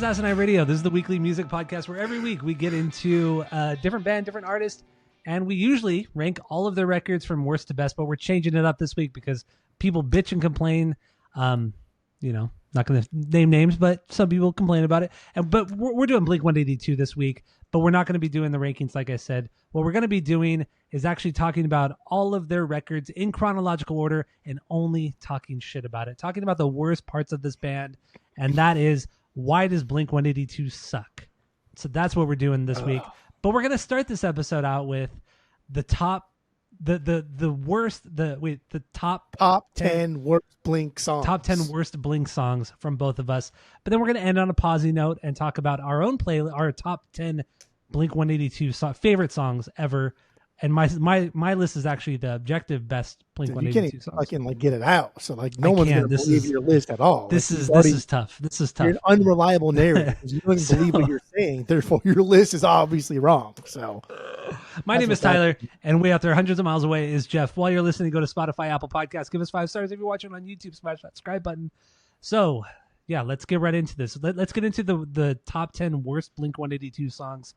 is Asinine Radio. This is the weekly music podcast where every week we get into a different band, different artist, and we usually rank all of their records from worst to best, but we're changing it up this week because people bitch and complain. Not going to name names, but some people complain about it. But we're doing Blink-182 this week, but we're not going to be doing the rankings like I said. What we're going to be doing is actually talking about all of their records in chronological order and only talking shit about it. Talking about the worst parts of this band, and that is, why does Blink-182 suck? So that's what we're doing this week. But we're going to start this episode out with the top 10 worst Blink songs. Top 10 worst Blink songs from both of us. But then we're going to end on a posy note and talk about our own our top 10 Blink-182 favorite songs ever. And my list is actually the objective best Blink-182 songs. I can get it out. So no one's going to believe your list at all. This is tough. This is tough. You're an unreliable narrative. You don't believe what you're saying. Therefore, your list is obviously wrong. So, my name is Tyler, and way out there, hundreds of miles away, is Jeff. While you're listening, go to Spotify, Apple Podcasts, give us 5 stars. If you're watching on YouTube, smash that subscribe button. So, yeah, let's get right into this. Let's get into the top 10 worst Blink-182 songs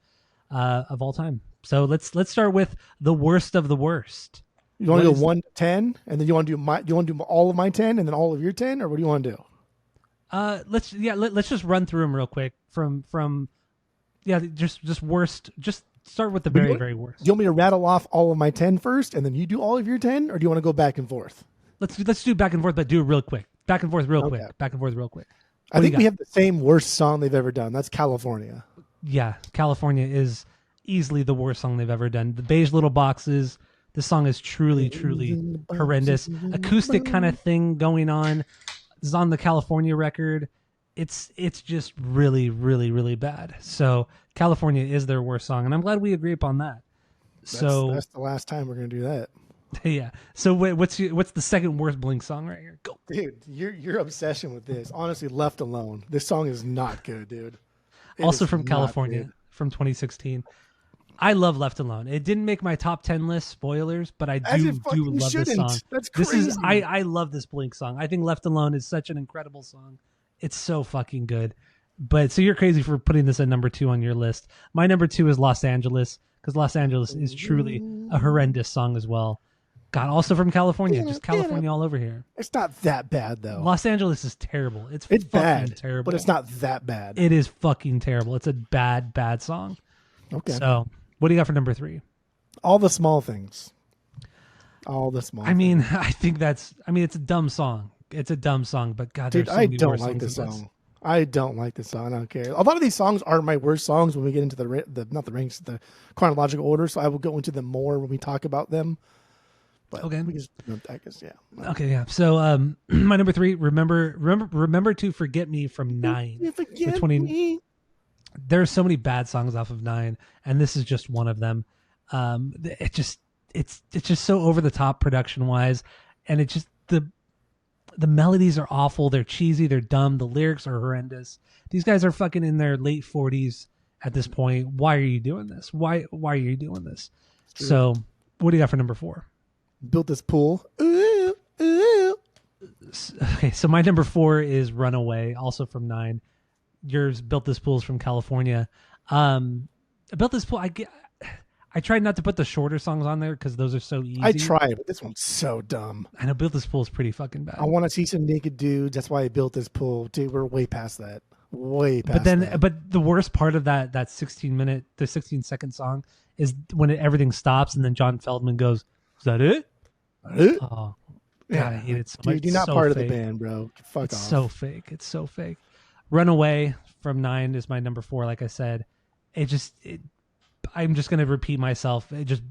of all time. So let's start with the worst of the worst. You want to go 1 to 10, and then you want to do all of my 10, and then all of your 10, or what do you want to do? Let's just run through them real quick just worst. Just start with the very, very worst. Do you want me to rattle off all of my 10 first, and then you do all of your 10, or do you want to go back and forth? Let's do back and forth, but do it real quick. Back and forth real quick. Back and forth real quick. I think we have the same worst song they've ever done. That's California. Yeah, California is easily the worst song they've ever done. The Beige Little Boxes. This song is truly, truly horrendous. Acoustic kind of thing going on. This is on the California record. It's just really, really, really bad. So California is their worst song, and I'm glad we agree upon that. That's the last time we're gonna do that. Yeah. So what's the second worst Blink song right here? Go, dude. Your obsession with this, honestly, Left Alone. This song is not good, dude. Also from California, from 2016. I love Left Alone. It didn't make my top 10 list, spoilers, but I do love this song. That's crazy. I love this Blink song. I think Left Alone is such an incredible song. It's so fucking good. But so you're crazy for putting this at number 2 on your list. My number 2 is Los Angeles, because Los Angeles is truly a horrendous song as well. God, also from California, just California all over here. It's not that bad though. Los Angeles is terrible. It's fucking bad, terrible. But it's not that bad. It is fucking terrible. It's a bad, bad song. Okay. So what do you got for number 3? All the Small Things. All the small. I mean, I think it's a dumb song. It's a dumb song, but God, dude, there's so many I don't worse like this songs song. I don't like this song. I don't care. A lot of these songs are my worst songs when we get into the chronological order. So I will go into them more when we talk about them. But okay. I guess, yeah. Okay, yeah. So my number 3, remember to Forget Me from 9. You forget me. There's so many bad songs off of 9, and this is just one of them. It's just so over the top production wise, and it just the melodies are awful. They're cheesy. They're dumb. The lyrics are horrendous. These guys are fucking in their late 40s at this point. Why are you doing this? Why are you doing this? So what do you got for number 4? Built This Pool. Ooh, ooh. Okay, so my number 4 is Runaway, also from 9. Yours, Built This Pool, is from California. Built This Pool, I tried not to put the shorter songs on there because those are so easy. I tried, but this one's so dumb. I know Built This Pool is pretty fucking bad. I want to see some naked dudes. That's why I built this pool. Dude, we're way past that. Way past that. But the worst part of that 16-second song is when everything stops and then John Feldman goes, "Is that it?" Oh, God, I hate it so much. Dude, you're not part of the band, bro. Fuck off. It's so fake. It's so fake. Runaway from 9 is my number 4. Like I said, I'm just going to repeat myself. It just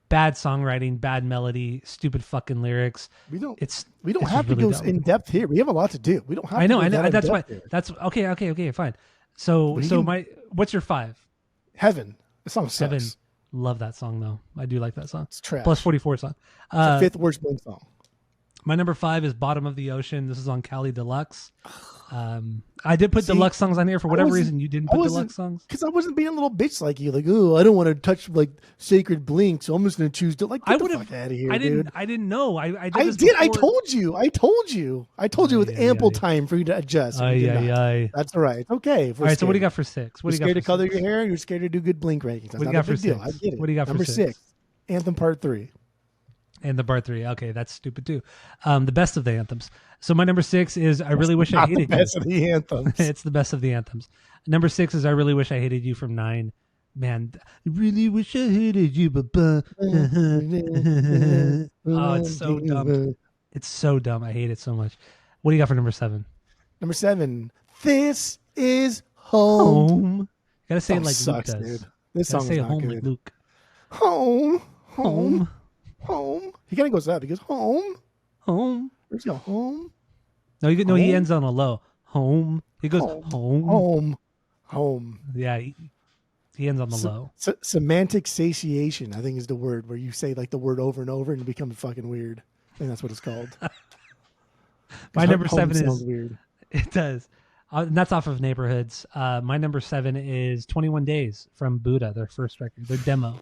bad songwriting, bad melody, stupid fucking lyrics. We don't have to go in depth here. We have a lot to do. We don't have. I know. That's why. That's okay. Okay. Fine. So what's your 5? Heaven. The song sucks. Heaven. Love that song though. I do like that song. It's trash. Plus 44 song. It's the 5th worst Blink song. My number 5 is Bottom of the Ocean. This is on Cali Deluxe. I did put deluxe songs on here for whatever reason. You didn't put deluxe songs because I wasn't being a little bitch like you. Like, oh, I don't want to touch like sacred Blink, so I'm just gonna choose to like. Get the fuck out of here, dude. I didn't know. I did. I told you. I told you with ample time for you to adjust. That's all right. Okay. All right. So what do you got for 6? You're scared to color your hair. You're scared to do good Blink rankings. That's what do you got for 6? I get it. What do you got for 6? Anthem Part 3. And the part 3. Okay, that's stupid too. The best of the anthems. So my number 6 is I Really Wish I Hated You. The best of the anthems. It's the best of the anthems. Number 6 is I Really Wish I Hated You from 9. Man, I really wish I hated you, but oh, it's so dumb. It's so dumb. I hate it so much. What do you got for number 7? Number 7. This is home. You gotta say it like sucks, Luke does. Dude. This song is not home good. like Luke. Home. He kind of goes up. He goes home. Where's he go? Home. No, he ends on a low. Home. He goes home. Yeah, he ends on the low. Semantic satiation, I think, is the word where you say like the word over and over and it becomes fucking weird. I think that's what it's called. My number 7 is weird. It does. And that's off of Neighborhoods. My number 7 is 21 Days from Buddha, their first record, their demo.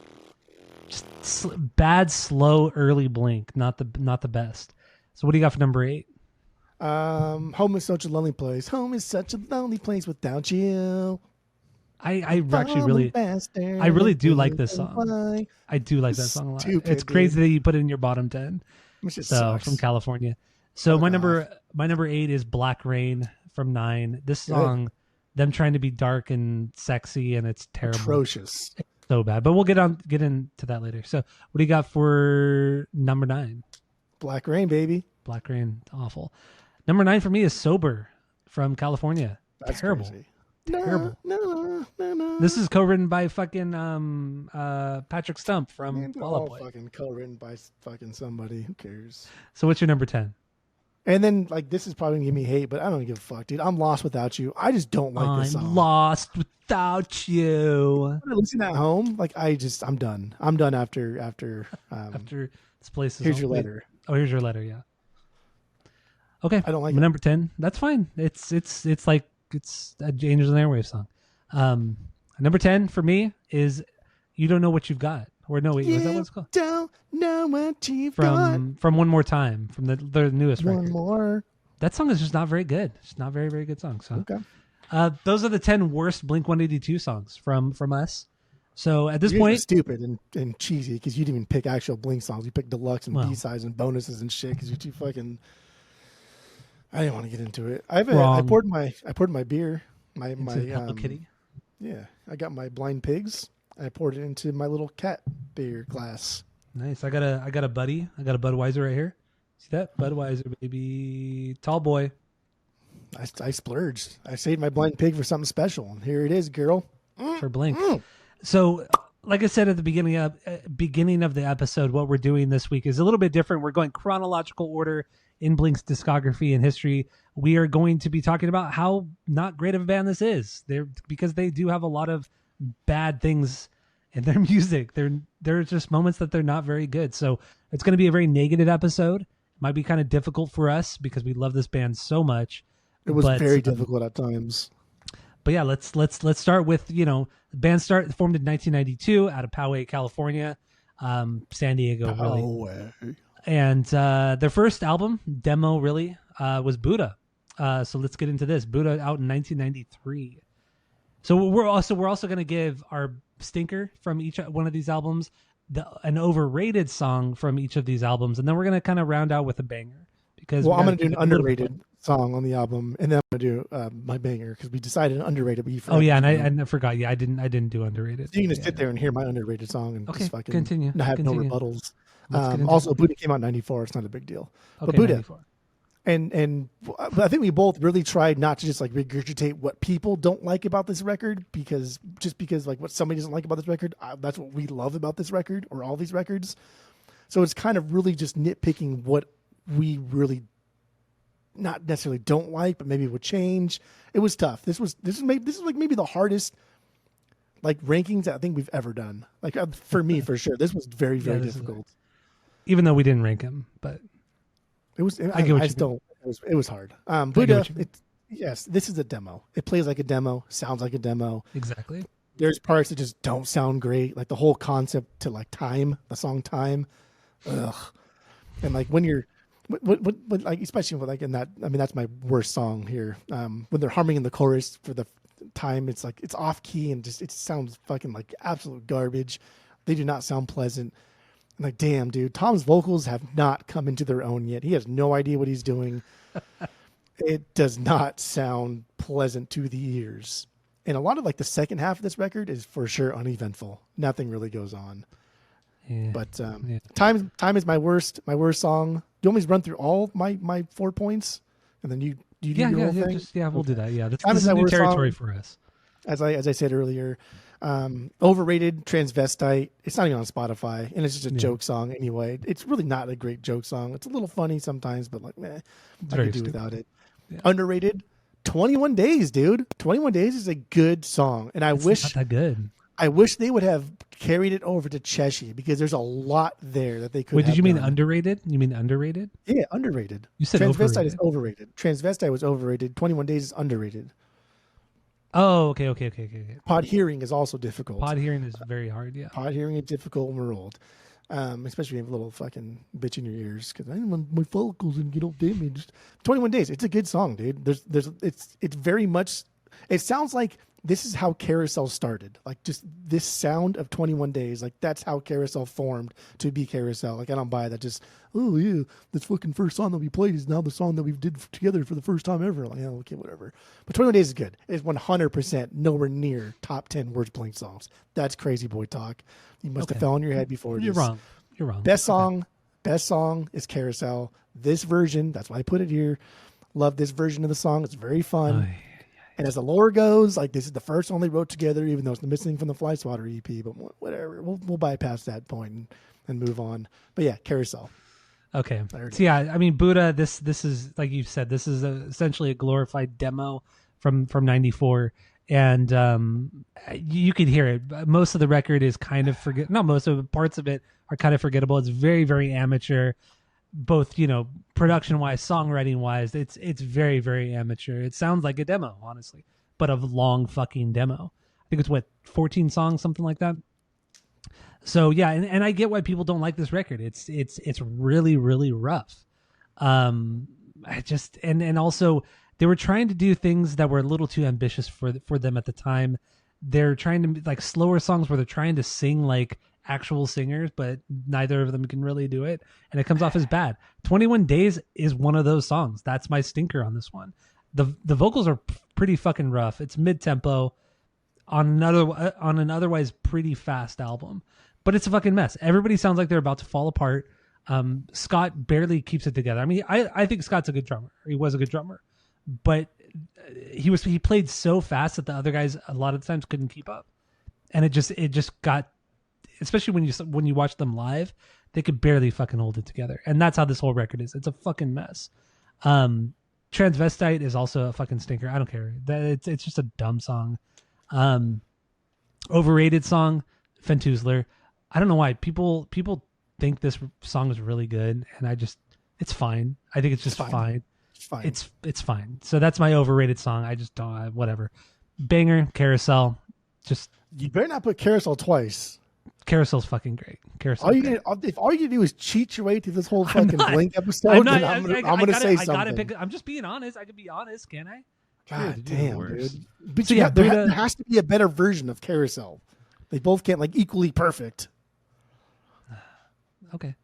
Just bad, slow, early Blink, not the best. So what do you got for number 8? Home is such a lonely place. Home is such a lonely place without you. I really do like this song. I do like that song a lot. Stupid, it's crazy that you put it in your bottom 10. Sucks. From California. So my number 8 is Black Rain from 9. This song, them trying to be dark and sexy, and it's terrible. Atrocious. It's so bad. But we'll get into that later. So what do you got for number 9? Black Rain, baby. Black Rain, awful. Number 9 for me is Sober from California. That's terrible. Crazy. Terrible. No. This is co-written by fucking Patrick Stump from Fall Out Boy. Fucking co-written by fucking somebody. Who cares? So what's your number 10? And then like this is probably gonna give me hate, but I don't give a fuck, dude. I'm lost without you. I just don't like this song. I'm lost without you. Listen at home, like I'm done. I'm done after after this place is. Here's your letter. Oh, here's your letter. Yeah. Okay. I don't like number 10. That's fine. It's like it's a Angels and Airwaves song. Number 10 for me is You Don't Know What You've Got. Or no, wait, was that what it's called? Don't know what you've got. From One More Time, from the newest record. One more. That song is just not very good. It's not a very, very good song. So, okay. Those are the 10 worst Blink-182 songs from us. So at this You're point, stupid and cheesy because you didn't even pick actual Blink songs. You picked deluxe and B-sides and bonuses and shit because you're too fucking. I didn't want to get into it. I poured my beer. My Hello Kitty. Yeah, I got my Blind Pigs. I poured it into my little cat beer glass. Nice. I got a buddy. I got a Budweiser right here. See that? Budweiser, baby. Tall boy. I splurged. I saved my Blind Pig for something special. And here it is, girl. For Blink. So, like I said at the beginning of the episode, what we're doing this week is a little bit different. We're going chronological order in Blink's discography and history. We are going to be talking about how not great of a band this is. Because they do have a lot of bad things in their music. There's just moments that they're not very good. So it's going to be a very negative episode. It might be kind of difficult for us because we love this band so much. It was very difficult at times. But yeah, let's start with, the band formed in 1992 out of Poway, California, San Diego, really. And their first album, demo, really, was Buddha. So let's get into this. Buddha out in 1993. So we're also going to give our stinker from each one of these albums, an overrated song from each of these albums, and then we're going to kind of round out with a banger. Because I'm going to do an underrated song on the album, and then I'm going to do my banger because we decided underrated. But you forgot. Oh yeah, and I forgot. Yeah, I didn't do underrated. So you can just sit there and hear my underrated song and just fucking continue. Have no rebuttals. Also, Buddha came out in '94. It's not a big deal. Okay, but Buddha. 94. And I think we both really tried not to just like regurgitate what people don't like about this record because like what somebody doesn't like about this record, that's what we love about this record or all these records. So it's kind of really just nitpicking what we really not necessarily don't like, but maybe would change. It was tough. This is like maybe the hardest like rankings I think we've ever done. Like for me, for sure, this was very, very difficult. Even though we didn't rank him, but. It was. It was hard. Buddha. Yes, this is a demo. It plays like a demo, sounds like a demo. Exactly. There's parts that just don't sound great, like the whole concept to like time, the song time. Ugh. And like when you're, like especially with like in that, I mean that's my worst song here. When they're humming in the chorus for the time, it's like it's off key and just it sounds fucking like absolute garbage. They do not sound pleasant. I'm like, damn, dude, Tom's vocals have not come into their own yet. He has no idea what he's doing. It does not sound pleasant to the ears. And a lot of like the second half of this record is for sure uneventful. Nothing really goes on. Yeah. But time is my worst song. Do you want me to run through all my 4 points, and then you do your whole thing? We'll do that. Yeah, this is is new territory song. for us. As I said earlier, overrated transvestite. It's not even on Spotify, and it's just a joke song anyway. It's really not a great joke song. It's a little funny sometimes, but like, I could do without it. Yeah. Underrated. 21 Days, dude. 21 Days is a good song, and It's not that good. I wish they would have carried it over to Cheshire because there's a lot there that they could. Wait, did you mean done. underrated? You mean underrated? Yeah, underrated. You said Transvestite overrated. is overrated. Transvestite was overrated. 21 Days is underrated. Oh, okay. Pod hearing is also difficult. Pod hearing is very hard. Yeah. Pod hearing is difficult when we're old. Especially when you have a little fucking bitch in your ears because I didn't want my follicles and get all damaged. 21 Days, it's a good song, dude. It's very much. It sounds like this is how Carousel started. Like just this sound of 21 Days, like that's how Carousel formed to be Carousel. Like I don't buy that. Just this fucking first song that we played is now the song that we did together for the first time ever. Like okay, whatever. But 21 Days is good. It's 100% nowhere near top 10 worst Blink songs. That's crazy boy talk. You must have fell on your head before. You're wrong. Best song is Carousel. This version, that's why I put it here. Love this version of the song. It's very fun. And as the lore goes, like this is the first one they wrote together, even though it's the missing from the Fly Swatter EP. But whatever, we'll bypass that point and move on. But yeah, Carousel. Okay. So yeah, I mean Buddha. This is like you said. This is essentially a glorified demo from '94. And you can hear it. Most of the record is kind of not most of it, parts of it are kind of forgettable. It's very, very amateur, both, production wise, songwriting wise. It's very, very amateur. It sounds like a demo, honestly, but a long fucking demo. I think it's 14 songs, something like that. So yeah, and I get why people don't like this record. It's really, really rough. And also they were trying to do things that were a little too ambitious for them at the time. They're trying to like slower songs where they're trying to sing like actual singers, but neither of them can really do it, and it comes off as bad. 21 Days is one of those songs. That's my stinker on this one. The vocals are pretty fucking rough. It's mid-tempo on an otherwise pretty fast album, but it's a fucking mess. Everybody sounds like they're about to fall apart. Scott barely keeps it together. I mean, I think Scott's a good drummer. He was a good drummer, but he played so fast that the other guys a lot of the times couldn't keep up, and it just got, especially when you watch them live, they could barely fucking hold it together. And that's how this whole record is. It's a fucking mess. Transvestite is also a fucking stinker. I don't care. It's just a dumb song. Overrated song, Fentuzler. I don't know why people think this song is really good, and it's fine. I think it's just fine. It's fine. It's fine. So that's my overrated song. I just don't. Whatever. Banger, Carousel. Just you better not put Carousel twice. Carousel's fucking great. If all you do is cheat your way through this whole fucking Blink episode, I'm gonna say something. I'm just being honest. I can be honest, can I? God damn, dude. But so there has to be a better version of Carousel. They both can't like equally perfect. Okay.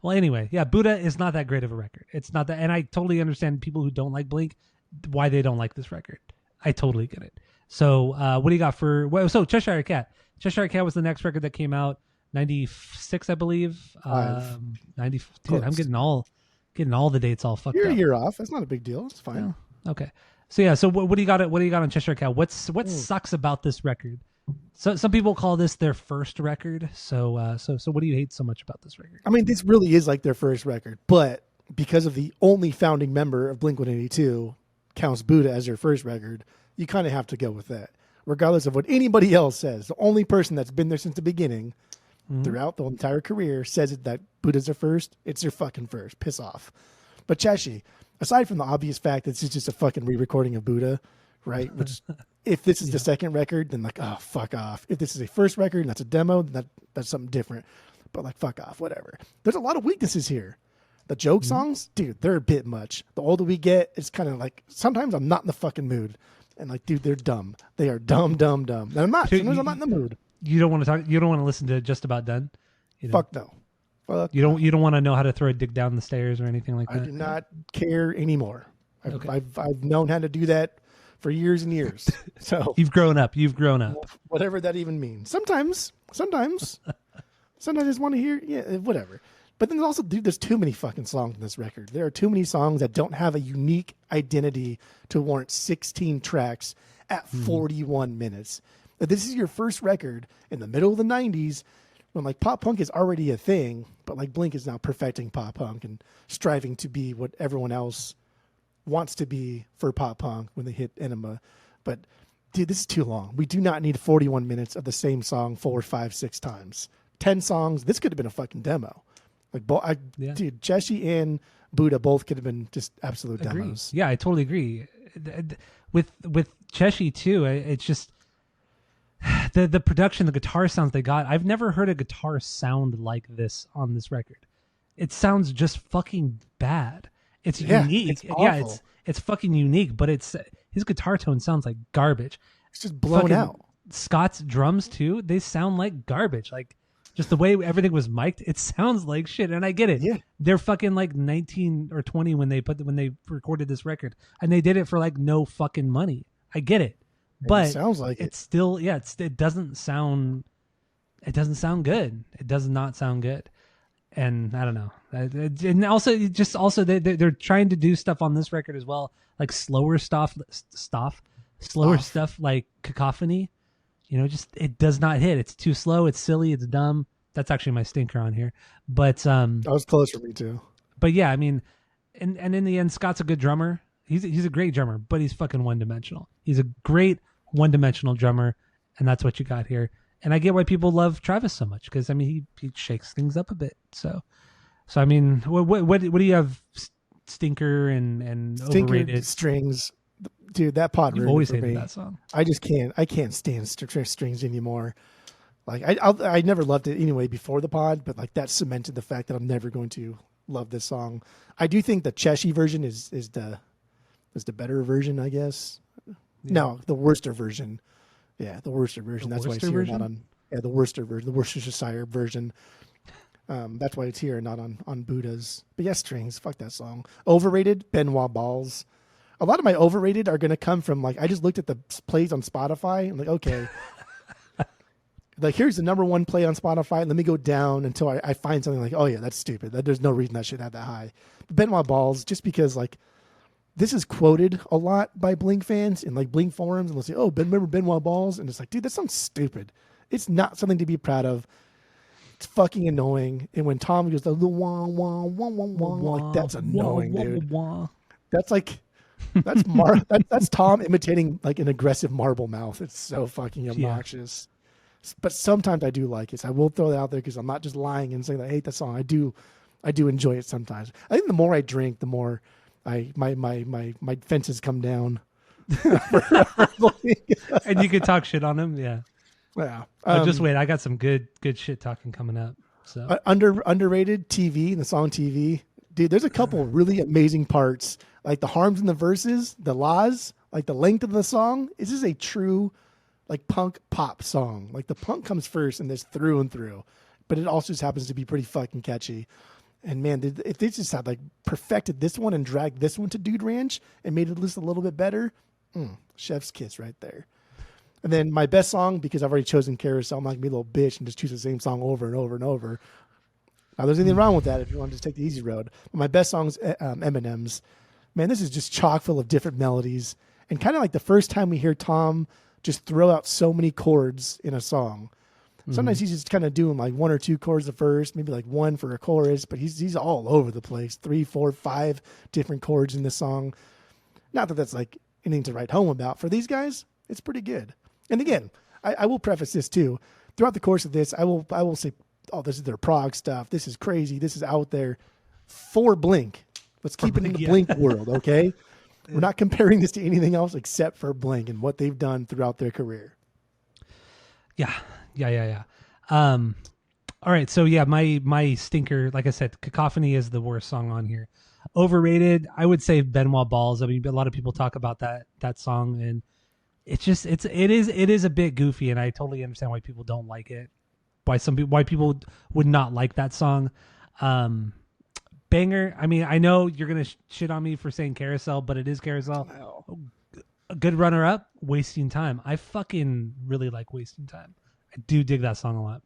Well, anyway, yeah, Buddha is not that great of a record. It's not that, and I totally understand people who don't like Blink, why they don't like this record. I totally get it. So, what do you got so Cheshire Cat? Cheshire Cat was the next record that came out, 96, I believe. 90. Dude, I'm getting all the dates all fucked up. You're a year off. That's not a big deal. It's fine. Yeah. Okay. So yeah. So what do you got? What do you got on Cheshire Cat? What sucks about this record? So some people call this their first record. So what do you hate so much about this record? I mean, this really is like their first record, but because of the only founding member of Blink-182 counts Buddha as their first record, you kind of have to go with that. Regardless of what anybody else says, the only person that's been there since the beginning, throughout the entire career, says it that Buddha's their first. It's their fucking first. Piss off. But Cheshi, aside from the obvious fact that this is just a fucking re-recording of Buddha, right? Which, if this is the second record, then like, oh, fuck off. If this is a first record and that's a demo, then that's something different. But like, fuck off, whatever. There's a lot of weaknesses here. The joke songs, dude, they're a bit much. The older we get, it's kind of like, sometimes I'm not in the fucking mood. And like, dude, they're dumb. They are dumb. And I'm not. Sometimes I'm not in the mood. You don't want to talk. You don't want to listen to Just About Done. Fuck no. Fuck you don't. You don't want to know how to throw a dick down the stairs or anything like that. I do not care anymore. Okay. I've known how to do that for years and years. So you've grown up. Whatever that even means. Sometimes I just want to hear, whatever. But then there's also, dude, there's too many fucking songs in this record. There are too many songs that don't have a unique identity to warrant 16 tracks at 41 minutes. If this is your first record in the middle of the 90s, when like pop punk is already a thing, but like Blink is now perfecting pop punk and striving to be what everyone else wants to be for pop punk when they hit Enema. But dude, this is too long. We do not need 41 minutes of the same song 4, 5, 6 times. 10 songs. This could have been a fucking demo. Like, dude, Cheshi and Buddha both could have been just absolute demos. Yeah, I totally agree. With Cheshi too, it's just the production, the guitar sounds they got. I've never heard a guitar sound like this on this record. It sounds just fucking bad. It's unique. It's fucking unique, but his guitar tone sounds like garbage. It's just blown out. Scott's drums too, they sound like garbage. Like, just the way everything was mic'd, it sounds like shit, and I get it. Yeah, they're fucking like 19 or 20 when they recorded this record, and they did it for like no fucking money. I get it, but it sounds like it's still it doesn't sound good. It does not sound good, and I don't know. And also, they're trying to do stuff on this record as well, like slower stuff like Cacophony. You know, just it does not hit. It's too slow. It's silly. It's dumb. That's actually my stinker on here. But that was close for me too. But yeah, I mean, and in the end, Scott's a good drummer. He's a great drummer, but he's fucking one dimensional. He's a great one dimensional drummer, and that's what you got here. And I get why people love Travis so much because I mean he shakes things up a bit. So I mean, what do you have? Stinker and overrated strings. Dude, that pod You've always hated that song. I just can't. I can't stand strings anymore. Like I never loved it anyway before the pod, but like that cemented the fact that I'm never going to love this song. I do think the Cheshi version is the better version, I guess. Yeah. No, the Worcester version. Yeah, the Worcester version. That's why it's here, not on. Yeah, the Worcester version, the Worcestershire version. That's why it's here, not on Buddha's. But yeah, strings. Fuck that song. Overrated. Benoit Balls. A lot of my overrated are going to come from like, I just looked at the plays on Spotify. I'm like, okay, like here's the number one play on Spotify. Let me go down until I find something like, oh yeah, that's stupid. There's no reason that should have that high. But Benoit Balls, just because like this is quoted a lot by Blink fans in like Blink forums, and they'll say, oh, remember Benoit Balls? And it's like, dude, that sounds stupid. It's not something to be proud of. It's fucking annoying. And when Tom goes the wah wah wah wah wah, like that's annoying, dude. That's like. That's Tom imitating like an aggressive marble mouth. It's so fucking obnoxious. Yeah. But sometimes I do like it. So I will throw that out there because I'm not just lying and saying that I hate that song. I do enjoy it sometimes. I think the more I drink, the more my fences come down. And you could talk shit on him. Yeah. Yeah. Just wait. I got some good shit talking coming up. So underrated TV, the song TV. Dude, there's a couple really amazing parts. Like the harms in the verses, the laws, like the length of the song. This is a true like punk pop song. Like the punk comes first and this through and through. But it also just happens to be pretty fucking catchy. And man, if they just had like perfected this one and dragged this one to Dude Ranch and made it just a little bit better, chef's kiss right there. And then my best song, because I've already chosen Carousel, I'm not gonna be a little bitch and just choose the same song over and over and over. Now, there's anything wrong with that if you want to just take the easy road. But my best song is Eminem's. Man, this is just chock full of different melodies. And kind of like the first time we hear Tom just throw out so many chords in a song. Sometimes he's just kind of doing like 1 or 2 chords at first, maybe like 1 for a chorus, but he's all over the place. 3, 4, 5 different chords in the song. Not that that's like anything to write home about. For these guys, it's pretty good. And again, I will preface this too. Throughout the course of this, I will say, oh, this is their prog stuff. This is crazy. This is out there. For Blink, Let's keep it in the Blink world, okay? We're not comparing this to anything else except for Blink and what they've done throughout their career. Yeah. All right, so yeah, my stinker, like I said, Cacophony is the worst song on here. Overrated, I would say Benoit Balls. I mean, a lot of people talk about that song, and it is a bit goofy, and I totally understand why people don't like it. Why people would not like that song. Banger. I mean, I know you're gonna shit on me for saying Carousel, but it is Carousel. Wow. A good runner up, Wasting Time. I fucking really like Wasting Time. I do dig that song a lot.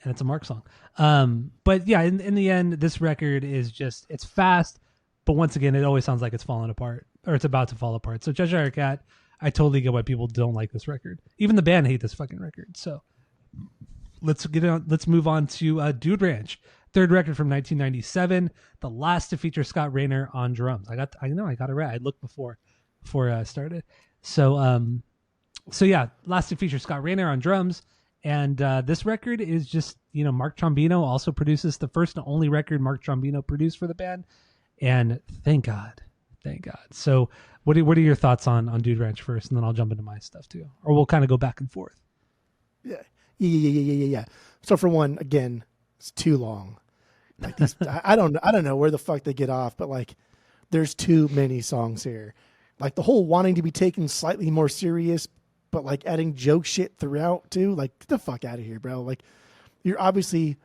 And it's a Mark song. But yeah, in the end, this record is just, it's fast, but once again, it always sounds like it's falling apart or it's about to fall apart. So Cheshire Cat, I totally get why people don't like this record. Even the band hate this fucking record. So let's move on to Dude Ranch, third record from 1997, the last to feature Scott Raynor on drums. I got it right. I looked before I started. So yeah, last to feature Scott Raynor on drums. And this record is just, Mark Trombino also produces the first and only record Mark Trombino produced for the band. And thank God. So what are your thoughts on Dude Ranch first? And then I'll jump into my stuff too. Or we'll kind of go back and forth. Yeah. So for one, again, it's too long. Like these, I don't know where the fuck they get off, but like there's too many songs here. Like the whole wanting to be taken slightly more serious, but like adding joke shit throughout too. Like get the fuck out of here, bro. Like you're obviously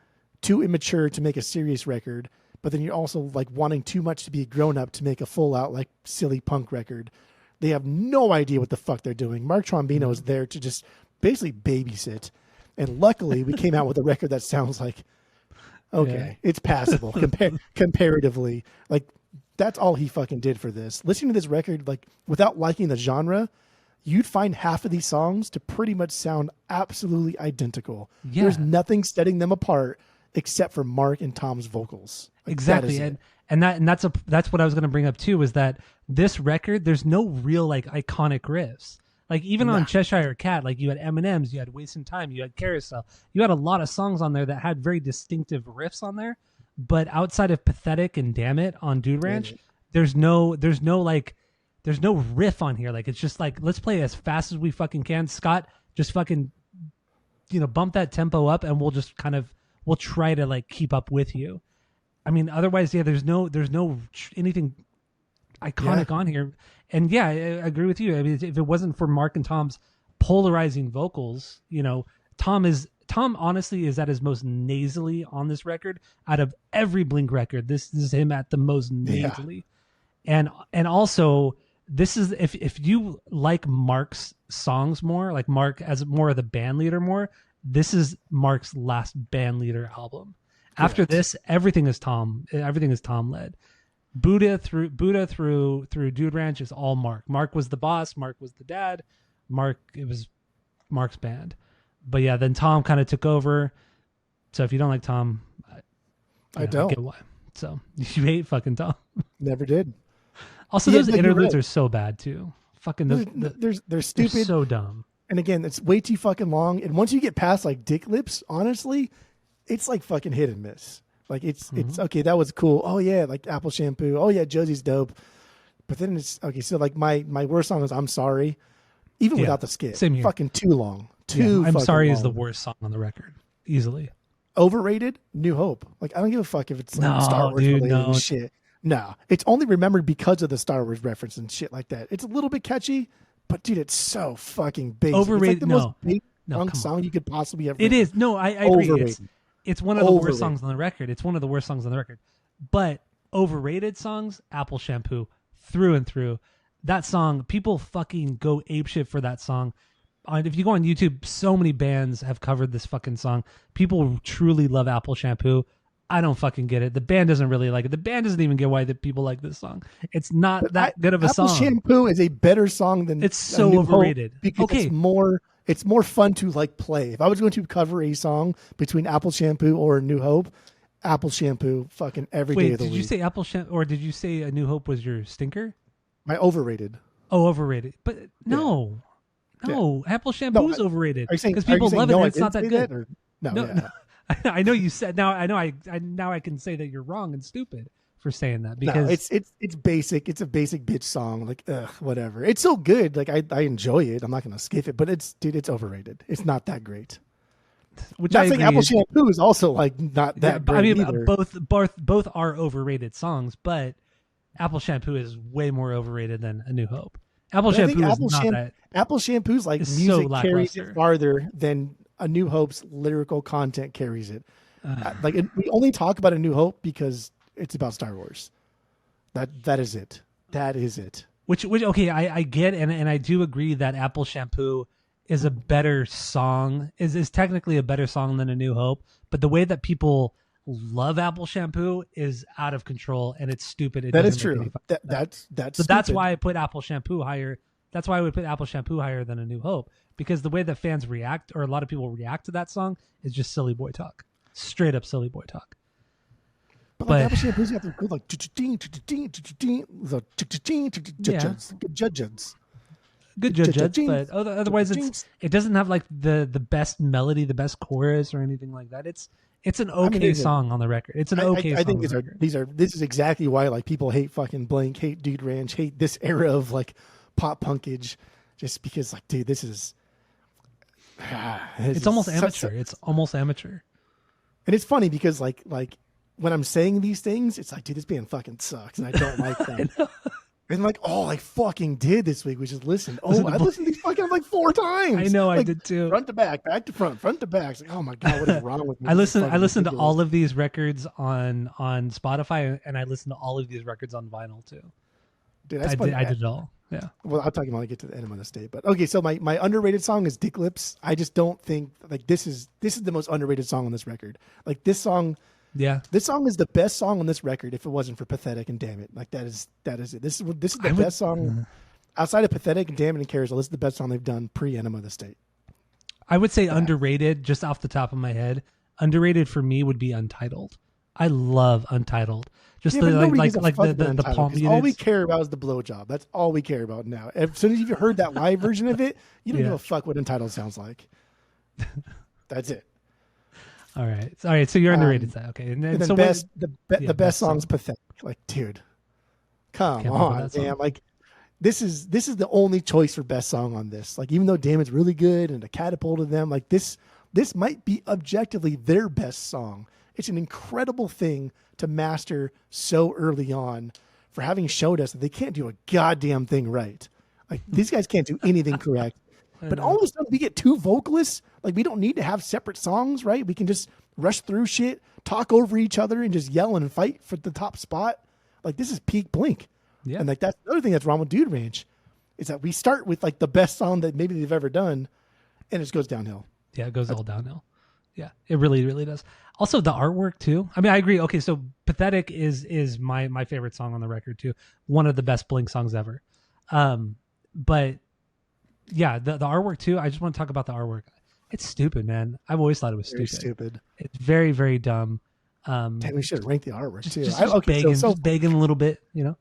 too immature to make a serious record, but then you're also like wanting too much to be grown up to make a full out like silly punk record. They have no idea what the fuck they're doing. Mark Trombino is there to just basically babysit. And luckily we came out with a record that sounds like, okay, it's passable comparatively. Like that's all he fucking did for this. Listening to this record, like without liking the genre, you'd find half of these songs to pretty much sound absolutely identical. Yeah. There's nothing setting them apart except for Mark and Tom's vocals. Like, exactly. And that's what I was going to bring up too, is that this record, there's no real like iconic riffs. Like even on Cheshire Cat, like you had M&M's, you had Wasting Time, you had Carousel. You had a lot of songs on there that had very distinctive riffs on there. But outside of Pathetic and Damn It on Dude Ranch, there's no riff on here. Like it's just like, let's play as fast as we fucking can. Scott, just fucking, bump that tempo up and we'll try to like keep up with you. I mean, otherwise, yeah, there's no anything iconic on here. And yeah, I agree with you. I mean, if it wasn't for Mark and Tom's polarizing vocals, Tom honestly is at his most nasally on this record out of every Blink record. This is him at the most nasally. And also this is, if you like Mark's songs more, like Mark as more of the band leader more, this is Mark's last band leader album. Correct. After this, everything is Tom led. Buddha through Dude Ranch is all Mark. Mark was the boss, Mark was the dad, it was Mark's band. But yeah, then Tom kind of took over. So if you don't like Tom, I don't get why. So you hate fucking Tom. Never did. Also, those interludes are so bad too. Fucking they're stupid. They're so dumb. And again, it's way too fucking long. And once you get past like Dick Lips, honestly, it's like fucking hit and miss. Like it's okay, that was cool. Oh yeah, like Apple Shampoo. Oh yeah, Josie's dope. But then it's okay. So like my worst song is I'm Sorry, even without the skit. Same here. Fucking too long. I'm Sorry long. Is the worst song on the record, easily. Overrated. New Hope. Like I don't give a fuck if it's like Star Wars related and shit. No, it's only remembered because of the Star Wars reference and shit like that. It's a little bit catchy, but dude, it's so fucking basic. Overrated. It's like the most basic song you could possibly ever. It is. No, I agree. It's one of the worst songs on the record. It's one of the worst songs on the record. But overrated songs, Apple Shampoo, through and through. That song, people fucking go apeshit for that song. If you go on YouTube, so many bands have covered this fucking song. People truly love Apple Shampoo. I don't fucking get it. The band doesn't really like it. The band doesn't even get why the people like this song. It's not that good of a song. Apple Shampoo is a better song than it's so overrated because it's more fun to like play. If I was going to cover a song between Apple Shampoo or New Hope, Apple Shampoo fucking every day of the week. Did you say Apple Shampoo or did you say A New Hope was your stinker? My overrated. Oh, overrated. But no. Apple Shampoo is overrated because people love it and it's not that good. No. I know you said now I can say that you're wrong and stupid for saying that because it's basic. It's a basic bitch song. Like, whatever. It's so good. Like I enjoy it. I'm not gonna skip it, but it's overrated. It's not that great. Which not I saying agree. Apple Shampoo is also like not that great. I mean, either. both are overrated songs, but Apple Shampoo is way more overrated than A New Hope. Apple Shampoo is not that. Apple Shampoo's like music so carries it farther than A New Hope's lyrical content carries it. We only talk about A New Hope because it's about Star Wars. That is it. That is it. Which okay, I get and I do agree that Apple Shampoo is a better song, is technically a better song than A New Hope, but the way that people love Apple Shampoo is out of control and it's stupid. That is true. That's so that's why I put Apple Shampoo higher. That's why I would put Apple Shampoo higher than A New Hope, because the way that fans react, or a lot of people react to that song, is just silly boy talk. Straight up silly boy talk. But like Apple Shampoo's got the good like good judges, but otherwise it doesn't have like the best melody, the best chorus, or anything like that. It's an okay song on the record. It's an okay. I think this is exactly why like people hate fucking Blink, hate Dude Ranch, hate this era of like pop punkage, just because like dude, this is. It's almost amateur. It's almost amateur. And it's funny because like when I'm saying these things, it's like, dude, this band fucking sucks, and I don't like them. And like, all I fucking did this week was just listen. Oh, I listened to these fucking like 4 times. I know, like, I did too. Front to back to front to back. It's like, oh my god, what is wrong with me? I listened to all of these records on Spotify, and I listened to all of these records on vinyl too. Dude, I did it all. Yeah. Well, I'll talk about when I get to the end of the state. But okay, so my underrated song is Dick Lips. I just don't think like this is the most underrated song on this record. Like this song. Yeah, this song is the best song on this record. If it wasn't for Pathetic and Damn It, like that is it. This is the best song outside of Pathetic and Damn It and Carousel. This is the best song they've done pre Enema of the State. I would say underrated, just off the top of my head. Underrated for me would be Untitled. I love Untitled. Just the palm units. All we care about is the blowjob. That's all we care about now. As soon as you've heard that live version of it, you don't give a fuck what Untitled sounds like. That's it. All right. So you're underrated side. Okay. And then so the best song's Pathetic. Like, dude, come on, man. Like, this is the only choice for best song on this. Like, even though Damn It's really good and it catapulted them, like this might be objectively their best song. It's an incredible thing to master so early on, for having showed us that they can't do a goddamn thing right. Like, these guys can't do anything correct. But all of a sudden we get 2 vocalists. Like, we don't need to have separate songs, right? We can just rush through shit, talk over each other, and just yell and fight for the top spot. Like, this is peak Blink. Yeah. And like, that's the other thing that's wrong with Dude Ranch, is that we start with like the best song that maybe they've ever done, and it just goes downhill. Yeah, it goes all downhill. Yeah, it really, really does. Also, the artwork too. I mean, I agree. Okay, so Pathetic is my favorite song on the record too. One of the best Blink songs ever. But yeah, the artwork too. I just want to talk about the artwork. It's stupid, man. I've always thought it was stupid. It's very, very dumb. Damn, we should rank the artwork too. Just begging a little bit, you know.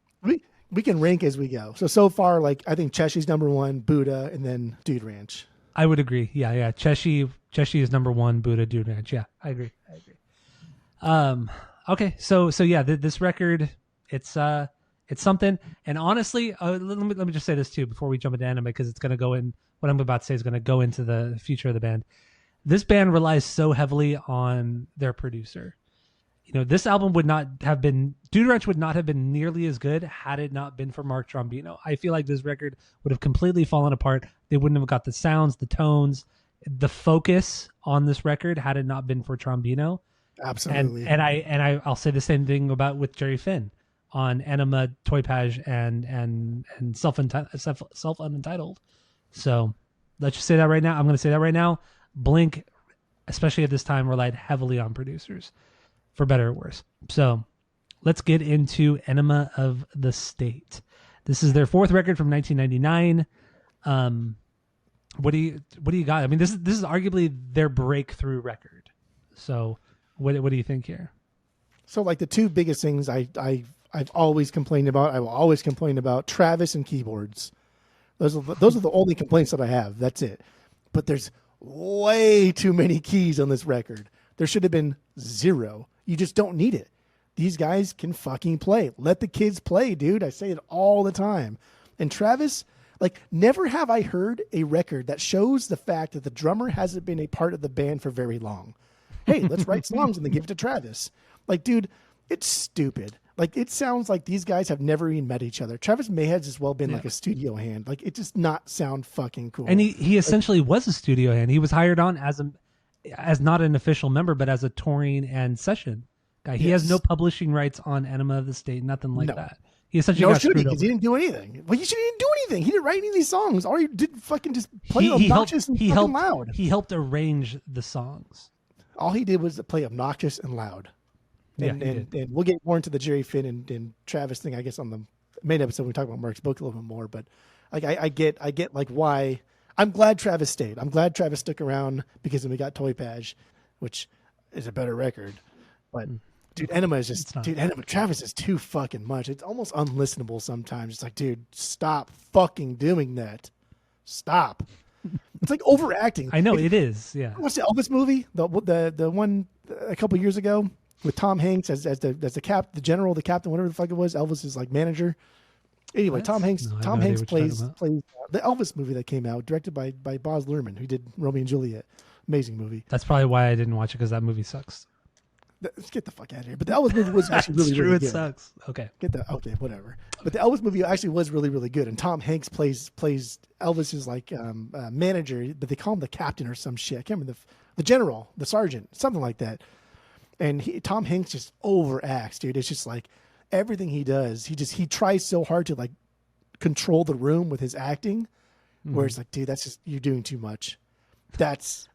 We can rank as we go. So far, like, I think Cheshie's number 1, Buddha, and then Dude Ranch. I would agree. Yeah. Cheshie is number 1, Buddha, Dude Ranch. Yeah, I agree. Okay, so yeah, this record, it's something. And honestly, let me just say this too before we jump into anime, because it's going to go in. What I'm about to say is going to go into the future of the band. This band relies so heavily on their producer. You know, this album would not have been, Dude Ranch would not have been nearly as good had it not been for Mark Trombino. I feel like this record would have completely fallen apart. They wouldn't have got the sounds, the tones, the focus on this record had it not been for Trombino. Absolutely. And I'll say the same thing with Jerry Finn on Enema, Toy Page, and Self Unentitled. So let's just say that right now. I'm going to say that right now. Blink, especially at this time, relied heavily on producers, for better or worse. So let's get into Enema of the State. This is their 4th record from 1999. What do you got? I mean, this is arguably their breakthrough record. So what do you think here? So like the 2 biggest things I've always complained about, I will always complain about, Travis and keyboards. Those are the only complaints that I have. That's it. But there's way too many keys on this record. There should have been 0. You just don't need it. these guys can fucking play. Let the kids play, dude. I say it all the time. And Travis, like, never have I heard a record that shows the fact that the drummer hasn't been a part of the band for very long. Hey, let's write songs and then give it to Travis. Like, dude, it's stupid. Like, it sounds like these guys have never even met each other. Travis may have as well been like a studio hand. Like, it does not sound fucking cool. And he essentially was a studio hand. He was hired on as not an official member, but as a touring and session guy. He has no publishing rights on Enema of the State, nothing like that. He essentially got screwed over. Because he didn't do anything. Well, he shouldn't do anything. He didn't write any of these songs. All he did fucking just play obnoxious and fucking loud. He helped arrange the songs. All he did was play obnoxious and loud. And we'll get more into the Jerry Finn and Travis thing, I guess, on the main episode. We talk about Mark's book a little bit more, but like I get like why. I'm glad Travis stayed. I'm glad Travis stuck around because then we got Toy Page, which is a better record. But dude, Enema is just Travis is too fucking much. It's almost unlistenable sometimes. It's like, dude, stop fucking doing that. Stop. It's like overacting. I know it is. Yeah. Watch the Elvis movie, the one a couple years ago with Tom Hanks as the captain, whatever the fuck it was. Elvis's like manager. Anyway, Tom Hanks plays the Elvis movie that came out, directed by Baz Luhrmann, who did Romeo and Juliet. Amazing movie. That's probably why I didn't watch it, because that movie sucks. Let's get the fuck out of here. But the Elvis movie was actually really, really good. It sucks. Okay. Okay, whatever. But the Elvis movie actually was really, really good. And Tom Hanks plays Elvis's like manager, but they call him the captain or some shit. I can't remember the general, the sergeant, something like that. And Tom Hanks just overacts, dude. It's just like everything he does, he tries so hard to like control the room with his acting, where it's like, dude, that's just, you're doing too much.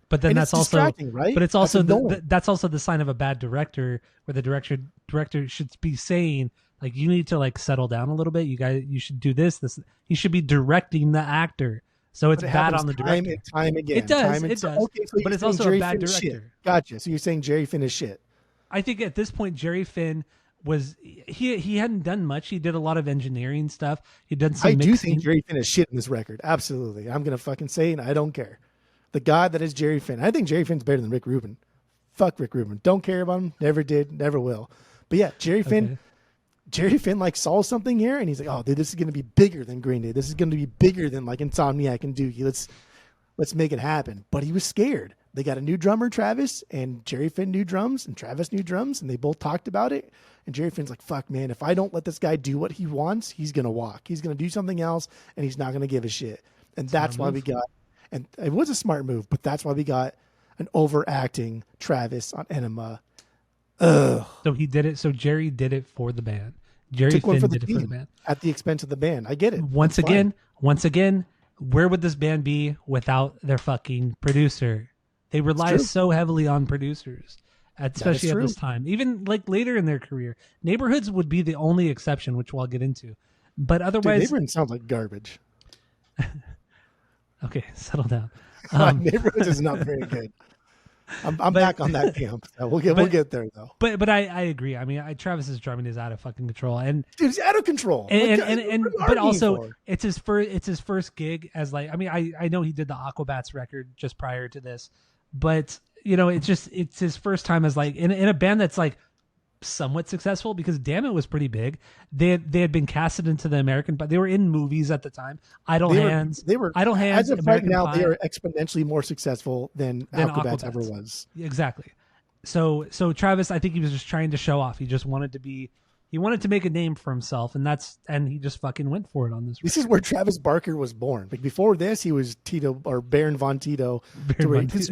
But then that's also right. But it's also that's also the sign of a bad director, where the director should be saying, like, you need to like settle down a little bit. You should do this. He should be directing the actor. So it's bad on the director. Time again. It does. Okay, so but it's also a bad director. Shit. Gotcha. So you're saying Jerry Finn is shit. I think at this point Jerry Finn he hadn't done much. He did a lot of engineering stuff. He'd done some mixing. I do think Jerry Finn is shit in this record. Absolutely. I'm gonna fucking say it, and I don't care. The guy that is Jerry Finn. I think Jerry Finn's better than Rick Rubin. Fuck Rick Rubin. Don't care about him. Never did. Never will. But yeah, Jerry Finn like saw something here, and he's like, "Oh, dude, this is going to be bigger than Green Day. This is going to be bigger than like Insomniac and Dookie. Let's make it happen." But he was scared. They got a new drummer, Travis, and Jerry Finn new drums, and Travis new drums, and they both talked about it. And Jerry Finn's like, "Fuck, man, if I don't let this guy do what he wants, he's going to walk. He's going to do something else, and he's not going to give a shit." And that's why we got. And it was a smart move, but that's why we got an overacting Travis on Enema. Ugh. So he did it. So Jerry did it for the band. Jerry Finn did it for the band at the expense of the band. I get it. Once again, where would this band be without their fucking producer? They rely so heavily on producers, especially at this time. Even like later in their career, Neighborhoods would be the only exception, which we'll get into. But otherwise, Neighborhoods sounds like garbage. Okay, settle down. Neighborhoods is not very good. I'm back on that camp. So we'll get there though. But I agree. I mean, Travis's drumming is out of fucking control, and dude, he's out of control. But also it's his first gig as like. I mean, I know he did the Aquabats record just prior to this, but you know, it's his first time as like in a band that's like somewhat successful, because Damn It was pretty big. They had been casted into the American, but they were in movies at the time. Idle Hands. As of right now, they are exponentially more successful than Aquabats ever was. Exactly. So Travis, I think he was just trying to show off. He just wanted to make a name for himself, and he just fucking went for it on this. This is where Travis Barker was born. Like before this, he was Tito or Baron Von Tito. Because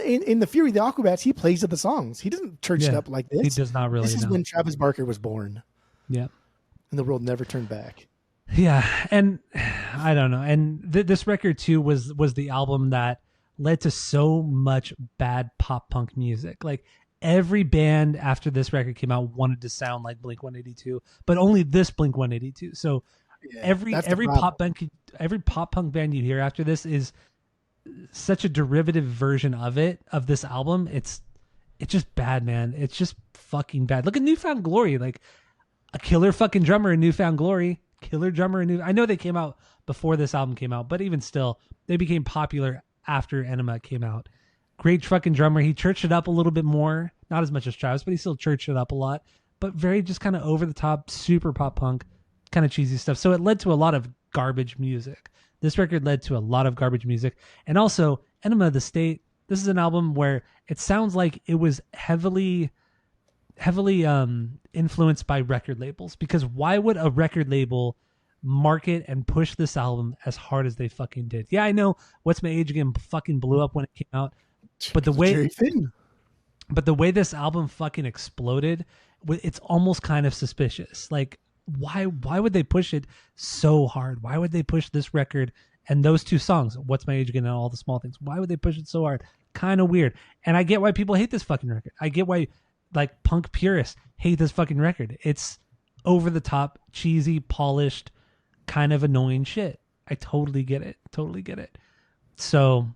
in the Fury, the Aquabats, he plays the songs. He doesn't church it up like this. He does not really. This is when Travis Barker was born. Yeah, and the world never turned back. Yeah, and I don't know. And this record too was the album that led to so much bad pop punk music. Like every band after this record came out wanted to sound like Blink-182, but only this Blink-182. So every pop punk band you hear after this is such a derivative version of this album. It's just bad, man. It's just fucking bad. Look at Newfound Glory, like a killer fucking drummer in Newfound Glory, I know they came out before this album came out, but even still, they became popular after Enema came out. Great fucking drummer. He churched it up a little bit more not as much as Travis, but he still churched it up a lot. But very just kind of over the top, super pop punk, kind of cheesy stuff. So it led to a lot of garbage music. This record led to a lot of garbage music. And also, Enema of the State, this is an album where it sounds like it was heavily influenced by record labels. Because why would a record label market and push this album as hard as they fucking did? Yeah, I know What's My Age Again fucking blew up when it came out. But the way this album fucking exploded, it's almost kind of suspicious. Like, why would they push it so hard? Why would they push this record and those two songs, What's My Age Again and All the Small Things? Why would they push it so hard? Kind of weird. And I get why people hate this fucking record. I get why like punk purists hate this fucking record. It's over the top, cheesy, polished, kind of annoying shit. I totally get it. So,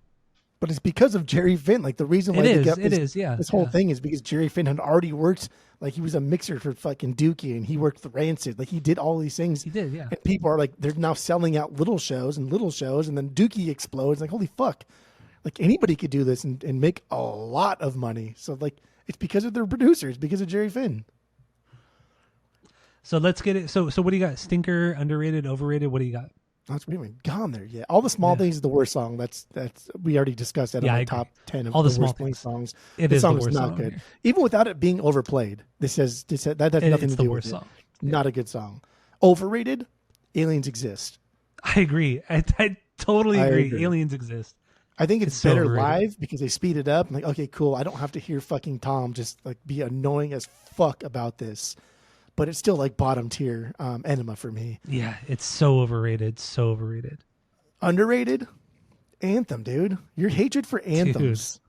but it's because of Jerry Finn. Like the reason why this whole thing is because Jerry Finn had already worked. Like he was a mixer for fucking Dookie, and he worked the Rancid. Like he did all these things. He did, yeah. And people are like, they're now selling out little shows, and then Dookie explodes. Like holy fuck, like anybody could do this and make a lot of money. So like it's because of their producers, because of Jerry Finn. So let's get it. So what do you got? Stinker, underrated, overrated? What do you got? We haven't gone there yet. All the Small Things is the worst song. That's we already discussed that on my top 10 of all the Small worst Things songs. The song is not good, even without it being overplayed. That has nothing to do with it. Song. Not a good song. Overrated. Aliens Exist. I agree. I totally agree. Aliens Exist. I think it's better live because they speed it up. I'm like, okay, cool. I don't have to hear fucking Tom just like be annoying as fuck about this. But it's still like bottom tier Enema for me. Yeah, it's so overrated. Underrated? Anthem, dude. Your hatred for anthems.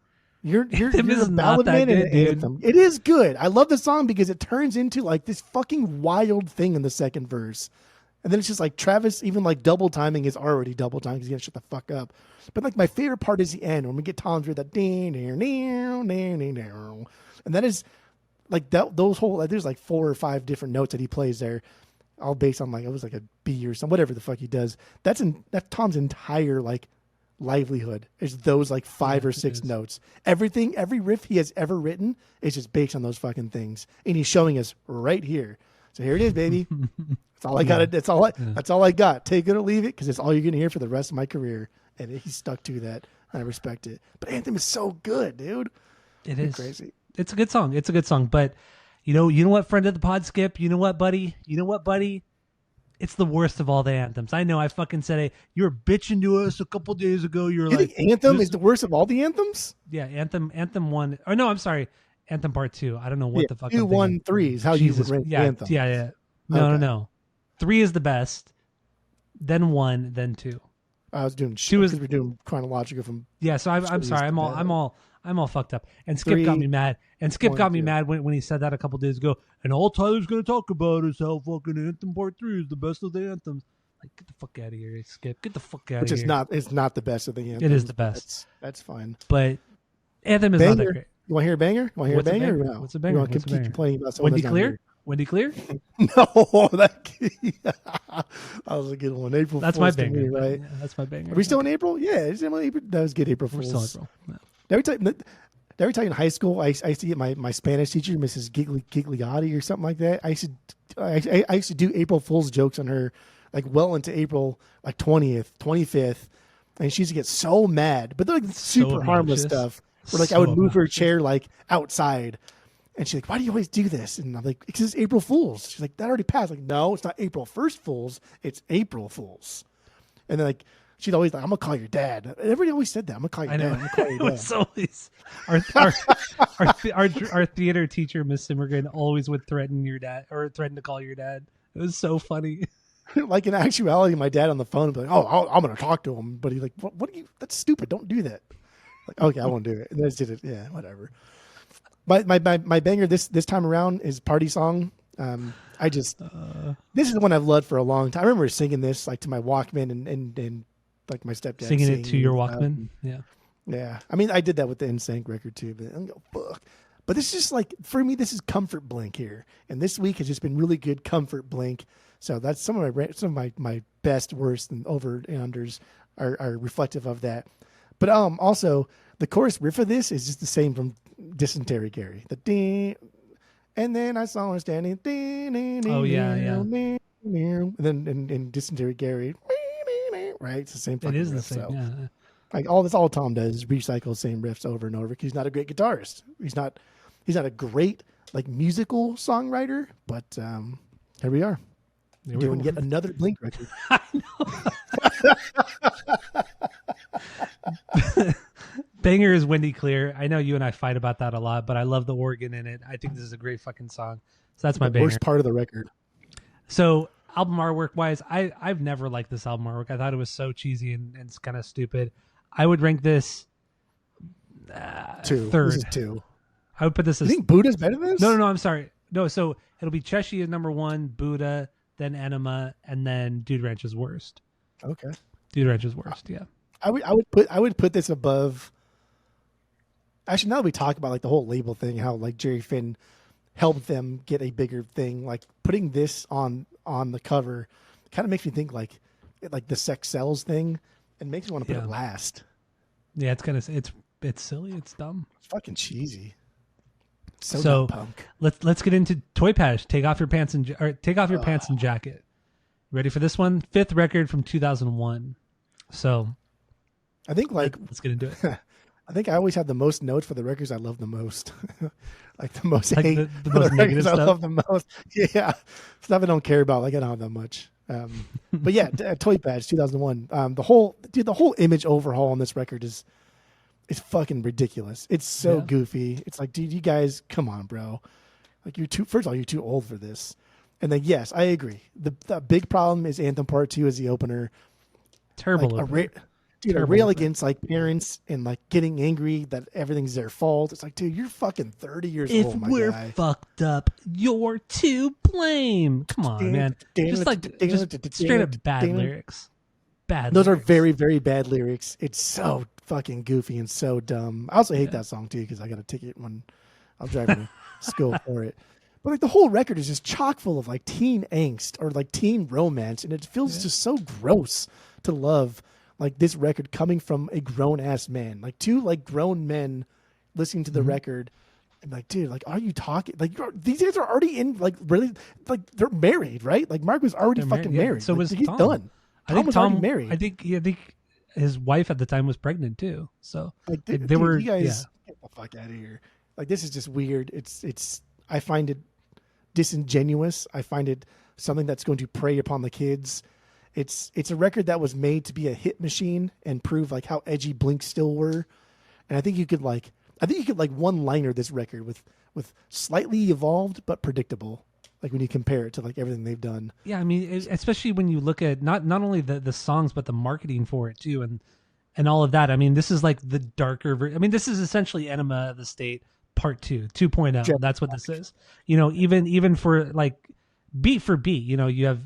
You're a ballad man in an anthem. It is good. I love the song because it turns into like this fucking wild thing in the second verse. And then it's just like Travis, even like double timing is already double time because he's gonna shut the fuck up. But like my favorite part is the end when we get Tom through that and that is like that. Those whole like, there's like 4 or 5 different notes that he plays there, all based on like it was like a B or something, whatever the fuck he does. That's Tom's entire like livelihood is those like 5 or 6 notes. Every riff he has ever written is just based on those fucking things, and he's showing us right here. So here it is, baby. That's all I got. That's all I got. Take it or leave it, because it's all you're gonna hear for the rest of my career. And he's stuck to that. And I respect it. But Anthem is so good, dude. It is crazy. It's a good song. But you know what, friend of the pod, Skip? You know what, buddy? It's the worst of all the anthems. I know. I fucking said, hey, you were bitching to us a couple days ago. You think Anthem is the worst of all the anthems? Yeah, Anthem 1. Oh no, I'm sorry. Anthem Part 2. I don't know what the fuck. 2, 1, 3 is how you would rank Anthem. Yeah. No. 3 is the best. Then 1, then 2. I was doing 2 because we're doing chronological from. Yeah, so I'm sorry. I'm all fucked up. And Skip got me mad. And Skip got me mad when he said that a couple days ago. And all Tyler's gonna talk about is how fucking Anthem Part 3 is the best of the anthems. Like, get the fuck out of here, Skip. Get the fuck out of here. It's not the best of the anthems. It is the best. That's fine. But Anthem is not that great. You want to hear a banger? Or no? What's a banger? You want to keep complaining about someone Wendy Clear? No, that was a good one. April. That's Fool's my banger, me, right? Yeah, that's my banger. Are we still in April? Yeah, it's in April. That was good. April Fool's. We're still in April. Yeah. Every time in high school, I used to get my Spanish teacher, Mrs. Gigliotti or something like that. I used to do April Fool's jokes on her, like well into April, like 20th, 25th, and she used to get so mad. But they're like super harmless stuff. Where like I would move her chair like outside, and she's like, "Why do you always do this?" And I'm like, "Because it's April Fool's." She's like, "That already passed." Like, no, it's not April 1st Fool's. It's April Fool's. And then like she'd always like, "I'm gonna call your dad." Everybody always said that. I'm gonna call your dad. I'm gonna call your dad. It's always our theater teacher, Miss Simmergren, always would threaten your dad or threaten to call your dad. It was so funny. Like in actuality, my dad on the phone would be like, "Oh, I'm gonna talk to him," but he's like, "What are you? That's stupid. Don't do that." Like, okay, I won't do it. And then I just did it. Yeah, whatever. But my banger this time around is Party Song. This is the one I've loved for a long time. I remember singing this like to my Walkman and like my stepdad singing it to your Walkman. Yeah. I mean, I did that with the NSYNC record too. But I'm go fuck. But this is just like for me, this is comfort Blink here, and this week has just been really good comfort Blink. So that's some of my best, worst, and over and unders are reflective of that. But also the chorus riff of this is just the same from Dysentery Gary. The ding, and then I saw her standing. Oh yeah. And then in Dysentery Gary, right? It's the same fucking It is riff, the same. so. Yeah. Like all Tom does is recycle the same riffs over and over because he's not a great guitarist. He's not a great like musical songwriter, but here we are. Doing yet another Blink record. I know. Banger is Windy Clear. I know you and I fight about that a lot, but I love the organ in it. I think this is a great fucking song. So that's my banger. Worst part of the record. So album artwork wise, I've never liked this album artwork. I thought it was so cheesy and it's kind of stupid. I would rank this 2. third. This is 2. I would put this as... You think Buddha's better than this? No, I'm sorry. No, so it'll be Cheshi at number 1, Buddha, then Enema, and then Dude Ranch is worst. Okay. Dude Ranch is worst, yeah. I would put this above... Actually, now that we talk about like the whole label thing, how like Jerry Finn helped them get a bigger thing, like putting this on the cover kind of makes me think like the Sex Sells thing, and makes me want to put it last. Yeah, it's kind of it's silly, it's dumb, it's fucking cheesy. So punk. Let's get into Toy Patch. Take off your pants and jacket. Ready for this one? 5th record from 2001. So I think let's get into it. I think I always have the most notes for the records I love the most. Like the most like hate the most negative stuff. I love the most. Yeah, stuff I don't care about. Like I don't have that much. But yeah, Toy Patch 2001. The whole image overhaul on this record is fucking ridiculous. It's so goofy. It's like, dude, you guys, come on, bro. Like first of all, you're too old for this. And then yes, I agree. The big problem is Anthem Part 2 as the opener. Terrible. Like, dude, I rail against like parents and like getting angry that everything's their fault. It's like, dude, you're fucking 30 years old, my guy. If we're fucked up, you're to blame. Come on, man. Just straight up bad lyrics. Those are very, very bad lyrics. It's so fucking goofy and so dumb. I also hate that song too because I got a ticket when I'm driving to school for it. But like the whole record is just chock full of like teen angst or like teen romance, and it feels just so gross to love. Like this record coming from a grown ass man, like 2 like grown men listening to the record, and like, dude, like, are you talking? Like, these guys are already in, like, really, like, they're married, right? Like, Mark was already fucking married. So like, was he's Tom. Done. Tom was already married. I think his wife at the time was pregnant too. So like, they were. You guys get the fuck out of here. Like, this is just weird. It's. I find it disingenuous. I find it something that's going to prey upon the kids. It's a record that was made to be a hit machine and prove like how edgy Blink still were. And I think you could one-liner this record with slightly evolved but predictable. Like when you compare it to like everything they've done. Yeah, I mean, especially when you look at not only the songs but the marketing for it too, and all of that. I mean, this is like the darker. This is essentially Enema of the State Part 2, 2.0. Yeah. That's what this is. You know, even for like beat for beat. You know, you have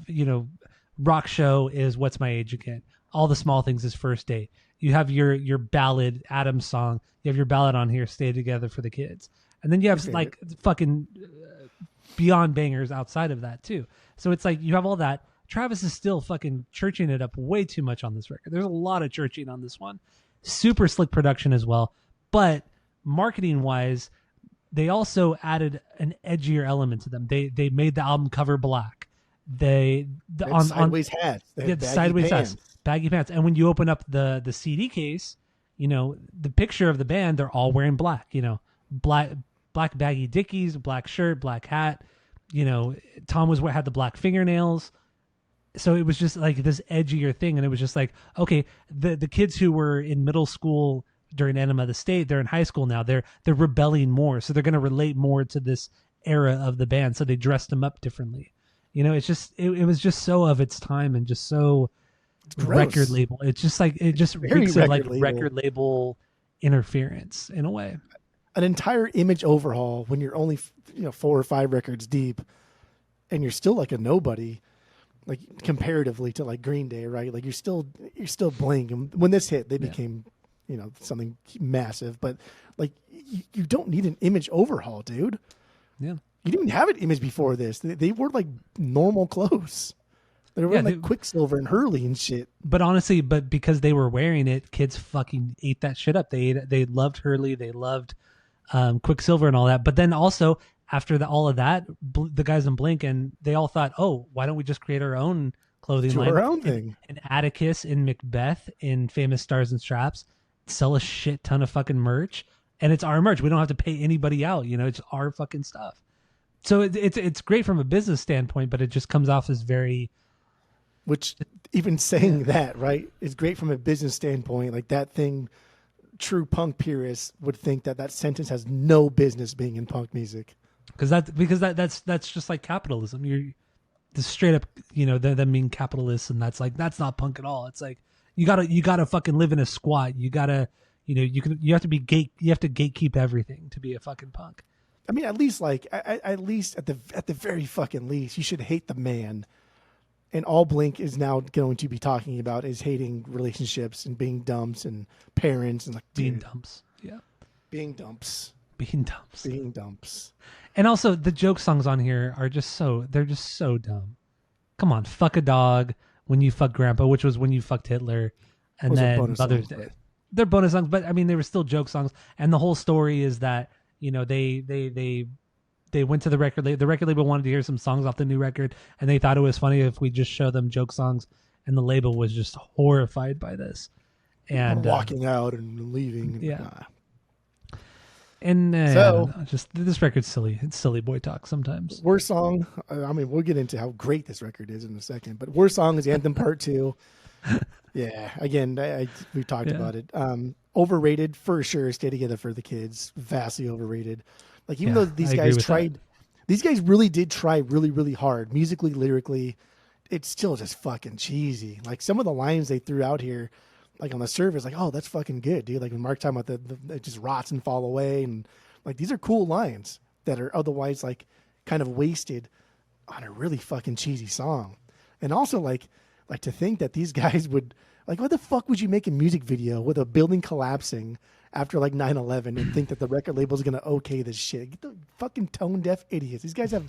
Rock Show is What's My Age Again. All the Small Things is First Date. You have your ballad, Adam's song. You have your ballad on here, Stay Together for the Kids. And then you have like fucking beyond bangers outside of that too. So it's like you have all that. Travis is still fucking churching it up way too much on this record. There's a lot of churching on this one. Super slick production as well. But marketing wise, they also added an edgier element to them. They made the album cover black. They sideways hats. They had sideways hats, baggy pants. And when you open up the CD case, you know, the picture of the band, they're all wearing black. You know, black baggy Dickies, black shirt, black hat. You know, Tom had the black fingernails. So it was just like this edgier thing, and it was just like, okay, the kids who were in middle school during Enema of the State, they're in high school now. They're rebelling more, so they're going to relate more to this era of the band. So they dressed them up differently. You know, it's just it was just so of its time and just so record label. It's just like it just reeks of like record label interference in a way. An entire image overhaul when you're only 4 or 5 records deep, and you're still like a nobody, like comparatively to like Green Day, right? Like you're still Blink. And when this hit, they became something massive. But like you don't need an image overhaul, dude. Yeah. You didn't even have an image before this. They wore like normal clothes. They were wearing like Quicksilver and Hurley and shit. But honestly, because they were wearing it, kids fucking ate that shit up. They loved Hurley. They loved Quicksilver and all that. But then also after all of that, the guys in Blink and they all thought, oh, why don't we just create our own clothing line? Our own thing. In Atticus, in Macbeth, in Famous Stars and Straps, sell a shit ton of fucking merch, and it's our merch. We don't have to pay anybody out. It's our fucking stuff. So it's great from a business standpoint, but it just comes off as very. Which even saying that, right, is great from a business standpoint. Like that thing, true punk purists would think that sentence has no business being in punk music. Because that's just like capitalism. You're the straight up, them being capitalists, and that's not punk at all. It's like you gotta fucking live in a squat. You gotta, you have to gatekeep everything to be a fucking punk. I mean, at least at the very fucking least, you should hate the man. And all Blink is now going to be talking about is hating relationships and being dumps and parents and like being dumps. Yeah, being dumps. Being dumps. Being dumps. And also the joke songs on here are just so dumb. Come on, fuck a dog when you fuck grandpa, which was when you fucked Hitler, and then Mother's Day. They're bonus songs, but I mean they were still joke songs. And the whole story is that, they went to the record label. The record label wanted to hear some songs off the new record, and they thought it was funny if we just show them joke songs, and the label was just horrified by this. And walking out and leaving. Yeah. And so just this record's silly. It's silly boy talk sometimes. Worst song. I mean, we'll get into how great this record is in a second. But worst song is Anthem Part 2. Yeah. Again, we talked about it. Overrated for sure. Stay Together for the Kids. Vastly overrated. Like even though these guys really did try really, really hard musically, lyrically, it's still just fucking cheesy. Like some of the lines they threw out here. Like on the surface, like, oh, that's fucking good, dude. Like when Mark talking about it just rots and fall away, and like these are cool lines that are otherwise like kind of wasted on a really fucking cheesy song. And also like to think that these guys would like, what the fuck would you make a music video with a building collapsing after like 9/11 and think that the record label is gonna okay this shit? Get the fucking tone deaf idiots. These guys have.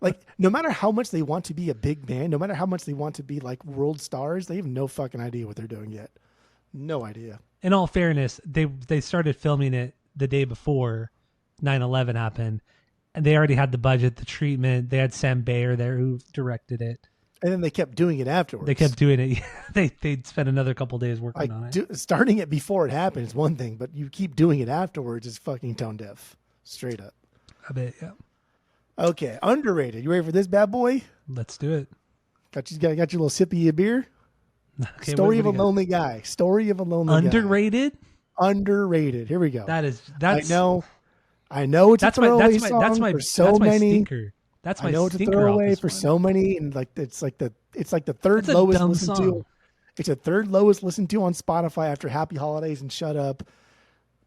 Like, no matter how much they want to be a big band, no matter how much they want to be like world stars, they have no fucking idea what they're doing yet. No idea. In all fairness, they started filming it the day before 9/11 happened, and they already had the budget, the treatment. They had Sam Bayer there who directed it. And then they kept doing it afterwards. They kept doing it. They'd spent another couple days working on it. Starting it before it happened is one thing, but you keep doing it afterwards is fucking tone deaf. Straight up. I bet, yeah. Okay, underrated. You ready for this bad boy? Let's do it. Got your little sippy of your beer? Okay, Story of a Lonely Guy. Story of a Lonely Underrated? Guy. Underrated. Here we go. That's I know it's a throwaway song for so many. Stinker. That's my stinker. I know it's a throwaway for so many, and like it's like the third lowest listened to. It's a third lowest listened to on Spotify after Happy Holidays and Shut Up.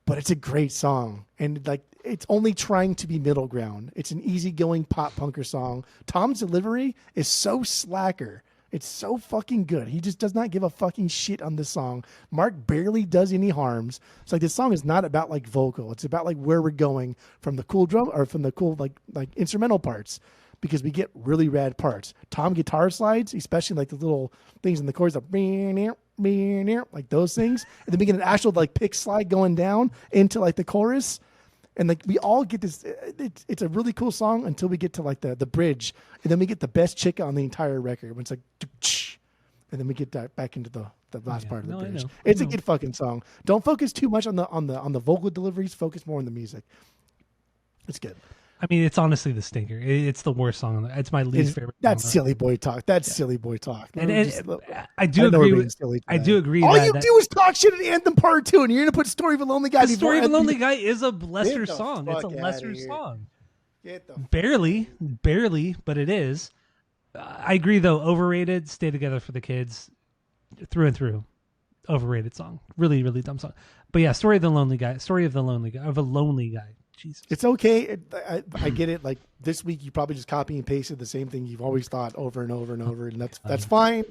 But it's a great song, and like it's only trying to be middle ground. It's an easygoing pop punker song. Tom's delivery is so slacker. It's so fucking good. He just does not give a fucking shit on this song. Mark barely does any harms. It's like this song is not about like vocal. It's about like where we're going from the cool drum or from the cool like instrumental parts, because we get really rad parts. Tom guitar slides, especially like the little things in the chords, like those things, and then we get an actual like pick slide going down into like the chorus, and like we all get this. It's a really cool song until we get to like the bridge, and then we get the best chick on the entire record when it's like, and then we get that back into the last part of the bridge. It's a good fucking song. Don't focus too much on the vocal deliveries. Focus more on the music. It's good. I mean, it's honestly the stinker. It's the worst song. It's my least favorite. That's silly boy talk. That's silly boy talk. And I do agree. I do agree. All you do is talk shit at Anthem Part 2, and you're gonna put Story of a Lonely Guy. Story of a Lonely Guy is a lesser song. It's a lesser song. Barely, but it is. I agree, though. Overrated. Stay Together for the Kids, through and through. Overrated song. Really, really dumb song. But yeah, Story of the Lonely Guy. Story of the Lonely Guy. Of a lonely guy. Jesus. It's okay. I get it. Like this week, you probably just copy and pasted the same thing you've always thought over and over and over, and that's fine.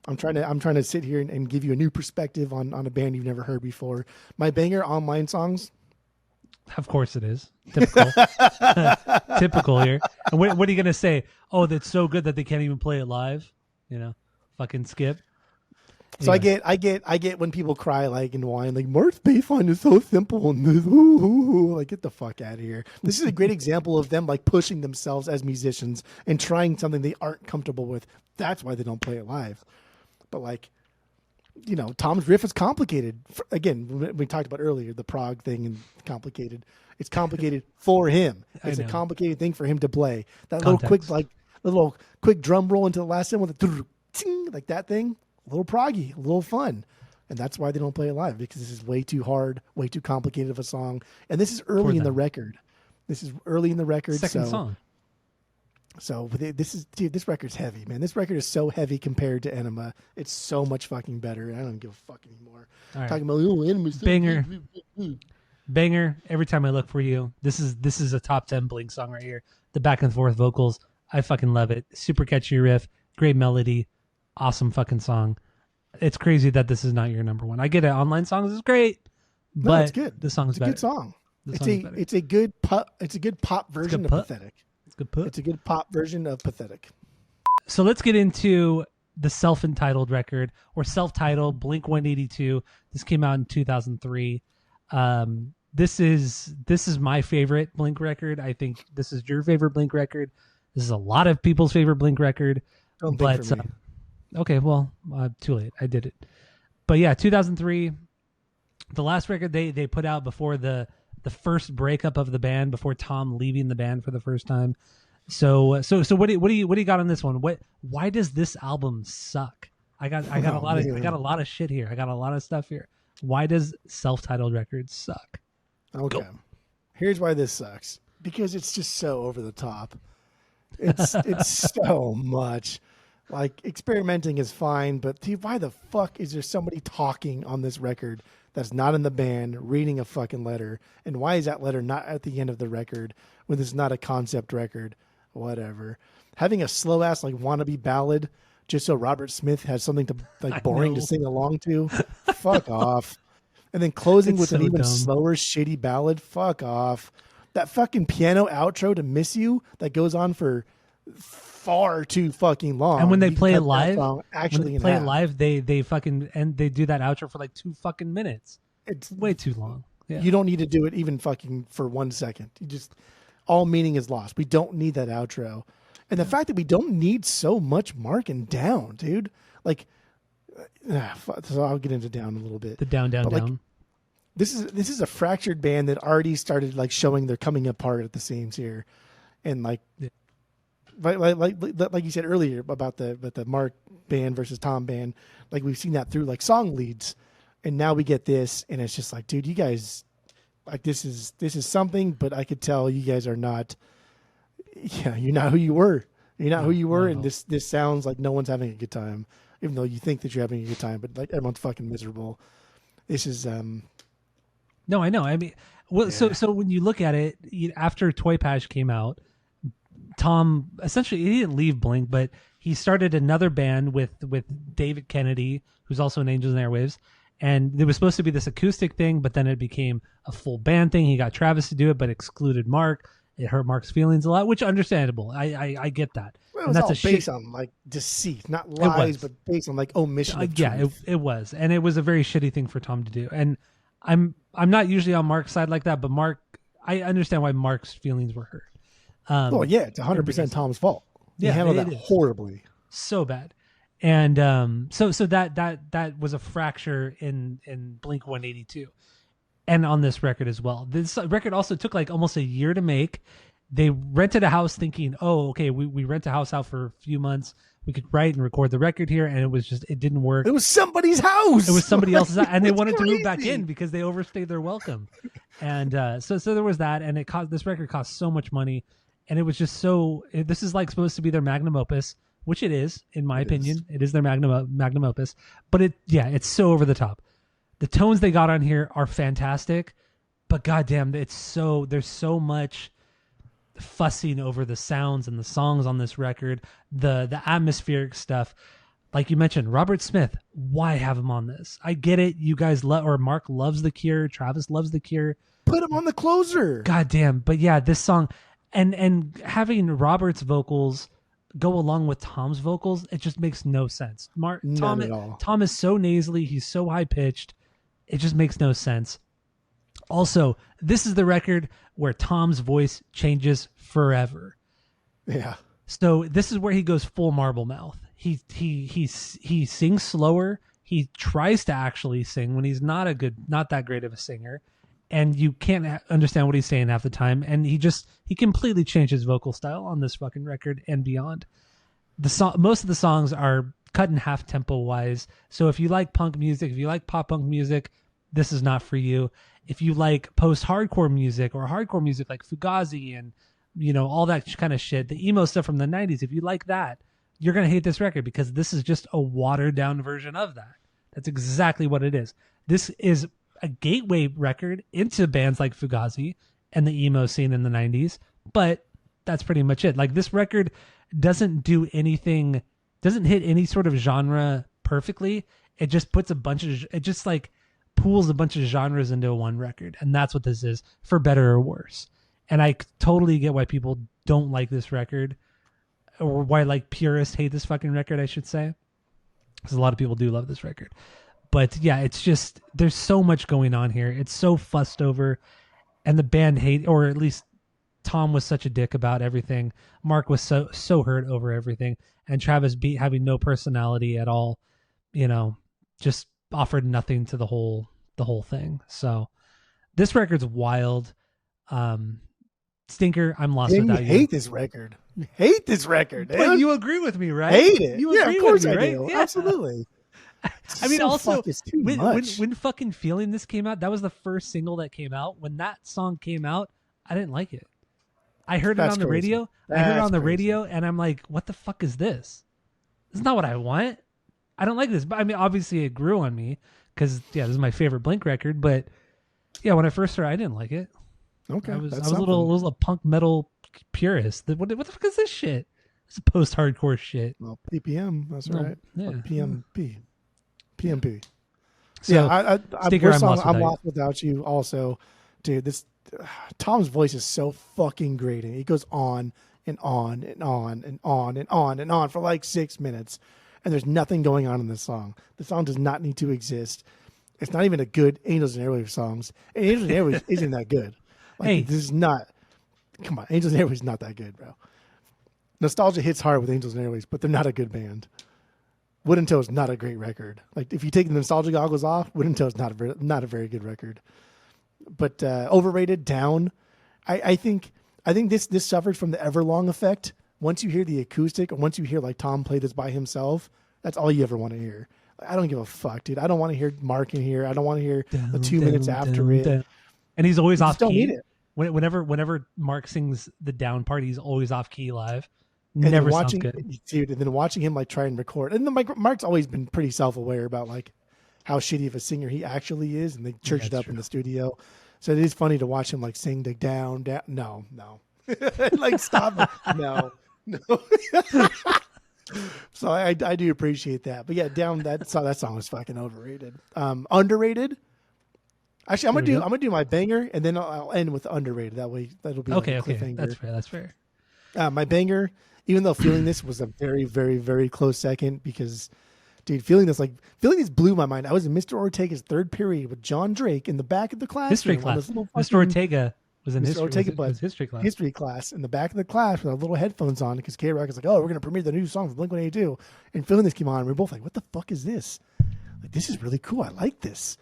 I'm trying to sit here and give you a new perspective on a band you've never heard before. My banger online songs. Of course it is. Typical. Typical here. And what are you gonna say? Oh, that's so good that they can't even play it live. Fucking skip. So yeah. I get when people cry like and whine like Mark's bass line is so simple and this, like get the fuck out of here. This is a great example of them like pushing themselves as musicians and trying something they aren't comfortable with. That's why they don't play it live. But like, you know, Tom's riff is complicated. Again, we talked about earlier the prog thing and complicated. It's complicated for him. It's a complicated thing for him to play. That little quick drum roll into the last end with a like that thing. A little proggy, a little fun. And that's why they don't play it live, because this is way too hard, way too complicated of a song. And this is early in the record. Second song. So this record's heavy, man. This record is so heavy compared to Enema. It's so much fucking better. I don't give a fuck anymore. Right. Talking about Enema's banger. Banger. Every time I look for you. This is a top 10 Blink song right here. The back and forth vocals. I fucking love it. Super catchy riff. Great melody. Awesome fucking song. It's crazy that this is not your number one. I get it. Online songs is great, but it's good. The song's better. It's a good song. It's a good pop version of Pathetic. It's a good pop version of Pathetic. So let's get into the self-entitled record, or self-titled, blink-182. This came out in 2003. This is my favorite Blink record. I think this is your favorite Blink record. This is a lot of people's favorite Blink record. Don't think for me. Okay, well, too late. I did it. But yeah, 2003, the last record they put out before the first breakup of the band, before Tom leaving the band for the first time. So what do you got on this one? Why does this album suck? I got a lot of shit here. I got a lot of stuff here. Why does self-titled records suck? Okay. Go. Here's why this sucks. Because it's just so over the top. It's so much. Like, experimenting is fine, but why the fuck is there somebody talking on this record that's not in the band reading a fucking letter? And why is that letter not at the end of the record when it's not a concept record? Whatever. Having a slow ass like wannabe ballad just so Robert Smith has something to like boring to sing along to. Fuck off. And then closing with an even slower, shitty ballad. Fuck off. That fucking piano outro to Miss You that goes on for far too fucking long. And when they play it live, they fucking and they do that outro for like 2 fucking minutes. It's way too long. Yeah. You don't need to do it even fucking for 1 second. You just, all meaning is lost. We don't need that outro. And the fact that we don't need so much marking down, dude. Like, so I'll get into down a little bit. The down. Like, this is a fractured band that already started like showing they're coming apart at the seams here, and like you said earlier about the Mark band versus Tom band, like we've seen that through like song leads, and now we get this, and it's just like, dude, you guys, like this is something, but I could tell you guys are not. Yeah, you're not who you were. You're not who you were, and this sounds like no one's having a good time, even though you think that you're having a good time, but like everyone's fucking miserable. This is No, I know. I mean, well, yeah. So when you look at it, after Toy Patch came out, Tom essentially he didn't leave Blink, but he started another band with David Kennedy, who's also in Angels and Airwaves, and it was supposed to be this acoustic thing, but then it became a full band thing. He got Travis to do it, but excluded Mark. It hurt Mark's feelings a lot, which is understandable. I get that. Well, it was all based on like deceit, not lies, but based on like omission of truth. It was, and it was a very shitty thing for Tom to do. And I'm not usually on Mark's side like that, but Mark, I understand why Mark's feelings were hurt. Oh yeah, it's 100% Tom's fault. He handled that horribly, so bad. And so that was a fracture in Blink-182. And on this record as well. This record also took like almost a year to make. They rented a house thinking, oh, okay, we rent a house out for a few months. We could write and record the record here. And it didn't work. It was somebody's house. It was somebody else's house. And they wanted to move back in because they overstayed their welcome. And so there was that. And this record cost so much money. And it was just this is like supposed to be their magnum opus, which it is, in my opinion. It is their magnum opus. But it's so over the top. The tones they got on here are fantastic, but goddamn, there's so much fussing over the sounds and the songs on this record, the atmospheric stuff. Like you mentioned, Robert Smith, why have him on this? I get it. You guys or Mark loves The Cure. Travis loves The Cure. Put him on the closer. Goddamn. But yeah, this song and having Robert's vocals go along with Tom's vocals, it just makes no sense. None at all. Tom is so nasally, he's so high pitched, it just makes no sense. Also, this is the record where Tom's voice changes forever. Yeah. So this is where he goes full Marble Mouth. He sings slower. He tries to actually sing when he's not that great of a singer, and you can't understand what he's saying half the time. And he completely changed his vocal style on this fucking record and beyond. Most of the songs are cut in half tempo wise. So if you like punk music, if you like pop punk music, this is not for you. If you like post-hardcore music or hardcore music like Fugazi and all that kind of shit, the emo stuff from the 90s, if you like that, you're going to hate this record because this is just a watered down version of that. That's exactly what it is. This is a gateway record into bands like Fugazi and the emo scene in the 90s, but that's pretty much it. Like, this record doesn't do anything, doesn't hit any sort of genre perfectly. It just pools a bunch of genres into one record, and that's what this is, for better or worse. And I totally get why people don't like this record, or why purists hate this fucking record, I should say, because a lot of people do love this record. But yeah, it's just, there's so much going on here. It's so fussed over, and the band or at least Tom was such a dick about everything. Mark was so hurt over everything, and Travis having no personality at all, just offered nothing to the whole thing. So this record's wild. Stinker, I'm lost without you. You hate this record. You hate this record, dude. But you agree with me, right? Hate it. You agree of course with me, I right? do. Yeah. Absolutely. I mean, also, when fucking Feeling This came out, that was the first single that came out. When that song came out, I didn't like it. I heard it on the radio. And I'm like, what the fuck is this? This is not what I want. I don't like this. But I mean, obviously it grew on me because, this is my favorite Blink record. But yeah, when I first heard it, I didn't like it. Okay. I was a little punk metal purist. What the fuck is this shit? It's post-hardcore shit. Well, PPM, that's right. Yeah. PMP. So, yeah, I'm lost you. without you. Also, dude, this Tom's voice is so fucking great, and he goes on and on and on and on and on and on for 6 minutes, and there's nothing going on in this song. The song does not need to exist. It's not even a good Angels and Airwaves songs. And Angels and Airwaves isn't that good. This is not. Come on, Angels and Airwaves is not that good, bro. Nostalgia hits hard with Angels and Airwaves, but they're not a good band. Wood and Toe is not a great record. If you take the nostalgia goggles off, Wood and Toe is not a very good record. But overrated, down. I think this suffers from the Everlong effect. Once you hear the acoustic, or once you hear Tom play this by himself, that's all you ever want to hear. I don't give a fuck, dude. I don't want to hear Mark in here. I don't want to hear the 2 minutes after it. And he's always off key. Don't need it. Whenever Mark sings the down part, he's always off key live. And Never sounds good. Dude, and then watching him try and record. And then Mark's always been pretty self-aware about how shitty of a singer he actually is, and they church it up in the studio. So it is funny to watch him sing the down. No. Stop it. No. So I do appreciate that. But yeah, down that song was fucking overrated. Underrated. Actually, I'm gonna do my banger, and then I'll end with underrated. That way, that'll be okay. cliffhanger. That's fair. My banger, even though Feeling This was a very, very, very close second, because, dude, Feeling This blew my mind. I was in Mr. Ortega's third period with John Drake in the back of the class. History class. Mr. Ortega was in history class. History class in the back of the class with our little headphones on, because K-Rock is oh, we're gonna premiere the new song from Blink-182, and Feeling This came on. And we're both like, what the fuck is this? This is really cool. I like this.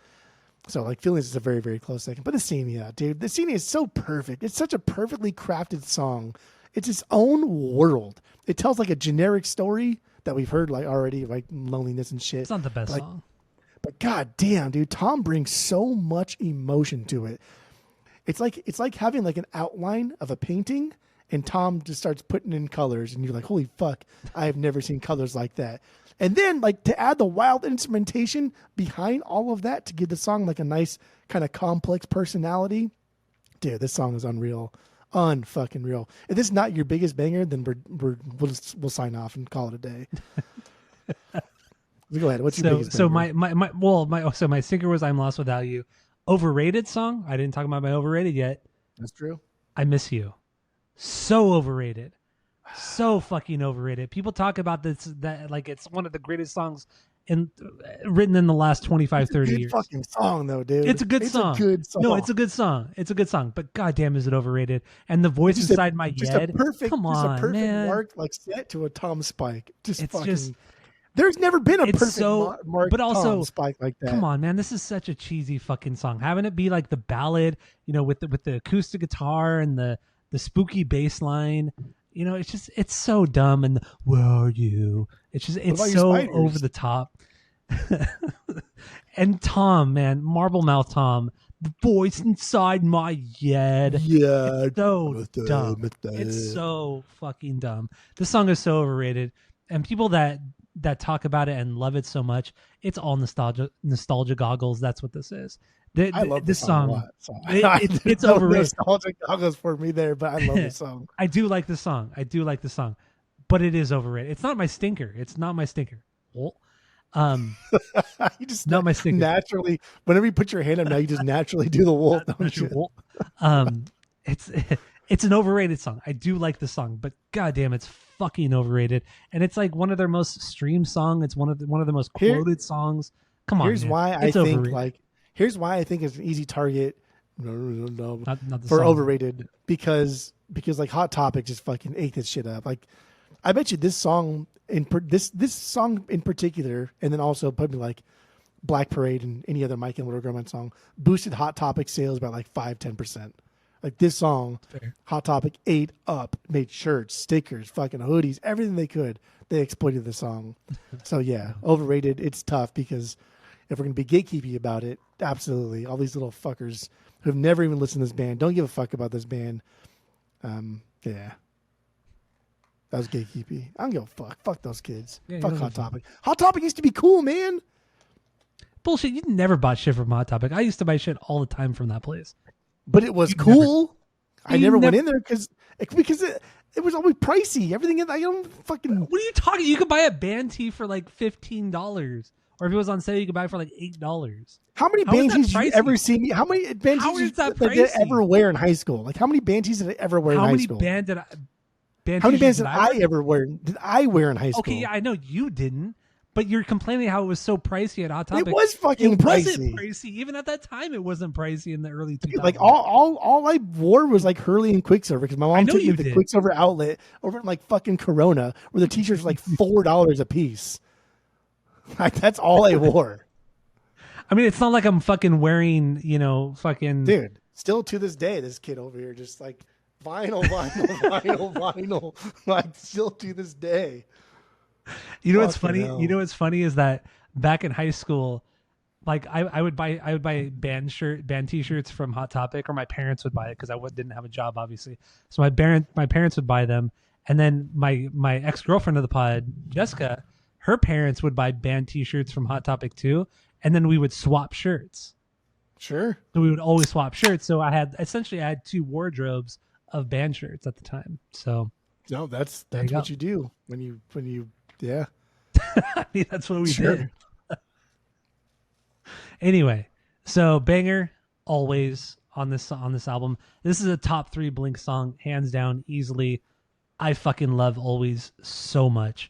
So Feeling This is a very, very close second. But the scene, dude, the scene is so perfect. It's such a perfectly crafted song. It's its own world. It tells a generic story that we've heard already, loneliness and shit. It's not the best song. But god damn, dude, Tom brings so much emotion to it. It's like having an outline of a painting, and Tom just starts putting in colors, and you're like, holy fuck, I have never seen colors like that. And then to add the wild instrumentation behind all of that to give the song a nice kind of complex personality. Dude, this song is unreal. Unfucking real. If this is not your biggest banger, then we'll sign off and call it a day. Go ahead. What's your biggest banger? So my stinker was I'm Lost Without You. Overrated song? I didn't talk about my overrated yet. That's true. I Miss You. So overrated. So fucking overrated. People talk about this that like it's one of the greatest songs written in the last 25, 30 years. Fucking song though, dude. It's a good song. No, it's a good song. It's a good song. But goddamn, is it overrated? And the voice inside my head. Come on, just a perfect man. Mark like set to a Tom Spike. There's never been a perfect mark, but also Tom Spike like that. Come on, man. This is such a cheesy fucking song. Having it be like the ballad, with the acoustic guitar and the spooky bass line. It's so dumb. And where are you? It's so over the top. And Tom, man, Marble Mouth Tom, the voice inside my head. Yeah, it's so dumb. It's so fucking dumb. This song is so overrated, and people that talk about it and love it so much, it's all nostalgia goggles. That's what this is. I love this song a lot. So it's overrated. Nostalgia goggles for me there, but I love this song. I do like the song, but it is overrated. It's not my stinker. Well, you just not my stinker. Naturally, whenever you put your hand up, now you just naturally do the wolf, don't you? It's an overrated song. I do like the song, but goddamn, it's fucking overrated. And it's like one of their most streamed songs. It's one of the most quoted songs. Come on, here's why I think it's an easy target. No, not for song. Overrated because like Hot Topic just fucking ate this shit up. Like, I bet you this song this song in particular, and then also probably like Black Parade and any other Mike and Little Grandma song boosted Hot Topic sales by like 5-10%. Like this song, fair. Hot Topic ate up, made shirts, stickers, fucking hoodies, everything they could. They exploited the song. So yeah, Overrated. It's tough because if we're gonna be gatekeepy about it, absolutely. All these little fuckers who have never even listened to this band, don't give a fuck about this band. Yeah. That was gatekeepy. I don't give a fuck. Fuck those kids. Yeah, fuck Hot Topic. Hot Topic used to be cool, man. Bullshit. You never bought shit from Hot Topic. I used to buy shit all the time from that place. But it was cool. I never went in there because it was always pricey. Everything I don't fucking. What are you talking? You could buy a band tee for like $15, or if it was on sale, you could buy it for like $8. How many band tees did you ever see? How many band tees did I ever wear in high school? Like how many band tees did I ever wear in high school? How many bands did I ever wear? Did I wear in high school? Okay, yeah, I know you didn't. But you're complaining how it was so pricey at Hot Topic. It was fucking pricey. It wasn't pricey. Even at that time, it wasn't pricey in the early 2000s. Like all I wore was like Hurley and Quicksilver because my mom took me to the Quicksilver outlet over in like fucking Corona where the t-shirts were like $4 a piece. Like that's all I wore. I mean, it's not like I'm fucking wearing, fucking. Dude, still to this day, this kid over here just like vinyl. Like still to this day. You know what's funny? You know what's funny is that back in high school, like I would buy band t-shirts from Hot Topic, or my parents would buy it because I didn't have a job, obviously. So my parents would buy them, and then my ex-girlfriend of the pod, Jessica, her parents would buy band t-shirts from Hot Topic too, and then we would swap shirts. Sure. So we would always swap shirts. So I had two wardrobes of band shirts at the time. So no, that's what you do when you. Yeah. I mean, that's what we did. Anyway, so banger always on this album. This is a top 3 Blink song, hands down, easily. I fucking love Always so much.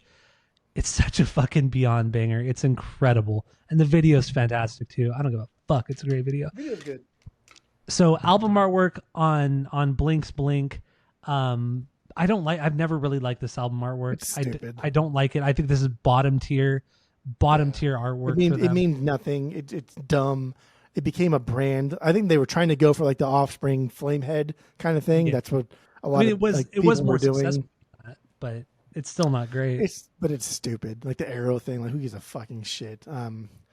It's such a fucking beyond banger. It's incredible. And the video's fantastic too. I don't give a fuck. It's a great video. The video's good. So album artwork on Blink's Blink. I've never really liked this album artwork. It's stupid. I don't like it. I think this is bottom tier artwork. It means nothing. It's dumb. It became a brand. I think they were trying to go for like the Offspring Flamehead kind of thing. Yeah. That's what a lot of it was more successful than that, but it's still not great. It's stupid. Like the arrow thing. Like who gives a fucking shit?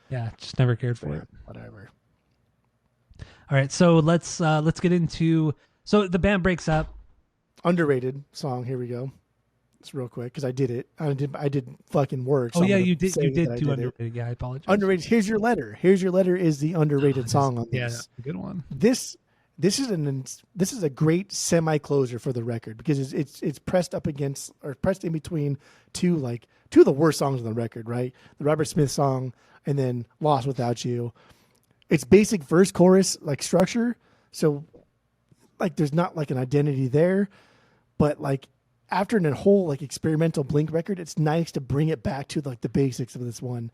Yeah, just never cared for it. Whatever. All right, so let's get into. So the band breaks up. Underrated song. Here we go. It's real quick because I did it. I did fucking work. So you did do underrated. Yeah, I apologize. Underrated. Here's Your Letter. Here's Your Letter is the underrated song on this. Yeah, that's a good one. This is a great semi closer for the record because it's pressed up against or pressed in between two of the worst songs on the record. Right, the Robert Smith song and then Lost Without You. It's basic verse chorus like structure. So like there's not like an identity there. But like after a whole like experimental Blink record, it's nice to bring it back to like the basics of this one.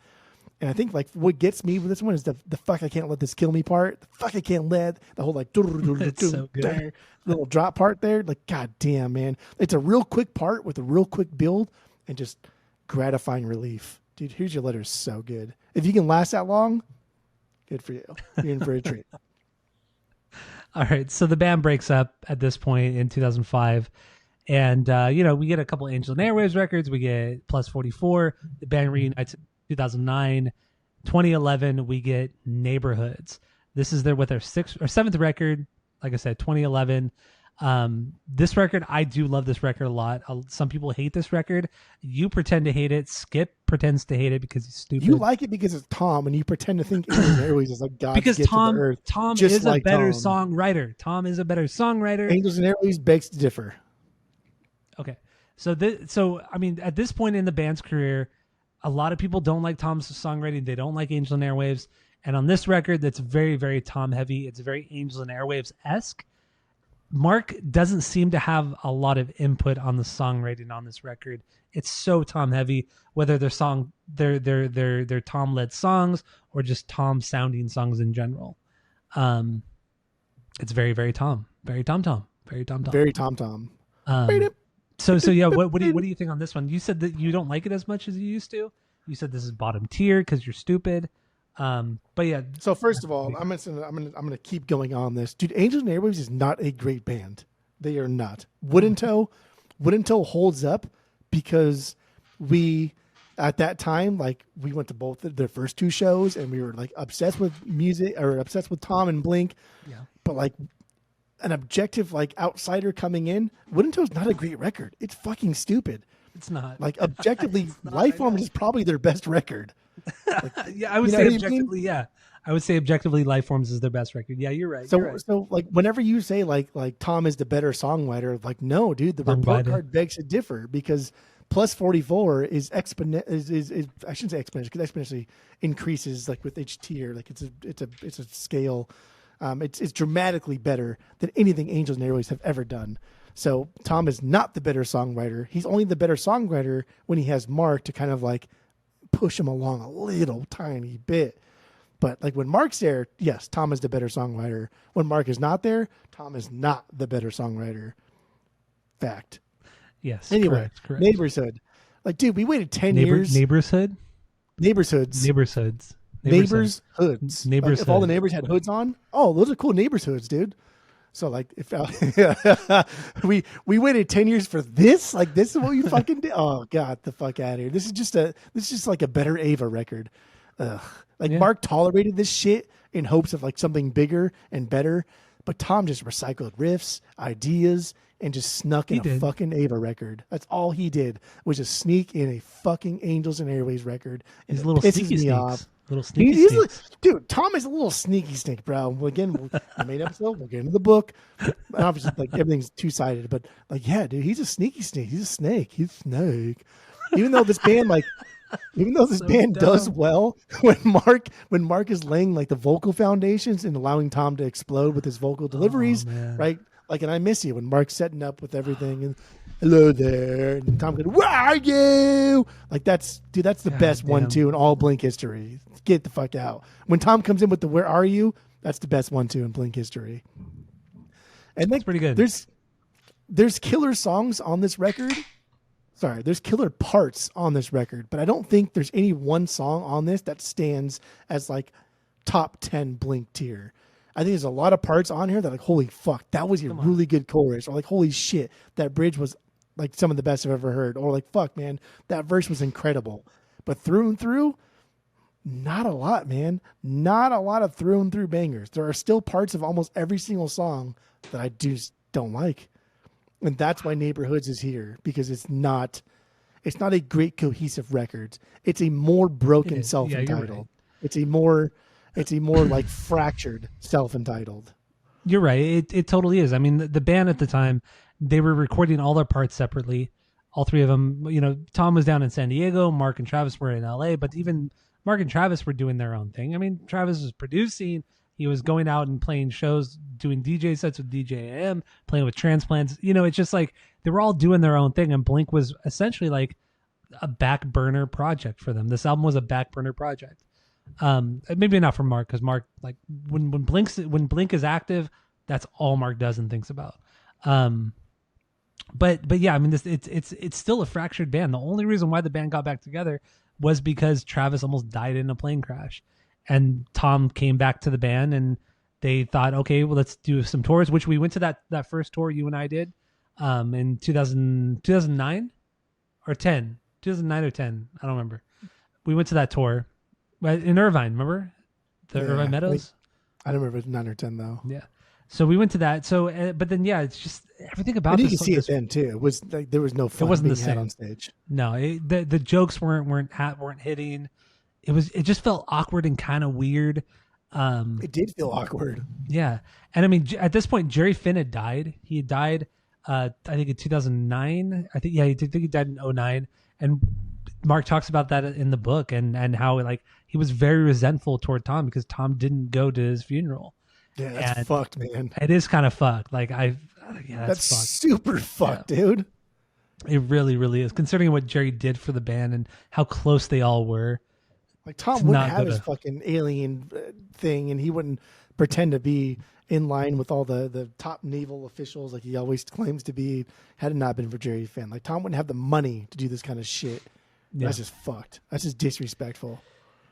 And I think like what gets me with this one is the fuck I can't let this kill me part. The fuck I can't let the whole like so good. little drop part there. Like, god damn, man. It's a real quick part with a real quick build and just gratifying relief. Dude, Here's Your Letter is so good. If you can last that long, good for you. You're in for a treat. All right. So the band breaks up at this point in 2005. And, we get a couple Angel and Airwaves records. We get Plus 44. The band reunites in 2009. 2011, we get Neighborhoods. This is with their seventh record. Like I said, 2011. This record, I do love this record a lot. Some people hate this record. You pretend to hate it. Skip pretends to hate it because he's stupid. You like it because it's Tom, and you pretend to think Angel and Airwaves is like God's because gift to the earth. Tom just is like a better Tom. songwriter. Tom is a better songwriter. Angels and Airwaves begs to differ. Okay. So I mean, at this point in the band's career, a lot of people don't like Tom's songwriting. They don't like Angel and Airwaves. And on this record, that's very, very Tom heavy. It's very Angel and Airwaves-esque. Mark doesn't seem to have a lot of input on the songwriting on this record. It's so Tom heavy, whether they're Tom led songs or just Tom sounding songs in general. It's very, very Tom, very Tom, very Tom. Very Tom. So yeah, what do you think on this one? You said that you don't like it as much as you used to. You said this is bottom tier because you're stupid. But yeah. So first of all, I'm gonna keep going on this, dude. Angels and Airwaves is not a great band. They are not. Wooden Toe holds up because we at that time like we went to both their first two shows and we were like obsessed with music or obsessed with Tom and Blink. Yeah. But like an objective like outsider coming in, Wooden Toe's not a great record. It's fucking stupid. It's not. Like objectively, Lifeform is probably their best record. Like, yeah, I would say objectively, yeah. I would say objectively, Lifeforms is their best record. Yeah, you're right. So like whenever you say like Tom is the better songwriter, like no, dude, the report card begs to differ because Plus 44 is I shouldn't say exponential because exponentially increases like with each tier. Like it's a scale. It's dramatically better than anything Angels and Airwaves have ever done. So Tom is not the better songwriter. He's only the better songwriter when he has Mark to kind of like push him along a little tiny bit. But like when Mark's there, yes, Tom is the better songwriter. When Mark is not there, Tom is not the better songwriter. Fact. Yes. Anyway, correct. Neighborhood. Like, dude, we waited 10 years. Neighborhoods. Neighbors hoods. Like, if all the neighbors had hoods on, oh, those are cool neighbors hoods, dude. So like, if we waited 10 years for this, like this is what you fucking did. Oh god, the fuck out of here. This is just like a better Ava record. Mark tolerated this shit in hopes of like something bigger and better, but Tom just recycled riffs, ideas, and just snuck in a fucking Ava record. That's all he did was just sneak in a fucking Angels and Airwaves record. And his little sneaky sneaks. Off. Little sneaky sneaks. Dude, Tom is a little sneaky snake, bro. Again, the main episode, we'll get into the book. Obviously, like everything's two-sided, but like, yeah, dude, he's a sneaky snake. He's a snake. He's a snake. Even though this band does well when Mark is laying like the vocal foundations and allowing Tom to explode with his vocal deliveries, right? Like, and I Miss You when Mark's setting up with everything and hello there, and Tom goes, where are you? Like that's the best 1-2 in all Blink history. Get the fuck out. When Tom comes in with the where are you, that's the best 1-2 in Blink history. And that's pretty good. There's killer songs on this record. Sorry, there's killer parts on this record, but I don't think there's any one song on this that stands as like top 10 Blink tier. I think there's a lot of parts on here that like, holy fuck, that was a really good chorus, or like, holy shit, that bridge was like some of the best I've ever heard, or like, fuck, man, that verse was incredible. But through and through, not a lot, man. Not a lot of through and through bangers. There are still parts of almost every single song that I just don't like. And that's why Neighborhoods is here, because it's not a great cohesive record. It's a more broken self-entitled. Yeah, right. It's a more like fractured self-entitled. You're right. It totally is. I mean, the band at the time, they were recording all their parts separately. All three of them, Tom was down in San Diego, Mark and Travis were in LA, but even Mark and Travis were doing their own thing. I mean, Travis was producing, he was going out and playing shows, doing DJ sets with DJ AM, playing with Transplants. It's just like they were all doing their own thing, and Blink was essentially like a back burner project for them. This album was a back burner project. Maybe not for Mark, because Mark, like when Blink is active, that's all Mark does and thinks about. But yeah, I mean, it's still a fractured band. The only reason why the band got back together was because Travis almost died in a plane crash, and Tom came back to the band, and they thought, okay, well, let's do some tours, which we went to that first tour you and I did in 2009 or 10, 2009 or 10. I don't remember. We went to that tour in Irvine, remember? Irvine Meadows? I don't remember if it was 9 or 10, though. Yeah. So we went to that. So, but then, yeah, it's just everything about this. You can see it then, too. It was like there was no fun. It wasn't the same same on stage. No, the jokes weren't hitting. It just felt awkward and kind of weird. It did feel awkward. Yeah. And I mean, at this point, Jerry Finn had died. He had died, I think in 2009. I think he died in 2009. And Mark talks about that in the book and how like he was very resentful toward Tom because Tom didn't go to his funeral. Yeah, that's fucked, man. It is kind of fucked. Like that's fucked. Super fucked, dude. It really, really is. Considering what Jerry did for the band and how close they all were. Like Tom wouldn't have his fucking alien thing, and he wouldn't pretend to be in line with all the top naval officials like he always claims to be. Had it not been for Jerry Finn, like Tom wouldn't have the money to do this kind of shit. Yeah. That's just fucked. That's just disrespectful.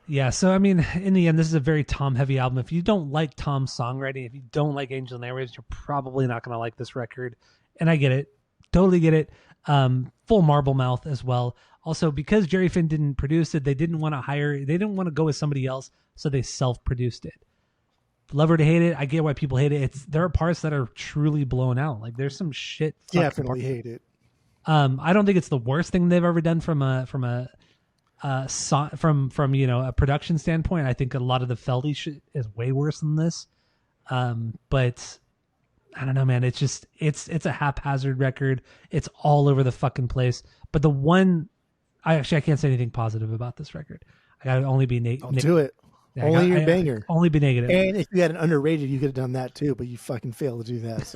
Yeah, so I mean, in the end, this is a very Tom-heavy album. If you don't like Tom's songwriting, if you don't like Angel and Airwaves, you're probably not going to like this record. And I get it. Totally get it. Full Marble Mouth as well. Also, because Jerry Finn didn't produce it, they didn't want to go with somebody else, so they self-produced it. Love or to hate it, I get why people hate it. There are parts that are truly blown out. Like, there's some shit. Definitely hate it. I don't think it's the worst thing they've ever done from a production standpoint. I think a lot of the Feldy shit is way worse than this. But I don't know, man. It's just it's a haphazard record. It's all over the fucking place. But the one, I can't say anything positive about this record. I gotta only be I'll do it. Yeah, only your banger. Only be negative. And if you had an underrated, you could have done that too. But you fucking failed to do that.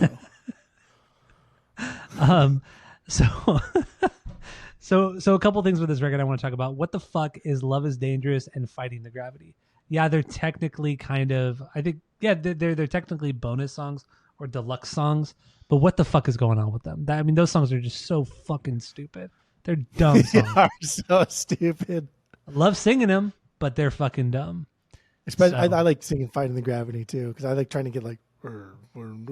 So a couple things with this record I want to talk about. What the fuck is Love is Dangerous and Fighting the Gravity? Yeah, they're technically kind of, I think, yeah, they're technically bonus songs or deluxe songs, but what the fuck is going on with them? I mean, those songs are just so fucking stupid. They're dumb songs. They are so stupid. I love singing them, but they're fucking dumb. Especially, I like singing Fighting the Gravity too, because I like trying to get like, the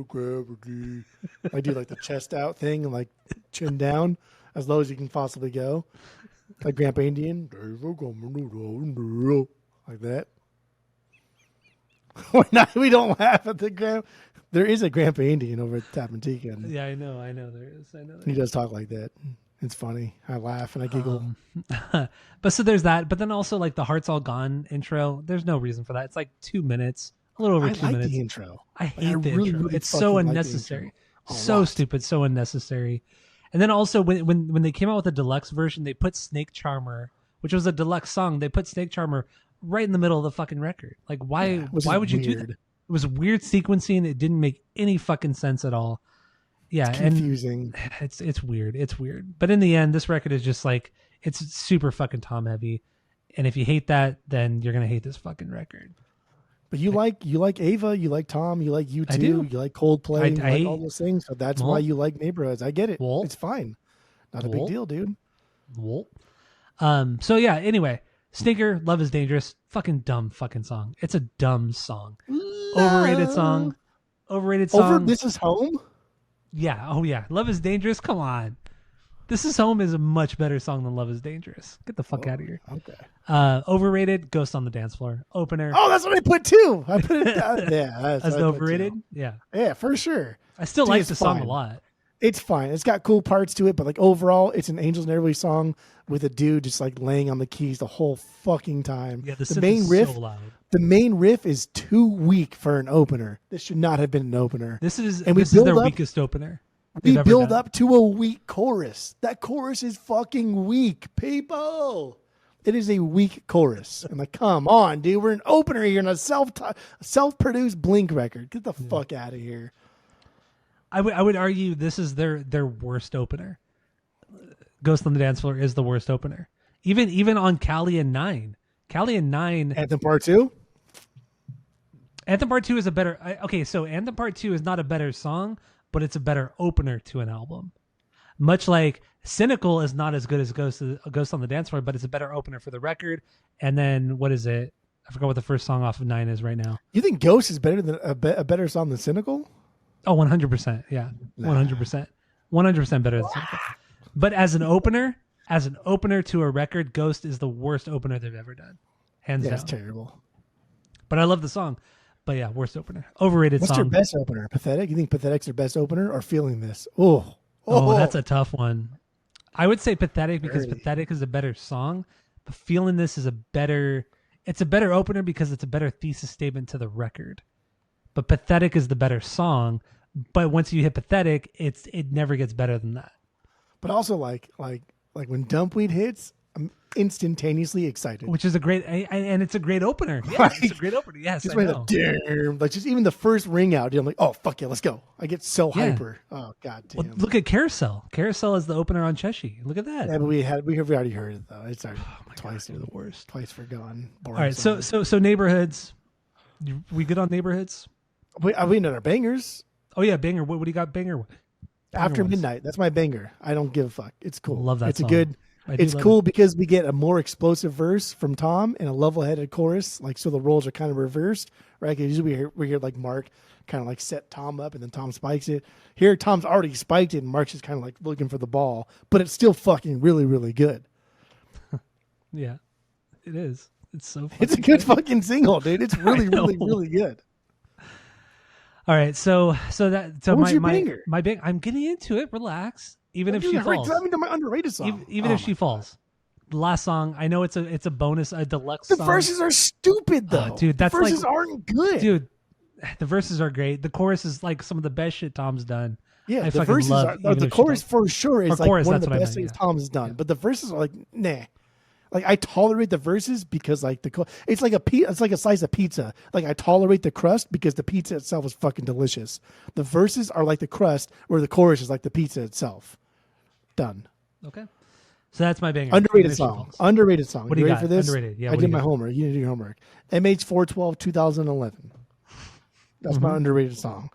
gravity. I do like the chest out thing and like chin down as low as you can possibly go. Like Grandpa Indian. Like that. We don't laugh at the Grandpa. There is a Grandpa Indian over at Tapantika. Yeah, I know there is. He does talk like that. It's funny. I laugh and I giggle. But so there's that. But then also like the Heart's All Gone intro. There's no reason for that. It's like 2 minutes. A little over 2 minutes. The intro. I hate the intro. Really it's so unnecessary. So stupid, so unnecessary. And then also when they came out with the deluxe version, they put Snake Charmer, which was a deluxe song. They put Snake Charmer right in the middle of the fucking record. Like why would you do that? It was weird sequencing. It didn't make any fucking sense at all. Yeah, it's confusing. And it's weird. It's weird. But in the end, this record is just like it's super fucking Tom heavy. And if you hate that, then you're gonna hate this fucking record. But you like Ava, you like Tom, you like U2, you like Coldplay, you like all those things. So that's why you like Neighborhoods. I get it. It's fine. Not a big deal, dude. So yeah, anyway, Stinker, Love is Dangerous, fucking dumb fucking song. It's a dumb song. Overrated song. Over This Is Home? Yeah. Oh yeah. Love is Dangerous. Come on. This Is Home is a much better song than Love is Dangerous. Get the fuck out of here. Okay. Overrated, Ghost on the Dance Floor. Opener. Oh, that's what I put too. I put it down. Yeah. As overrated? Yeah. Yeah, for sure. I still like the song a lot. It's fine. It's got cool parts to it, but like overall, it's an Angels and Airwaves song with a dude just like laying on the keys the whole fucking time. Yeah, the main riff, so loud. The main riff is too weak for an opener. This should not have been an opener. This is their weakest opener. We build up to a weak chorus. That chorus is fucking weak, people. It is a weak chorus. I'm like, come on, dude. We're an opener here in a self-produced Blink record. Get the fuck out of here. I would argue this is their worst opener. Ghost on the Dance Floor is the worst opener. Even on Cali and 9. Cali and 9. Anthem Part 2? Anthem Part 2 is a better... Okay, so Anthem Part 2 is not a better song, but it's a better opener to an album. Much like Cynical is not as good as Ghost on the Dance Floor, but it's a better opener for the record. And then, what is it? I forgot what the first song off of 9 is right now. You think Ghost is better than a better song than Cynical? Oh, 100%. Yeah, 100%. 100% better than Cynical. But as an opener to a record, Ghost is the worst opener they've ever done. Hands down. It's terrible. But I love the song. But yeah, worst opener. Overrated What's song. their best opener? Pathetic? You think Pathetic's their best opener or Feeling This? Oh, that's a tough one. I would say Pathetic because Pathetic is a better song, but Feeling This is it's a better opener because it's a better thesis statement to the record. But Pathetic is the better song, but once you hit Pathetic, it never gets better than that. But also like when Dumpweed hits, I'm instantaneously excited. Which is a great, and it's a great opener. Yeah, it's a great opener. Yes, just I know. Like just even the first ring out, I'm like, oh fuck yeah, let's go. I get so hyper. Oh god damn. Well, look at Carousel. Carousel is the opener on Cheshi. Look at that. Yeah, but we already heard it though. It's already twice. God, you're the worst. Twice forgone. All right, so Neighborhoods. We good on Neighborhoods? I mean, our bangers. Oh yeah, banger. What do you got? Banger. After Midnight. That's my banger. I don't give a fuck. It's cool. Love that it's song. It's cool because we get a more explosive verse from Tom and a level-headed chorus. Like, so the roles are kind of reversed, right? Because usually we hear like Mark kind of like set Tom up and then Tom spikes it. Here, Tom's already spiked it and Mark's just kind of like looking for the ball, but it's still fucking really, really good. Yeah, it is. It's so funny. It's a good fucking single, dude. It's really, really, really good. All right, so What's your banger? My bang. I'm getting into it. Relax. Even if she falls. I mean, my underrated song. Even if she falls. The last song. I know it's a bonus, a deluxe the song. The verses are stupid though, dude. That's the verses aren't good, dude. The verses are great. The chorus is like some of the best shit Tom's done. Yeah, the verses are. The chorus for sure is like one of the best things Tom's done. Yeah. But the verses are like, nah. Like I tolerate the verses because like it's like a slice of pizza. Like I tolerate the crust because the pizza itself is fucking delicious. The verses are like the crust, where the chorus is like the pizza itself. Done. Okay. So that's my banger. Underrated song. Underrated song. What do you ready got? For this? Underrated. Yeah. I did my homework. You need to do your homework. MH412 2011. That's my underrated song.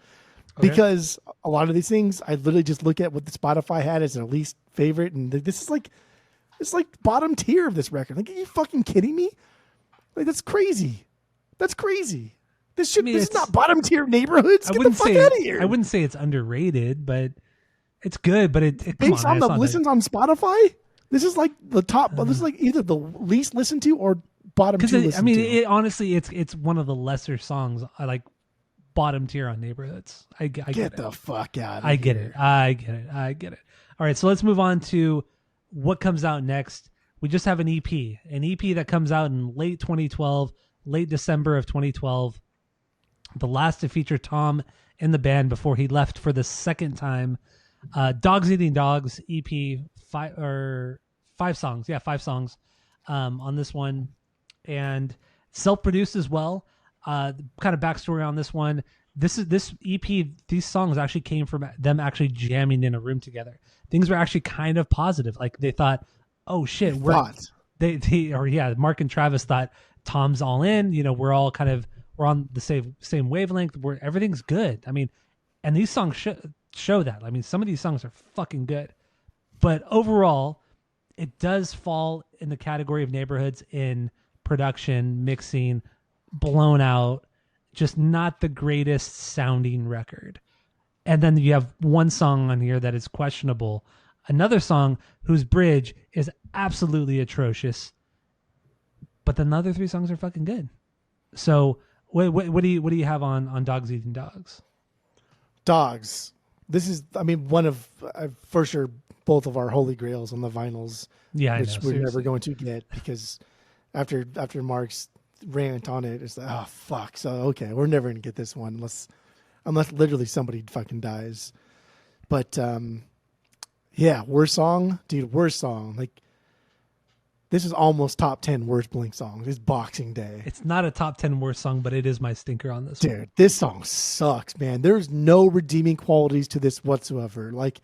Okay. Because a lot of these things, I literally just look at what the Spotify had as their least favorite, and this is like. It's like bottom tier of this record. Like, are you fucking kidding me? Like, that's crazy. That's crazy. This is not bottom tier Neighborhoods. Get the fuck out of here. I wouldn't say it's underrated, but it's good. But it based on the listens on Spotify, this is like the top. This is like either the least listened to or bottom tier. I mean, honestly, it's one of the lesser songs. I like bottom tier on Neighborhoods. I get the fuck out. I get it. I get it. All right, so let's move on to what comes out next. We just have an EP that comes out in late 2012, late December of 2012. The last to feature Tom in the band before he left for the second time. Dogs Eating Dogs EP, 5 songs. Yeah, 5 songs on this one. And self-produced as well. Kind of backstory on this one. This EP, these songs actually came from them actually jamming in a room together. Things were actually kind of positive. Like they thought, oh shit, Mark and Travis thought Tom's all in. You know, we're on the same wavelength. Everything's good. I mean, and these songs show that. I mean, some of these songs are fucking good, but overall, it does fall in the category of Neighborhoods in production, mixing, blown out, just not the greatest sounding record. And then you have one song on here that is questionable. Another song whose bridge is absolutely atrocious. But then the other 3 songs are fucking good. So what do you have on Dogs Eating Dogs? Dogs. This is, I mean, one of for sure both of our holy grails on the vinyls. Yeah, which we're never going to get because after Mark's rant on it, it's like, oh fuck. So okay, we're never gonna get this one unless literally somebody fucking dies. But yeah, worst song, dude, worst song. Like This is almost top 10 worst Blink songs. It's Boxing Day. It's not a top 10 worst song, but it is my stinker on this one. Dude, this song sucks, man. There's no redeeming qualities to this whatsoever. Like,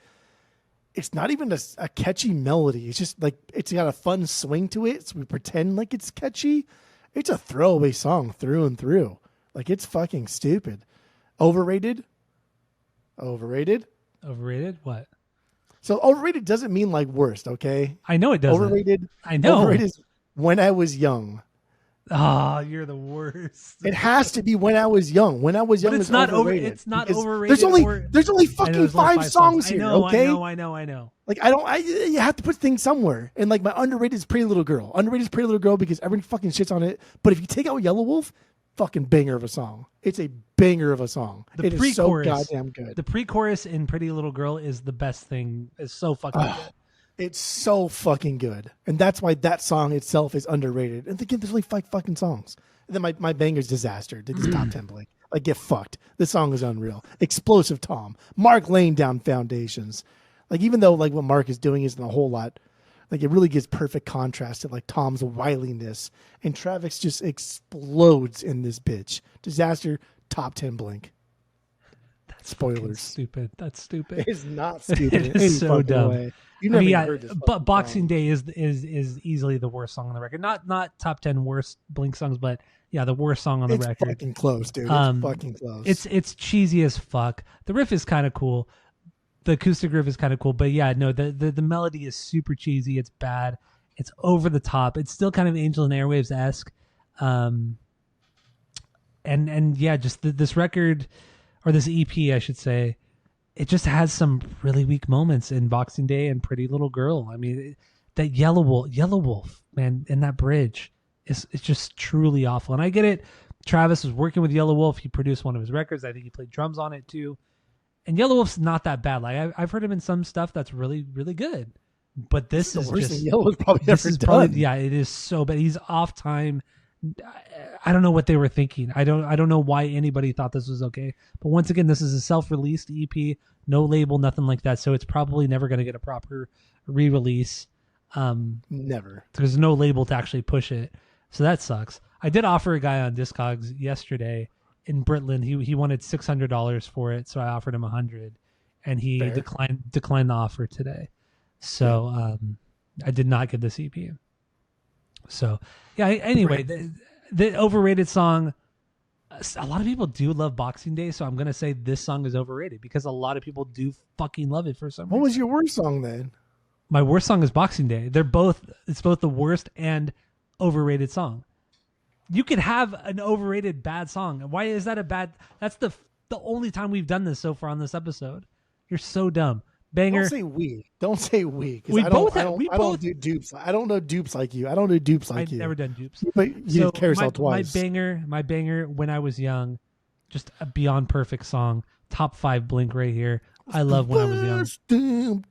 it's not even a catchy melody. It's just like, it's got a fun swing to it. So we pretend like it's catchy. It's a throwaway song through and through. Like, it's fucking stupid. Overrated? Overrated? Overrated? What? So overrated doesn't mean like worst, okay? I know it doesn't. Overrated. I know. Overrated is when I was young. Oh, you're the worst. It has to be when I was young. When I was young, but it's not overrated. It's not overrated. There's only fucking five songs here. Okay, I know. Like you have to put things somewhere. And like my underrated is Pretty Little Girl. Underrated is Pretty Little Girl because everyone fucking shits on it. But if you take out Yellow Wolf, fucking banger of a song. It's a banger of a song. It is so goddamn good. The pre-chorus in Pretty Little Girl is the best thing. It's so fucking good. It's so fucking good. And that's why that song itself is underrated. And again, there's only 5 fucking songs. And then my banger's Disaster. Did this top 10 Blink. Like, get fucked. This song is unreal. Explosive Tom. Mark laying down foundations. Like, even though like what Mark is doing isn't a whole lot, like it really gives perfect contrast to like Tom's wiliness. And Travis just explodes in this bitch. Disaster, top 10 Blink. Spoilers. Stupid. That's stupid. It's not stupid. It is so dumb. Way. You never heard this. But Boxing Day is easily the worst song on the record. Not top 10 worst Blink songs, but yeah, the worst song on the record. It's fucking close, dude. It's fucking close. It's cheesy as fuck. The riff is kind of cool. The acoustic riff is kind of cool, but yeah, no, the melody is super cheesy. It's bad. It's over the top. It's still kind of Angel and Airwaves-esque. And yeah, just this record, or this EP, I should say, it just has some really weak moments in Boxing Day and Pretty Little Girl. I mean, that Yellow Wolf, man, in that bridge, it's just truly awful. And I get it. Travis was working with Yellow Wolf. He produced one of his records. I think he played drums on it too. And Yellow Wolf's not that bad. Like I've heard him in some stuff that's really, really good. But this is just Yellow Wolf probably ever done. Yeah, it is so bad. He's off time. I don't know what they were thinking. I don't know why anybody thought this was okay. But once again, this is a self-released EP, no label, nothing like that. So it's probably never going to get a proper re-release. Never. There's no label to actually push it. So that sucks. I did offer a guy on Discogs yesterday in Britland. He wanted $600 for it, so I offered him $100, and he declined the offer today. So I did not get this EP. So yeah. Anyway, the overrated song. A lot of people do love Boxing Day, so I'm gonna say this song is overrated because a lot of people do fucking love it for some reason. What was your worst song then? My worst song is Boxing Day. It's both the worst and overrated song. You could have an overrated bad song. Why is that a bad? That's the only time we've done this so far on this episode. You're so dumb. Banger. Don't say we. Don't say we. We both. I don't do dupes. I don't know dupes like you. I don't do dupes like you. I've never done dupes. But you did Carousel twice. My banger. When I was young, just a beyond perfect song. Top 5 Blink right here. I love When I Was Young.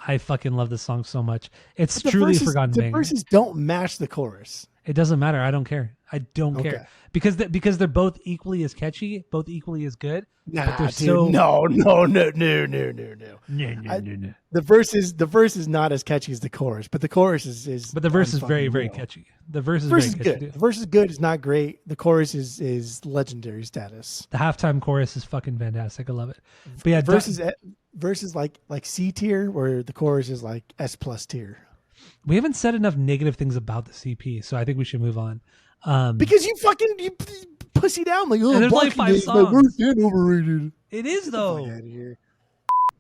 I fucking love this song so much. It's truly a forgotten banger. The verses don't match the chorus. It doesn't matter. I don't care. I don't care because they're both equally as catchy, both equally as good. Nah, dude, no. The verse is not as catchy as the chorus, but the chorus is. But the verse is very, very catchy. The verse is very good. Catchy. The verse is good. It's not great. The chorus is legendary status. The halftime chorus is fucking fantastic. I love it. But yeah, verses like C tier, where the chorus is like S+ tier. We haven't said enough negative things about the CP, so I think we should move on. Because you pussy down like, oh, there's only 5 songs. My worst and overrated. It is though. Get out of here.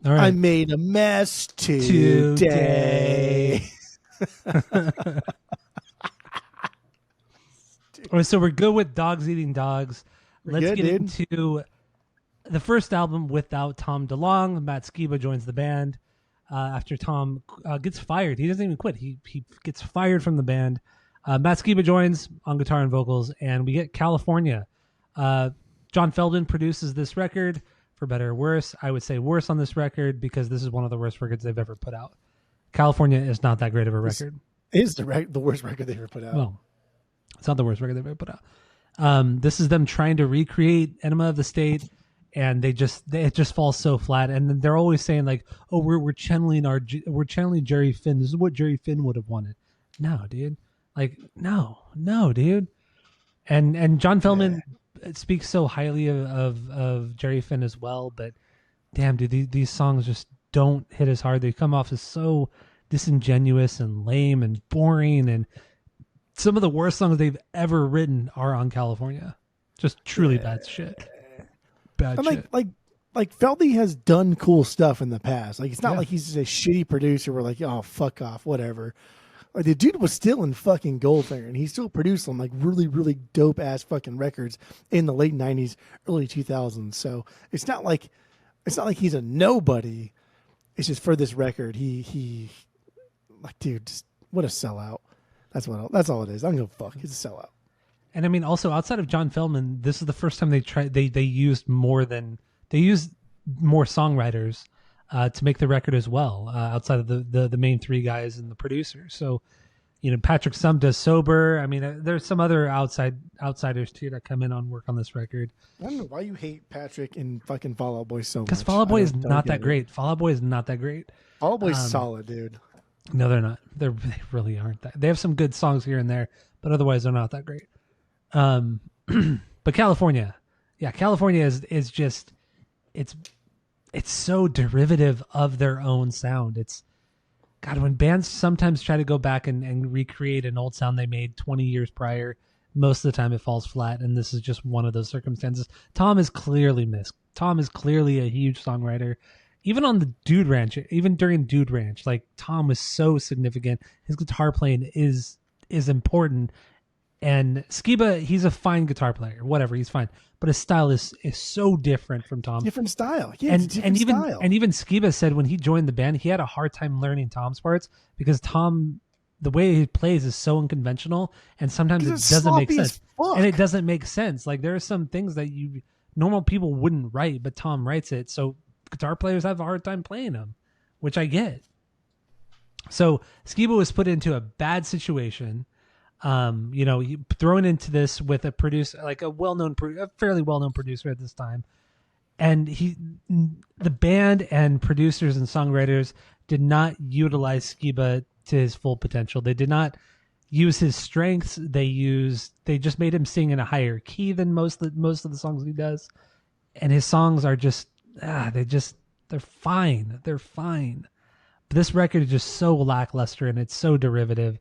All right. I made a mess today. All right, so we're good with Dogs Eating Dogs. Let's get into the first album without Tom DeLonge. Matt Skiba joins the band. After Tom gets fired. He doesn't even quit. He gets fired from the band. Matt Skiba joins on guitar and vocals, and we get California. John Feldman produces this record, for better or worse. I would say worse on this record because this is one of the worst records they've ever put out. California is not that great of a record. Is the worst record they've ever put out. Well, it's not the worst record they've ever put out. This is them trying to recreate Enema of the State, and it just falls so flat. And they're always saying like, "Oh, we're channeling Jerry Finn. This is what Jerry Finn would have wanted." No, dude. Like, no, dude. And John Feldman speaks so highly of Jerry Finn as well, but damn, dude, these songs just don't hit as hard. They come off as so disingenuous and lame and boring, and some of the worst songs they've ever written are on California. Just truly bad shit. Bad shit. Like Feldy has done cool stuff in the past. Like, it's not like he's just a shitty producer. We're like, oh, fuck off, whatever. Like, the dude was still in fucking Goldfinger, and he still produced some like really, really dope ass fucking records in the late '90s, early 2000s. So it's not like he's a nobody. It's just for this record, he like, dude, just what a sellout. That's all it is. I don't give a fuck. He's a sellout. And I mean, also outside of John Feldman, this is the first time they used more songwriters to make the record as well, outside of the main three guys and the producer. So, you know, Patrick Sum does Sober. I mean, there's some other outsiders too that come in on work on this record. I don't know why you hate Patrick and fucking Fall Out Boy so much. Because Fall Out Boy is not that great. Fall Out Boy is not that great. Fall Out Boy's solid, dude. No, they're not. They really aren't that. They have some good songs here and there, but otherwise they're not that great. But California is just it's so derivative of their own sound. It's God, when bands sometimes try to go back and recreate an old sound they made 20 years prior, most of the time it falls flat, and this is just one of those circumstances. Tom is clearly missed. Tom is clearly a huge songwriter. Even on the Dude Ranch, even during Dude Ranch, like Tom was so significant. His guitar playing is important. And Skiba, he's a fine guitar player, whatever, he's fine. But his style is so different from Tom. Different style. Yeah, and even Skiba said when he joined the band, he had a hard time learning Tom's parts because Tom, the way he plays is so unconventional, and sometimes it doesn't make sense. And it doesn't make sense. Like, there are some things that normal people wouldn't write, but Tom writes it. So guitar players have a hard time playing them, which I get. So Skiba was put into a bad situation. You know, thrown into this with a producer, like a fairly well-known producer at this time. And the band and producers and songwriters did not utilize Skiba to his full potential. They did not use his strengths. They just made him sing in a higher key than most of the songs he does. And his songs are just, they're fine. They're fine. But this record is just so lackluster and it's so derivative.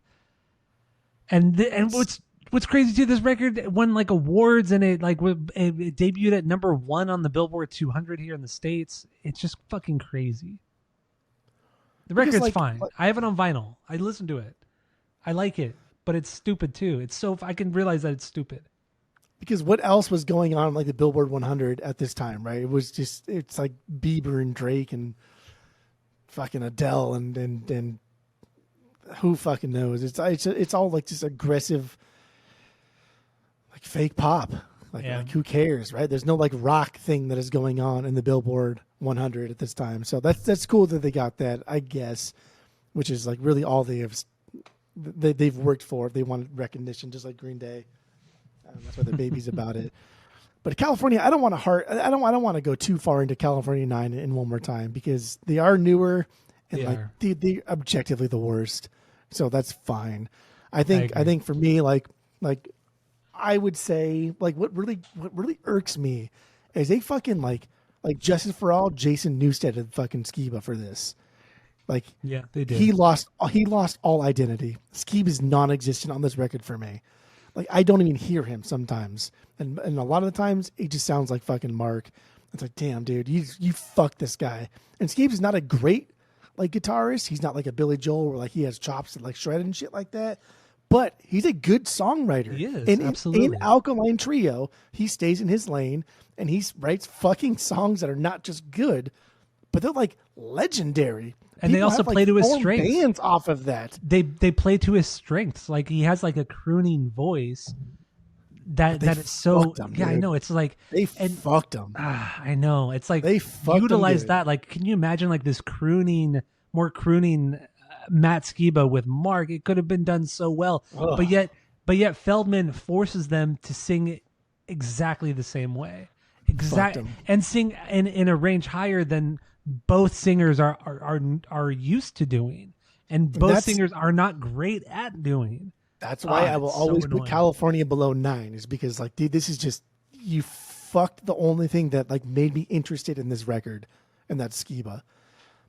And what's crazy too, this record won like awards, and it debuted at #1 on the Billboard 200 here in the States. It's just fucking crazy. The record's fine. I have it on vinyl. I listen to it. I like it, but it's stupid too. It's so I can realize that it's stupid. Because what else was going on like the Billboard 100 at this time, right? It's like Bieber and Drake and fucking Adele and who fucking knows? It's all like just aggressive, like fake pop. Like who cares, right? There's no like rock thing that is going on in the Billboard 100 at this time. So that's cool that they got that, I guess, which is like really all they've worked for. They wanted recognition, just like Green Day. That's why their baby's about it. But California, I don't want to go too far into California 9 in one more time because they are newer and they're objectively the worst. So that's fine. I think for me, like I would say, like what really irks me is they fucking like Justice for All, Jason Newsted and fucking Skiba for this. Like, yeah, they did. He lost all identity. Skiba is non-existent on this record for me. Like, I don't even hear him sometimes, and a lot of the times it just sounds like fucking Mark. It's like, damn, dude, you fucked this guy. And Skiba's not a great like guitarist. He's not like a Billy Joel where like he has chops and like shredded and shit like that. But he's a good songwriter. He is, absolutely. In Alkaline Trio, he stays in his lane and he writes fucking songs that are not just good, but they're like legendary. And they also play to his strengths. Bands off of that. They play to his strengths. Like he has like a crooning voice that is so. Yeah, I know. It's like they fucked him. I know. It's like they utilize that. Like, can you imagine like this more crooning Matt Skiba with Mark? It could have been done so well, but yet Feldman forces them to sing exactly the same way, and sing in a range higher than both singers are used to doing. and both singers are not great at doing. That's why I will always put California below 9, is because like, dude, this is just, you fucked the only thing that like made me interested in this record, and that's Skiba.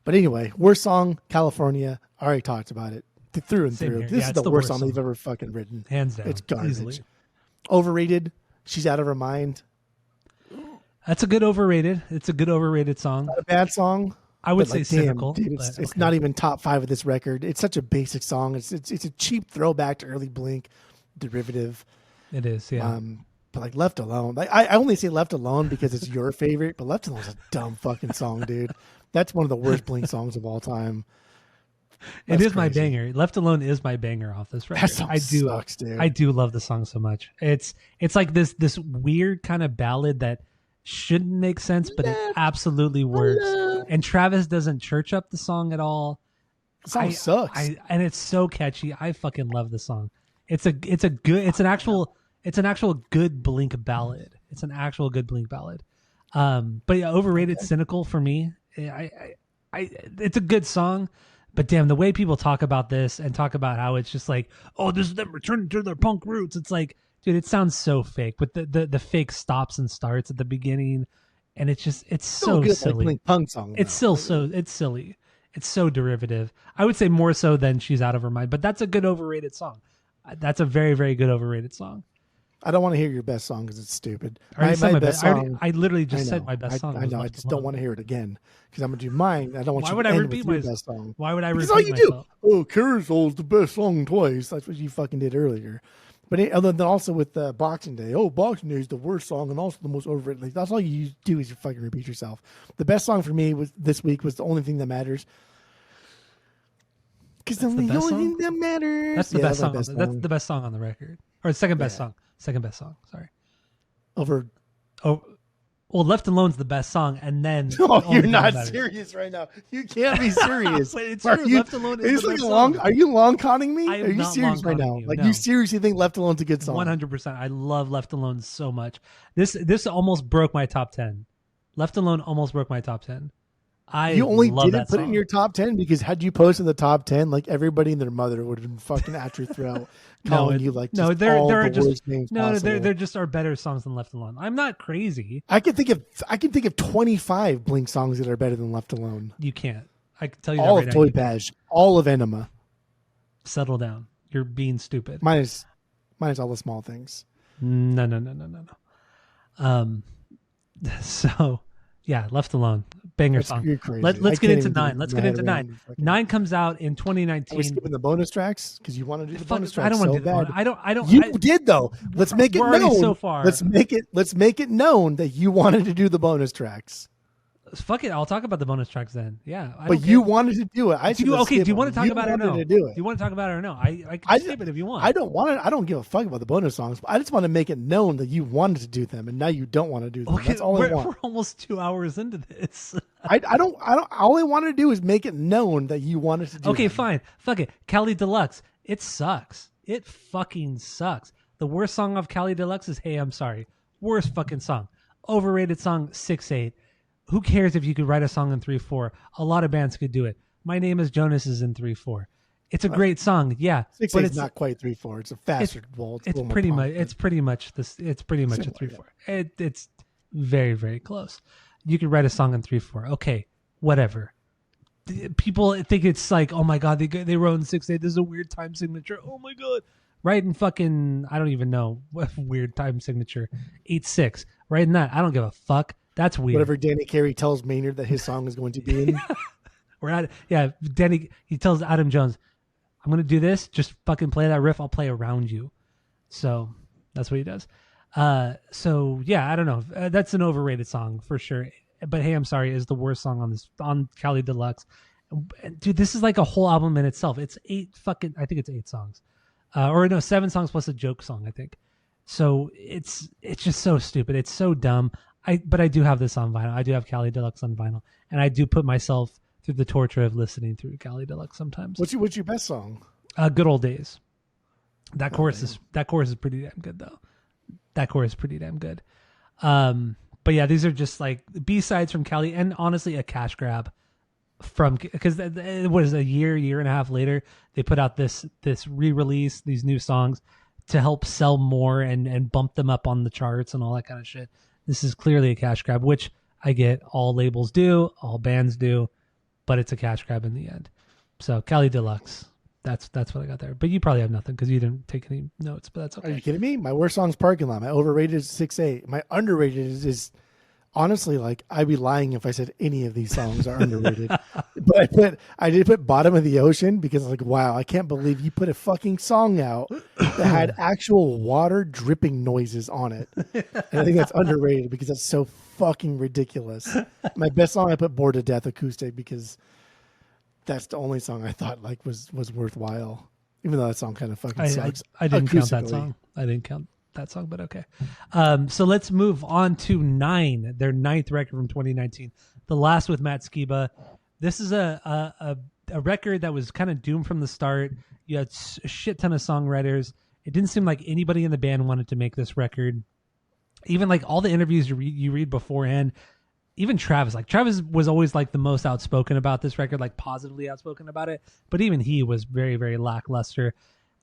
But anyway, worst song, California. I already talked about it through and through. This is the worst song they've ever fucking written. Hands down. It's garbage. Easily. Overrated. She's Out of Her Mind. That's a good overrated. It's a good overrated song. Not a bad song. I would say cynical. Dude, it's not even top 5 of this record. It's such a basic song. It's a cheap throwback to early Blink, derivative. It is, yeah. But like Left Alone, like I only say Left Alone because it's your favorite, but Left Alone is a dumb fucking song, dude. That's one of the worst Blink songs of all time. It is my banger. Left Alone is my banger off this record. That song sucks, dude. I do love the song so much. It's like this weird kind of ballad that shouldn't make sense, but it absolutely works. And Travis doesn't church up the song at all. The song sucks. And it's so catchy. I fucking love the song. It's an actual good Blink ballad. It's an actual good Blink ballad. But yeah, overrated, cynical for me. It's a good song, but damn, the way people talk about this and talk about how it's just like, oh, this is them returning to their punk roots. It's like, dude, it sounds so fake, but the fake stops and starts at the beginning, and it's so good, silly. Like punk song. It's silly. It's so derivative. I would say more so than She's Out of Her Mind, but that's a good overrated song. That's a very, very good overrated song. I don't want to hear your best song because it's stupid. My best song. I literally just said my best song. I know. I just don't want to hear it again because I'm gonna do mine. I don't want. Why you would to I end repeat with your my best song? Why would I repeat all you myself? do. Oh, Carousel's the best song twice. That's what you fucking did earlier. But other than also with Boxing Day, Boxing Day is the worst song and also the most overrated. Like, that's all you do is you fucking repeat yourself. The best song for me this week was The Only Thing That Matters. Because the only thing that matters. That's the best song. That's the best song on the record, or second best song. Second best song. Sorry. Well, Left Alone's the best song, and then you're not serious right now. You can't be serious. But it's true. Left Alone is the best song. Are you long conning me? Are you serious right now? You, like you seriously think Left Alone's a good song? 100%. I love Left Alone so much. This almost broke my top 10. Left Alone almost broke my top 10. You only didn't put it in your top 10 because had you posted the top 10, like everybody and their mother would have been fucking at your throat, calling you like just all the worst names possible. There just are better songs than Left Alone. I'm not crazy. I can think of 25 Blink songs that are better than Left Alone. You can't. I can tell you all that right of Toy Badge, all of Enema. Settle down. You're being stupid. Minus all the small things. No. So. Yeah, Left Alone. Banger song. You're crazy. Let's get into 9. Let's get into 9. 9 comes out in 2019. Are we skipping the bonus tracks? Because you want to do the bonus tracks. I don't want to do bad. I don't. You did though. Let's make it known. So far. Let's make it known that you wanted to do the bonus tracks. Fuck it. I'll talk about the bonus tracks then. Yeah. But you wanted to do it. Do you want to talk about it or no? Do you want to talk about it or no? I can skip it if you want. I don't want to. I don't give a fuck about the bonus songs. I just want to make it known that you wanted to do them, and now you don't want to do them. That's all I want. We're almost 2 hours into this. I don't. All I wanted to do is make it known that you wanted to do. Okay, them. fine. Fuck it. Cali Deluxe. It sucks. It fucking sucks. The worst song of Cali Deluxe is "Hey, I'm Sorry." Worst fucking song. Overrated song 6/8. Who cares if you could write a song in 3/4? A lot of bands could do it. My Name is Jonas is in 3/4. It's a great song, yeah. 6/8 but it's not quite 3/4. It's a faster waltz. It's pretty much. It's pretty much this. It's pretty much similar, a 3/4. Yeah. It's very, very close. You could write a song in 3/4. Okay, whatever. People think it's like, oh my god, they wrote in 6/8. This is a weird time signature. Oh my god. Write in fucking, I don't even know what weird time signature. 8/6. Write in that. I don't give a fuck. That's weird. Whatever Danny Carey tells Maynard that his song is going to be in. Danny, he tells Adam Jones, I'm going to do this. Just fucking play that riff. I'll play around you. So that's what he does. So yeah, I don't know. That's an overrated song for sure. But Hey, I'm Sorry is the worst song on Cali Deluxe. Dude, this is like a whole album in itself. It's I think it's 8 songs. 7 songs plus a joke song, I think. So it's just so stupid. It's so dumb. But I do have this on vinyl. I do have Cali Deluxe on vinyl, and I do put myself through the torture of listening through Cali Deluxe sometimes. What's your best song? Good Old Days. That chorus is pretty damn good though. That chorus is pretty damn good. But yeah, these are just like B-sides from Cali, and honestly a cash grab. from, because it was a year and a half later, they put out this re-release, these new songs to help sell more and bump them up on the charts and all that kind of shit. This is clearly a cash grab, which I get, all labels do, all bands do, but it's a cash grab in the end. So Cali Deluxe, that's what I got there. But you probably have nothing because you didn't take any notes, but that's okay. Are you kidding me? My worst song's Parking Lot. My overrated is 6'8". My underrated is honestly, like, I'd be lying if I said any of these songs are underrated. But I did put Bottom of the Ocean because I was like, wow, I can't believe you put a fucking song out that had actual water dripping noises on it. And I think that's underrated because that's so fucking ridiculous. My best song, I put Bored to Death acoustic because that's the only song I thought like was worthwhile. Even though that song kind of fucking sucks. I didn't count that song. I didn't count that song, but okay. So let's move on to 9, their 9th record from 2019, The Last with Matt Skiba. This is a record that was kind of doomed from the start. You had a shit ton of songwriters. It didn't seem like anybody in the band wanted to make this record. Even like all the interviews you read beforehand, even Travis was always like the most outspoken about this record, like positively outspoken about it. But even he was very, very lackluster.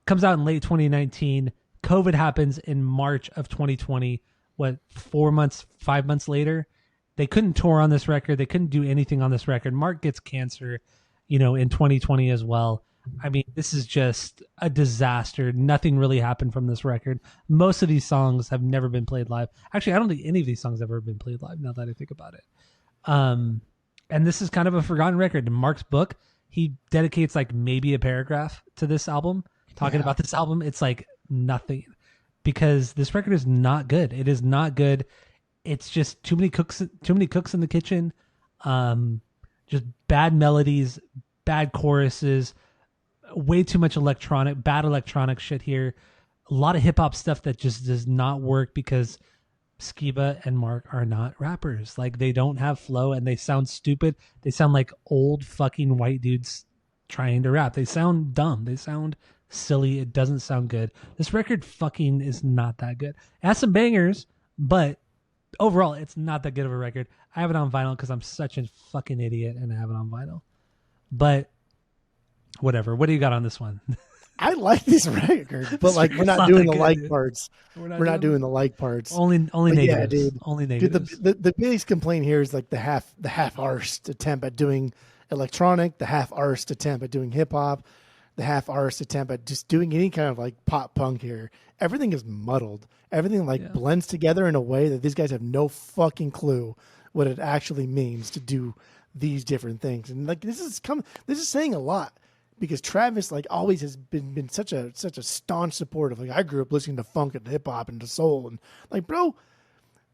Comes out in late 2019. COVID happens in March of 2020. 5 months later, they couldn't tour on this record. They couldn't do anything on this record. Mark gets cancer, in 2020 as well. I mean, this is just a disaster. Nothing really happened from this record. Most of these songs have never been played live. Actually, I don't think any of these songs have ever been played live, now that I think about it. And this is kind of a forgotten record. In Mark's book, he dedicates like maybe a paragraph to this album, talking about this album. It's like nothing, because this record is not good. It is not good. It's just too many cooks in the kitchen. Just bad melodies, bad choruses, way too much bad electronic shit here. A lot of hip hop stuff that just does not work because Skiba and Mark are not rappers. Like, they don't have flow and they sound stupid. They sound like old fucking white dudes trying to rap. They sound dumb. They sound silly. It doesn't sound good. This record fucking is not that good. It has some bangers, but overall it's not that good of a record. I have it on vinyl because I'm such a fucking idiot and I have it on vinyl. But whatever. What do you got on this one? I like this record, but like we're not doing the like parts. We're not doing the like parts. Only negatives. Yeah, dude. Only negatives. Dude, the biggest complaint here is like the half-arsed attempt at doing electronic, the half-arsed attempt at doing hip hop, the half-arsed attempt at just doing any kind of like pop punk here. Everything is muddled. Everything blends together in a way that these guys have no fucking clue what it actually means to do these different things. And like this is saying a lot. Because Travis like always has been such a staunch supporter of, like, I grew up listening to funk and hip hop and to soul, and like, bro,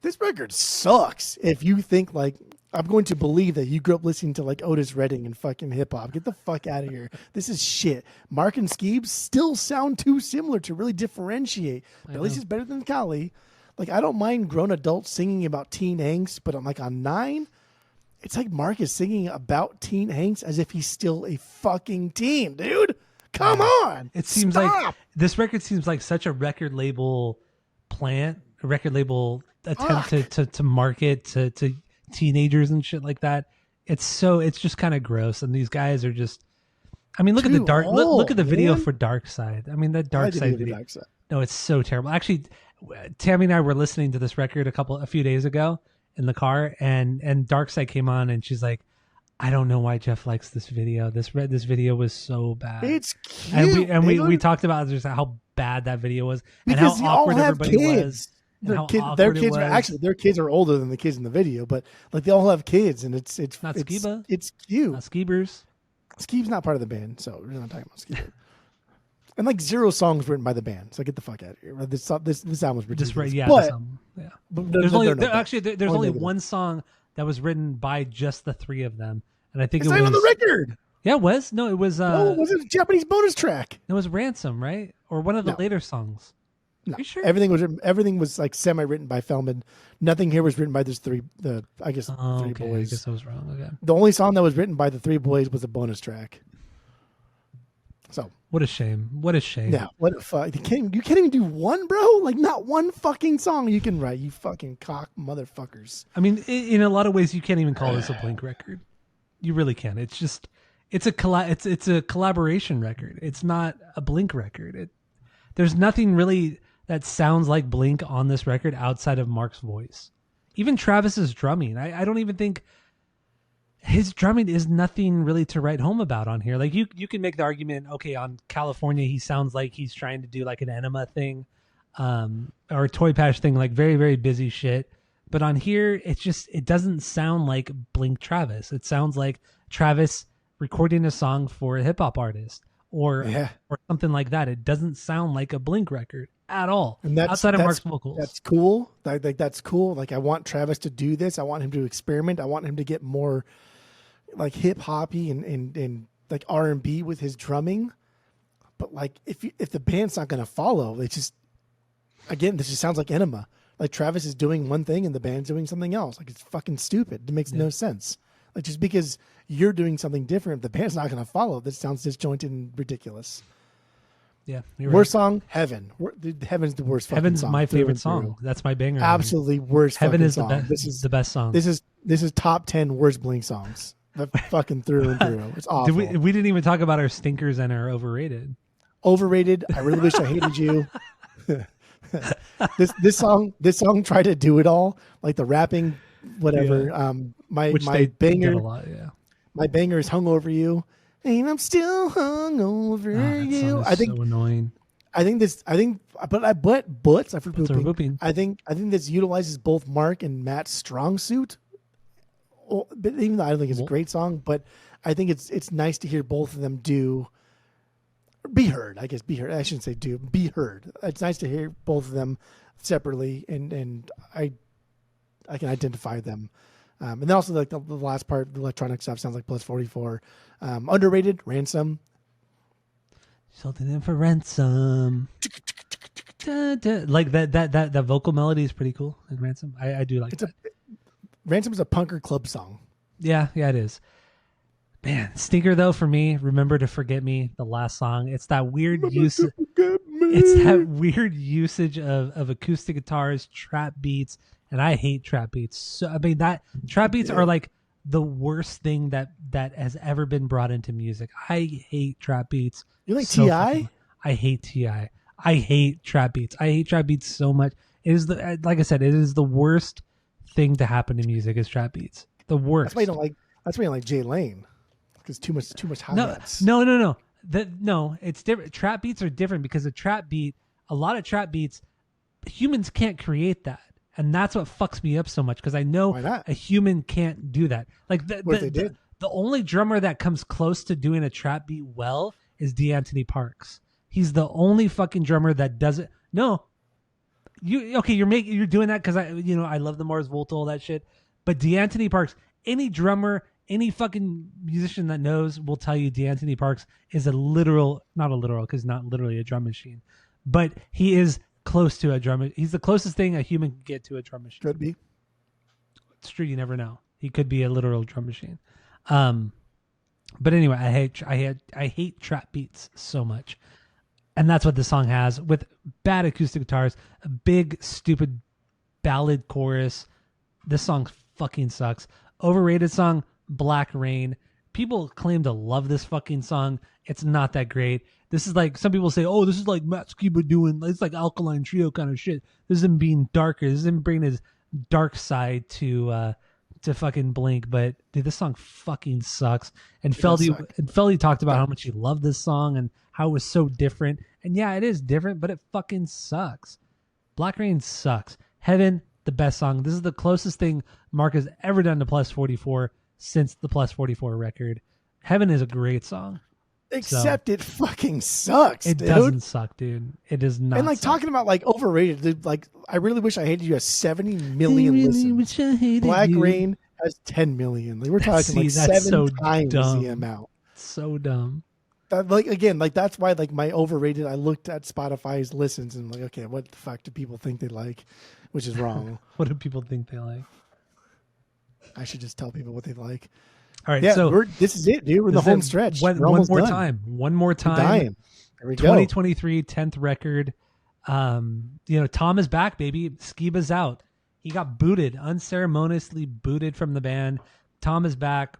this record sucks. If you think like I'm going to believe that you grew up listening to like Otis Redding and fucking hip hop, get the fuck out of here. This is shit. Mark and Skeebs still sound too similar to really differentiate. But at least it's better than Kali. Like, I don't mind grown adults singing about teen angst, but I'm like on 9. It's like Mark is singing about teen angst as if he's still a fucking teen, dude. Come on. It seems like this record seems like such a record label attempt to market to teenagers and shit like that. It's just kind of gross. And these guys are just, I mean, look at the video for Dark Side. I mean, that Dark Side video. No, it's so terrible. Actually, Tammy and I were listening to this record a few days ago in the car, and Dark Side came on, and she's like, I don't know why Jeff likes this video. This video was so bad. It's cute. And we talked about just how bad that video was, because and how awkward everybody was. Their kids are older than the kids in the video, but like they all have kids, and it's not Skiba. It's cute. Not Skeebers. Skeeb's not part of the band, so we're not talking about Skeeber. And like 0 songs written by the band, so get the fuck out of here. This album's ridiculous. But there's only one song that was written by just the 3 of them, and I think it's not on the record. Yeah, it was. No, it was. No, it was a Japanese bonus track. It was Ransom, right, or one of the later songs. No, you sure? Everything was like semi-written by Feldman. Nothing here was written by those 3. Three boys. I guess I was wrong. Okay. The only song that was written by the 3 boys was a bonus track. So what a shame. Yeah, what a fuck. You can't even do one, bro. Like not one fucking song you can write. You fucking cock motherfuckers. I mean, in a lot of ways, you can't even call this a Blink record. You really can. It's a collaboration record. It's not a Blink record. There's nothing really that sounds like Blink on this record outside of Mark's voice. Even Travis's drumming. I don't even think his drumming is nothing really to write home about on here. Like you can make the argument, okay, on California he sounds like he's trying to do like an Enema thing, or a Toy Patch thing, like very, very busy shit. But on here, it doesn't sound like Blink Travis. It sounds like Travis recording a song for a hip hop artist or something like that. It doesn't sound like a Blink record at all. And outside of Mark's vocals. That's cool. Like that's cool. Like I want Travis to do this. I want him to experiment. I want him to get more like hip hoppy and like R&B with his drumming. But like if the band's not going to follow, it's just, again, this just sounds like Enema. Like Travis is doing one thing and the band's doing something else. Like it's fucking stupid. It makes no sense. Like just because you're doing something different, the band's not going to follow. This sounds disjointed and ridiculous. Yeah. Worst song, Heaven. Heaven's the worst fucking Heaven's song. my favorite song. That's my banger. Absolutely worst Heaven fucking is song. This is the best song. This is top 10 worst Blink songs. Fucking through and through. It's awful. We didn't even talk about our stinkers and our overrated. Overrated. I really wish I hated you. This song tried to do it all, like the rapping, whatever. Yeah. My banger, my banger is "Hung Over You," and I'm still hung over you. I think so annoying. But I think this utilizes both Mark and Matt's strong suit. But even though I don't think it's a great song, but I think it's nice to hear both of them be heard. I guess be heard. I shouldn't say be heard. It's nice to hear both of them separately, and I can identify them. And then also like the last part, the electronic stuff sounds like Plus 44. Underrated, Ransom. Something in for ransom. Like that vocal melody is pretty cool in Ransom. I do like that. Ransom is a punker club song. Yeah, it is. Man, stinker though for me. Remember to Forget Me, the last song. It's that weird use. It's that weird usage of acoustic guitars, trap beats, and I hate trap beats. So I mean that trap beats are like the worst thing that has ever been brought into music. I hate trap beats. You like T.I.? I hate T.I. I hate trap beats. I hate trap beats so much. It is like I said, it is the worst thing to happen to music is trap beats. The worst. That's why you don't like. That's why you don't like Jay Lane. Because too much hi-hats. No. No, it's different. Trap beats are different because a lot of trap beats, humans can't create that. And that's what fucks me up so much because I know a human can't do that. Like the only drummer that comes close to doing a trap beat well is DeAnthony Parks. He's the only fucking drummer that does it. No, you're doing that because I love the Mars Volta, all that shit. But DeAnthony Parks, any drummer, any fucking musician that knows will tell you DeAnthony Parks is not a literal because not literally a drum machine, but he is close to a drum. He's the closest thing a human can get to a drum machine. Could be. It's true. You never know. He could be a literal drum machine. But anyway, I hate trap beats so much. And that's what this song has with bad acoustic guitars, a big, stupid ballad chorus. This song fucking sucks. Overrated song, Black Rain. People claim to love this fucking song. It's not that great. This is like, some people say, oh, this is like Matt Skiba doing, it's like Alkaline Trio kind of shit. This is him being darker. This is him bringing his dark side to fucking Blink. But dude, this song fucking sucks. And Feldy talked about how much he loved this song and how it was so different. And yeah, it is different, but it fucking sucks. Black Rain sucks. Heaven, the best song. This is the closest thing Mark has ever done to Plus 44 since the Plus 44 record. Heaven is a great song. Except it fucking sucks, dude. It doesn't suck, dude. It does not. And like suck. talking about like overrated, dude, like I really wish I hated you has 70 million listens. Black Rain has 10 million. Like we're talking like 7 times the amount. So dumb. Like again, like that's why like my overrated. I looked at Spotify's listens and I'm like, okay, what the fuck do people think they like? Which is wrong. What do people think they like? I should just tell people what they like. All right, yeah, so this is it, dude. We're in the home stretch. One more time. We're dying. There we 2023 10th record. Tom is back, baby. Skiba's out. He got booted, unceremoniously booted from the band. Tom is back.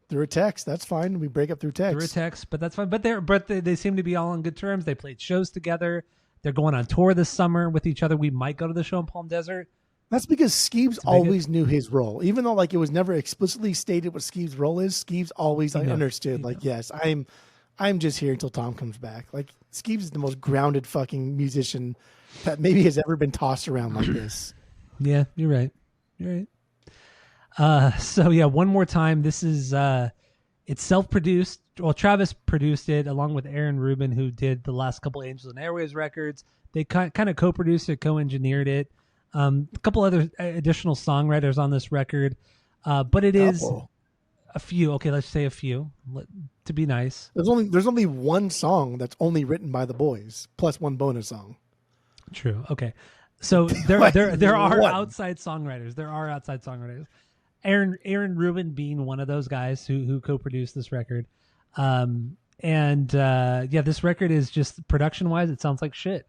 Through a text, that's fine. We break up through text. Through a text, but that's fine. But they seem to be all on good terms. They played shows together. They're going on tour this summer with each other. We might go to the show in Palm Desert. That's because Skeeves always knew his role, even though like it was never explicitly stated what Skeeves' role is. Skeeves always understood. Like, yes, I'm just here until Tom comes back. Like, Skeeves is the most grounded fucking musician that maybe has ever been tossed around like this. Yeah, you're right. So yeah, one more time. This is it's self-produced. Well, Travis produced it along with Aaron Rubin, who did the last couple Angels and Airwaves records. They kind of co-produced it, co-engineered it. A couple other additional songwriters on this record, but it is a few. Okay, let's say a few to be nice. There's only one song that's only written by the boys, plus one bonus song. True. Okay, so there are outside songwriters. Aaron Rubin being one of those guys who co-produced this record. This record is just production wise, it sounds like shit.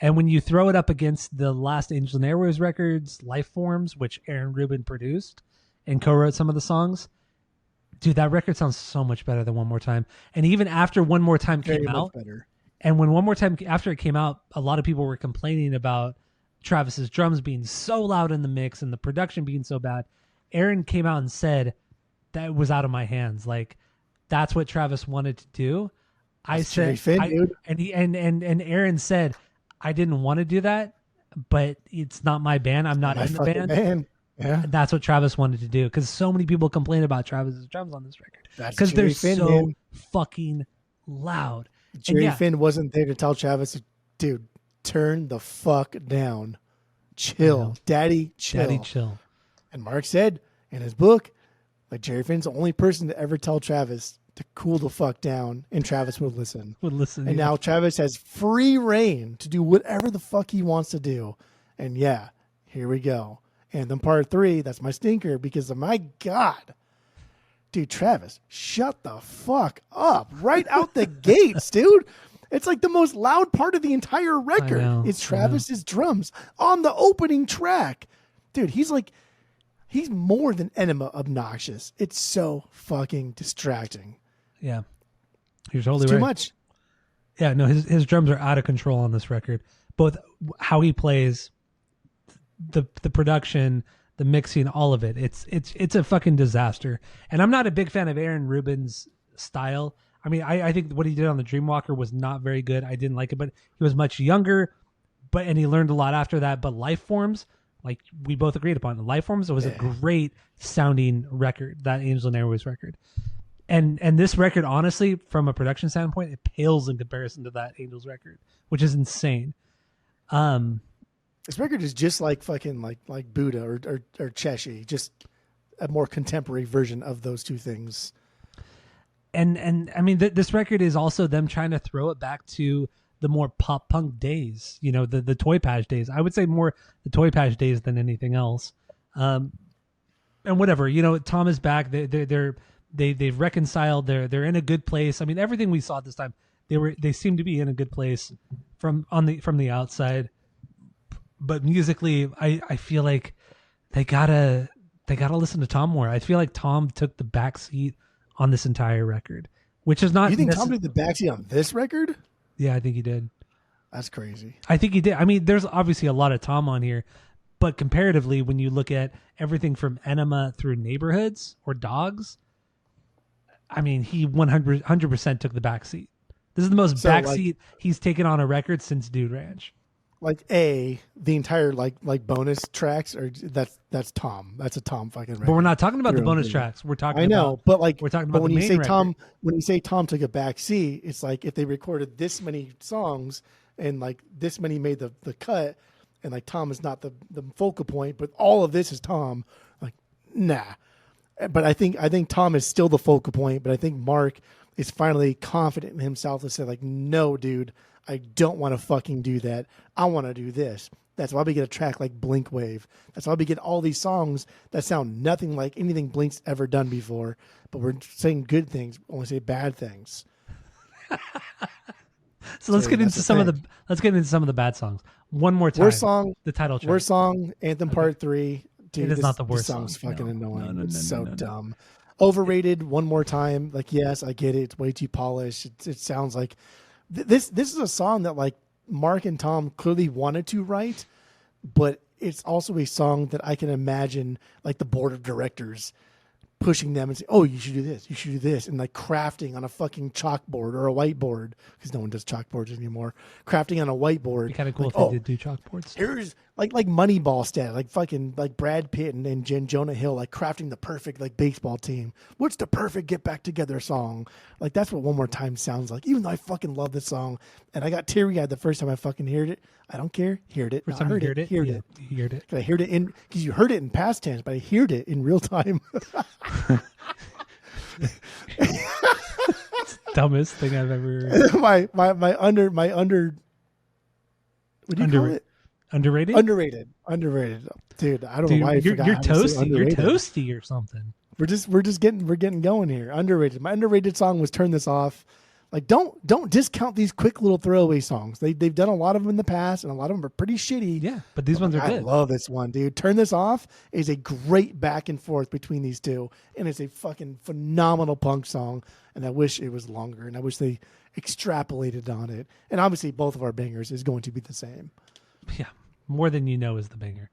And when you throw it up against the last Angels and Airwaves records, Life Forms, which Aaron Rubin produced and co-wrote some of the songs, dude, that record sounds so much better than One More Time. And even after One More Time came out, and when One More Time after it came out, a lot of people were complaining about Travis's drums being so loud in the mix and the production being so bad. Aaron came out and said that was out of my hands. Like, that's what Travis wanted to do. And Aaron said, I didn't want to do that, but it's not my band. I'm not in the band. Yeah. And that's what Travis wanted to do, because so many people complain about Travis's drums on this record because they're so fucking loud. Jerry Finn wasn't there to tell Travis, dude, turn the fuck down. Chill. Daddy, chill. And Mark said in his book, like, Jerry Finn's the only person to ever tell Travis to cool the fuck down, and Travis would listen. And now Travis has free reign to do whatever the fuck he wants to do. And yeah, here we go. And then part 3, that's my stinker, because of my God. Dude, Travis, shut the fuck up right out the gates, dude. It's like the most loud part of the entire record. It's Travis's drums on the opening track. Dude, he's more than Enema obnoxious. It's so fucking distracting. Yeah. You're totally right. Too much. Yeah, no, his drums are out of control on this record. Both how he plays, the production, the mixing, all of it. It's a fucking disaster. And I'm not a big fan of Aaron Rubin's style. I mean, I think what he did on the Dreamwalker was not very good. I didn't like it, but he was much younger, and he learned a lot after that. But Life Forms, like we both agreed upon, the Life Forms, it was a great sounding record, that Angels and Airwaves record. And this record, honestly, from a production standpoint, it pales in comparison to that Angels record, which is insane. This record is just like fucking like Buddha or Cheshi, just a more contemporary version of those two things. And I mean, this record is also them trying to throw it back to the more pop punk days, the Toy Patch days. I would say more the Toy Patch days than anything else. And whatever, Tom is back. They've reconciled. They're in a good place. I mean, everything we saw at this time, they seem to be in a good place from the outside. But musically, I feel like they gotta listen to Tom more. I feel like Tom took the back seat on this entire record, which is not. You think Tom took the backseat on this record? Yeah, I think he did. That's crazy. I think he did. I mean, there's obviously a lot of Tom on here, but comparatively, when you look at everything from Enema through Neighborhoods or Dogs, I mean, he 100% took the backseat. This is the most backseat he's taken on a record since Dude Ranch. Like the entire like bonus tracks, or that's Tom. That's a Tom fucking record. But we're not talking about the bonus tracks. We're talking. I know, but like we're talking about when the you main say Tom, record. when you say Tom took a back seat, it's like if they recorded this many songs and like this many made the cut, and like Tom is not the focal point, but all of this is Tom. Like, nah. But I think Tom is still the focal point. But I think Mark is finally confident in himself to say like, no, dude, I don't want to fucking do that. I want to do this. That's why we get a track like Blink Wave. That's why we get all these songs that sound nothing like anything Blink's ever done before. But we're saying good things, we only say bad things. So let's get into some of the bad songs. One more time. Worst song, the title track. Worst song, Anthem Part 3. dude, it is not the worst song's song. fucking annoying. No, It's so dumb. Overrated. One more time. Like, yes, I get it. It's way too polished. It sounds like this is a song that like Mark and Tom clearly wanted to write, but it's also a song that I can imagine like the board of directors pushing them and say, "Oh, you should do this. You should do this," and like crafting on a fucking chalkboard or a whiteboard because no one does chalkboards anymore. Crafting on a whiteboard. It'd be kind of cool like, if they did do chalkboards. Here's like Moneyball stat, like fucking like Brad Pitt and Jonah Hill, like crafting the perfect like baseball team. What's the perfect get back together song? Like that's what One More Time sounds like. Even though I fucking love this song, and I got teary eyed the first time I fucking heard it. I don't care. Heard it. First time you heard it. Heard Yeah, it. you heard it. I heard it in because you heard it in past tense, but I heard it in real time. Dumbest thing I've ever heard. my under what do you call it? Underrated? Underrated. Dude, I don't know why you're toasty. You're underrated. toasty or something. We're getting going here. Underrated. My underrated song was Turn This Off. Like don't discount these quick little throwaway songs. They've done a lot of them in the past, and a lot of them are pretty shitty. Yeah, but these ones are good. I love this one, dude. Turn This Off is a great back and forth between these two, and it's a fucking phenomenal punk song. And I wish it was longer, and I wish they extrapolated on it. And obviously, both of our bangers is going to be the same. Yeah, More Than You Know is the banger.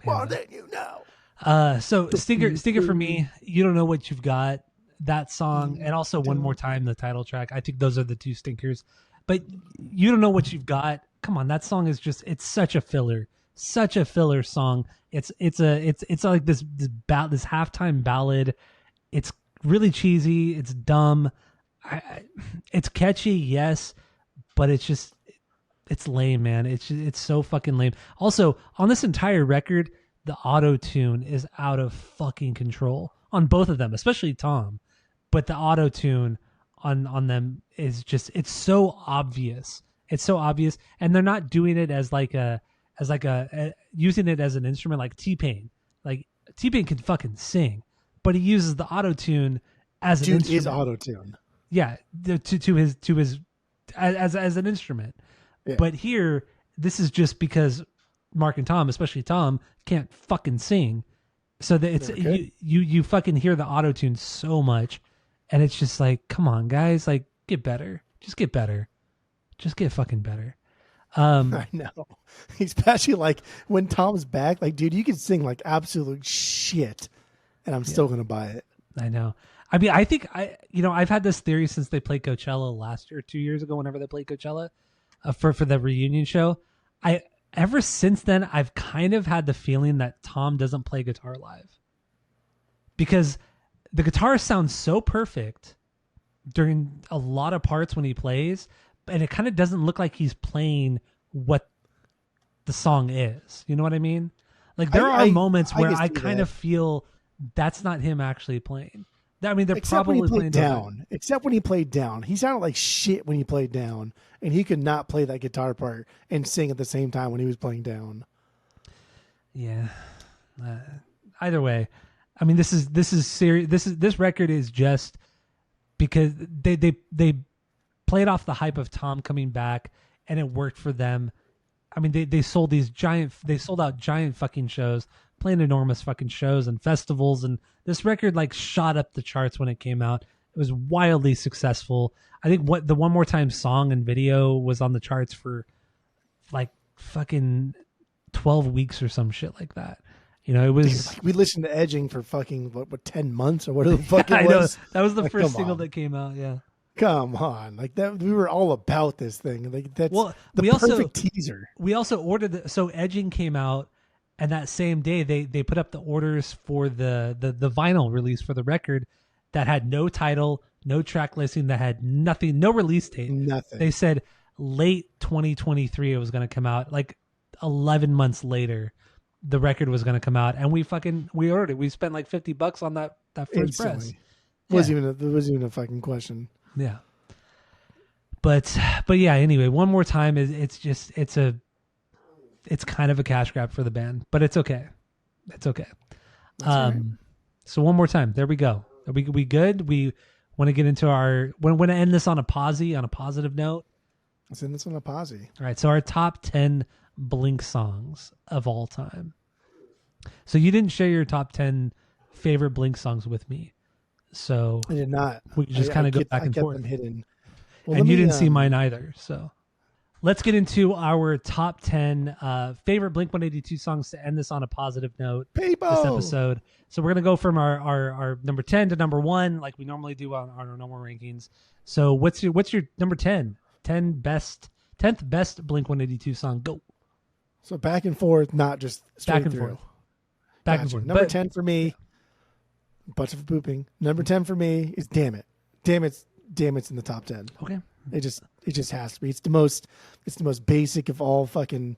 More than you know. So Stinker for me. You Don't Know What You've Got. That song, and also One More Time, the title track. I think those are the two stinkers. But You Don't Know What You've Got. Come on, that song is just—it's such a filler song. It's like this halftime ballad. It's really cheesy. It's dumb. It's catchy, yes, but it's lame, man. It's so fucking lame. Also, on this entire record, the auto tune is out of fucking control on both of them, especially Tom. But the auto tune on them is just—it's so obvious. It's so obvious, and they're not doing it as using it as an instrument like T-Pain. Like T-Pain can fucking sing, but he uses the auto tune as an instrument. Is auto tune. Yeah, to his as an instrument. Yeah. But here, this is just because Mark and Tom, especially Tom, can't fucking sing. So that it's you fucking hear the auto tune so much, and it's just like, come on, guys, like get better, just get better, just get fucking better. I know, especially like when Tom's back, like dude, you can sing like absolute shit, and I'm still gonna buy it. I know. I mean, I think I've had this theory since they played Coachella last year, 2 years ago, whenever they played Coachella, for the reunion show. Ever since then, I've kind of had the feeling that Tom doesn't play guitar live because the guitar sounds so perfect during a lot of parts when he plays, and it kind of doesn't look like he's playing what the song is. You know what I mean? Like there are moments where I kind of feel that's not him actually playing. I mean, they're probably playing down. Except when he played down, he sounded like shit when he played down, and he could not play that guitar part and sing at the same time when he was playing down. Yeah. Either way, I mean, this is serious. This record is just because they played off the hype of Tom coming back, and it worked for them. I mean, they sold out giant fucking shows, playing enormous fucking shows and festivals, and this record like shot up the charts when it came out. It was wildly successful. I think the One More Time song and video was on the charts for like fucking 12 weeks or some shit like that. You know, it was. Dude, we listened to Edging for fucking what 10 months or whatever the fuck it was. Know. That was the first single that came out. Yeah. Come on, like that. We were all about this thing. Like that's the perfect teaser. We also ordered so Edging came out, and that same day they put up the orders for the vinyl release for the record that had no title, no track listing, that had nothing, no release date. Nothing. They said late 2023 it was going to come out. Like 11 months later, the record was going to come out, and we ordered it. We spent like $50 on that first press. It wasn't even a fucking question. Yeah. But yeah, anyway, One More Time it's kind of a cash grab for the band, but it's okay. It's okay. Right. So One More Time. There we go. Are we good? We want to get into want to end this on a positive note. Let's end this on a posse. All right. So our top 10 Blink songs of all time. So you didn't share your top 10 favorite Blink songs with me. So I did not. We just kind of go back and kept forth. them hidden. Well, and you didn't see mine either. So let's get into our top 10 favorite Blink-182 songs to end this on a positive note. This episode. So we're going to go from our number 10 to number 1 like we normally do on our normal rankings. So what's your number 10? 10th best Blink-182 song. Go. So back and forth, not just straight back and through. Forth. Back and forth. Number 10 for me, bunch of pooping. Number 10 for me is Damn It. Damn It's in the top 10. Okay. It just has to be. It's the most basic of all fucking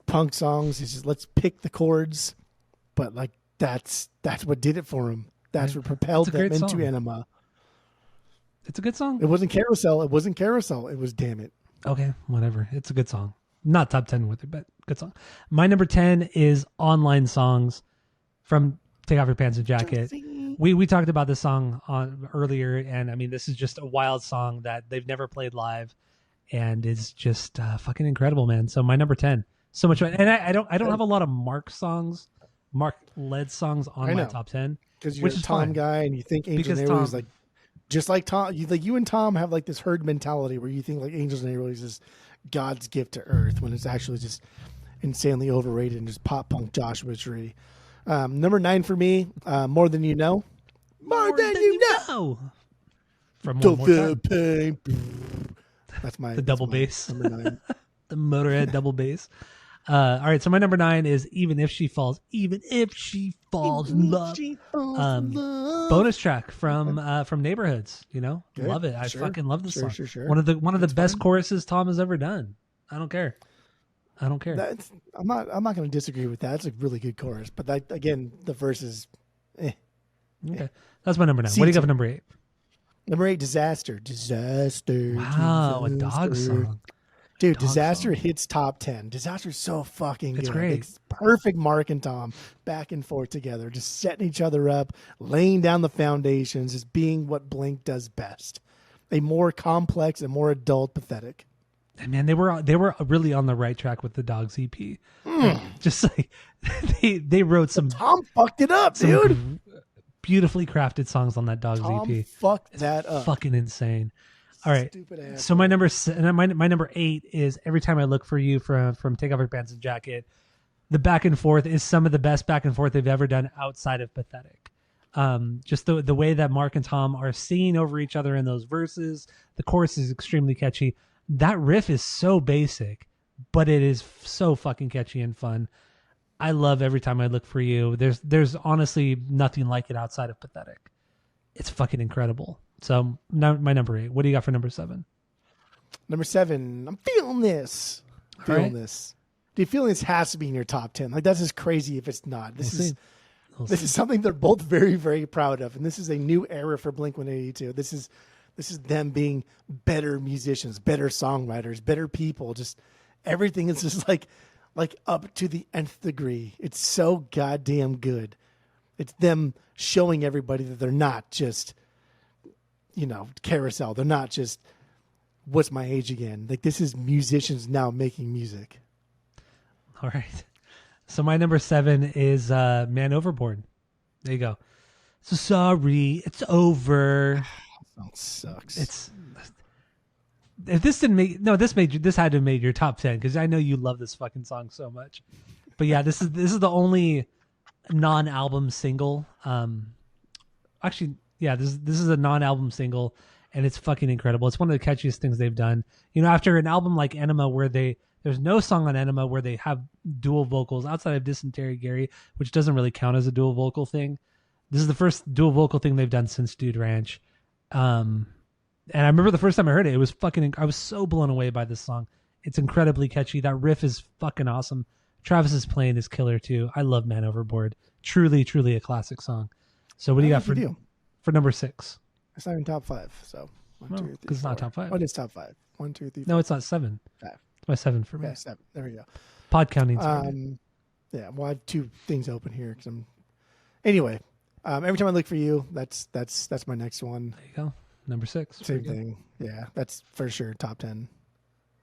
punk songs. It's just let's pick the chords, but like that's what did it for them. That's what propelled them into song. Enema. It's a good song. It wasn't Carousel. It was Damn It. Okay, whatever. It's a good song. Not top 10 with it, but good song. My number 10 is Online Songs from Take Off Your Pants and Jacket. We talked about this song earlier, and I mean, this is just a wild song that they've never played live, and it's just fucking incredible, man. So my number 10, so much fun. And I don't have a lot of Mark-led songs on my top 10, because you're a Tom guy, and you think Angels and Airwaves like just like Tom. You and Tom have like this herd mentality where you think like Angels and Airwaves is God's gift to Earth, when it's actually just insanely overrated and just pop punk Joshua Tree. Number 9 for me, More Than You Know. More than you know. From One More Time. Pain. That's the double bass. Number 9. The Motorhead double bass. All right, so my number 9 is Even If She Falls in Love. Bonus track from Neighborhoods. Good. Love it. I fucking love this song. Sure. One of the best choruses Tom has ever done. I don't care. I'm not going to disagree with that. It's a really good chorus, but that, again, the verse is. Okay, that's my number 9. What do you got for number 8? Number 8, Disaster. Wow, a dog song. Dude, Disaster hits top 10. Disaster is so fucking good. It's great. It's perfect Mark and Tom back and forth together, just setting each other up, laying down the foundations, just being what Blink does best. A more complex and more adult Pathetic. And man, they were really on the right track with the Dogs EP. Just like they wrote some. Tom fucked it up, dude. Beautifully crafted songs on that Dogs EP. Fucked that up. Fucking insane. All right. So my number 8 is Every Time I Look for You from Take Off Your Pants and Jacket. The back and forth is some of the best back and forth they've ever done outside of Pathetic. Just the way that Mark and Tom are singing over each other in those verses. The chorus is extremely catchy. That riff is so basic, but it is so fucking catchy and fun. I love Every Time I Look for You. There's honestly nothing like it outside of Pathetic. It's fucking incredible. So now my number 8. What do you got for number 7? Number 7, I'm feeling this. Dude, feeling this has to be in your top 10. Like, that's just crazy if it's not. This is something they're both very, very proud of. And this is a new era for Blink-182. This is them being better musicians, better songwriters, better people. Just everything is just like up to the nth degree. It's so goddamn good. It's them showing everybody that they're not just, Carousel. They're not just What's My Age Again. Like, this is musicians now making music. All right. So my number 7 is Man Overboard. There you go. So sorry, it's over. That sucks. If this didn't make this had to have made your top 10, because I know you love this fucking song so much. But yeah, this is the only non-album single. Actually, yeah, this is a non-album single, and it's fucking incredible. It's one of the catchiest things they've done. After an album like Enema, where there's no song on Enema where they have dual vocals outside of Dysentery Gary, which doesn't really count as a dual vocal thing. This is the first dual vocal thing they've done since Dude Ranch. And I remember the first time I heard it, I was so blown away by this song. It's incredibly catchy. That riff is fucking awesome. Travis's playing is killer too. I love Man Overboard. Truly, truly a classic song. So what do you got for number 6? It's not even top 5. So 1, 2, 3, because it's not top 5. Oh, it is top 5. 1, 2, 3. 4. No, it's not 7. 5. It's my 7 for me. Yeah, 7. There we go. Pod counting. Yeah. Well, I have 2 things open here because Anyway, Every Time I Look for You. That's my next one. There you go. Number 6. Same thing. Yeah, that's for sure top 10.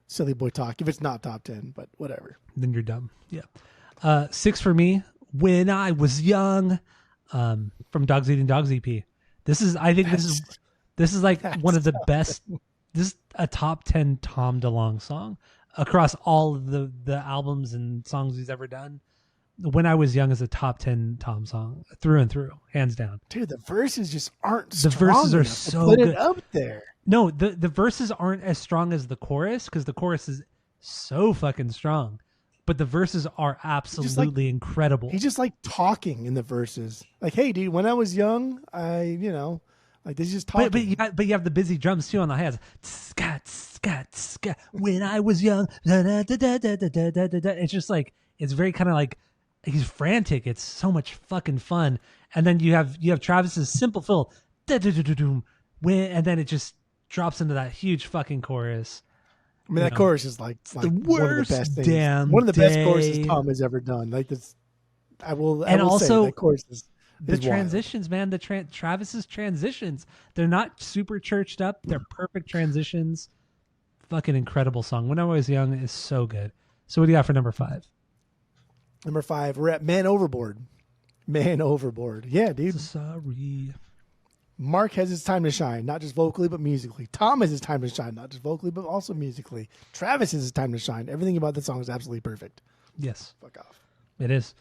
Silly boy talk. If it's not top 10, but whatever. Then you're dumb. Yeah. 6 for me When I Was Young, from Dogs Eating Dogs EP. This is like one of the best. This is a top 10 Tom DeLonge song across all of the albums and songs he's ever done. When I Was Young is a top 10 Tom song through and through, hands down. Dude, the verses just aren't the verses are so put good. It up there. No, the verses aren't as strong as the chorus because the chorus is so fucking strong. But the verses are absolutely incredible. He's just like talking in the verses. Like, hey, dude, when I was young, like this is just talking. But you have the busy drums too on the hi-hats. Scat, scat, scat. When I was young, da, da, da, da, da, da, da, da. It's just like, it's very kind of like, he's frantic. It's so much fucking fun. And then you have Travis's simple fill, da, da, da, da, da, and then it just drops into that huge fucking chorus. I mean, that chorus is like the worst one of the best things. Damn one of the day. best choruses Tom has ever done. Like this, I will also say that chorus is the transitions, man. Travis's transitions, they're not super churched up. They're perfect transitions. Fucking incredible song. When I Was Young is so good. So what do you got for number 5? Number 5, we're at Man Overboard. Man Overboard. Yeah, dude. Sorry. Mark has his time to shine, not just vocally, but musically. Tom has his time to shine, not just vocally, but also musically. Travis has his time to shine. Everything about the song is absolutely perfect. Yes. Fuck off. It is.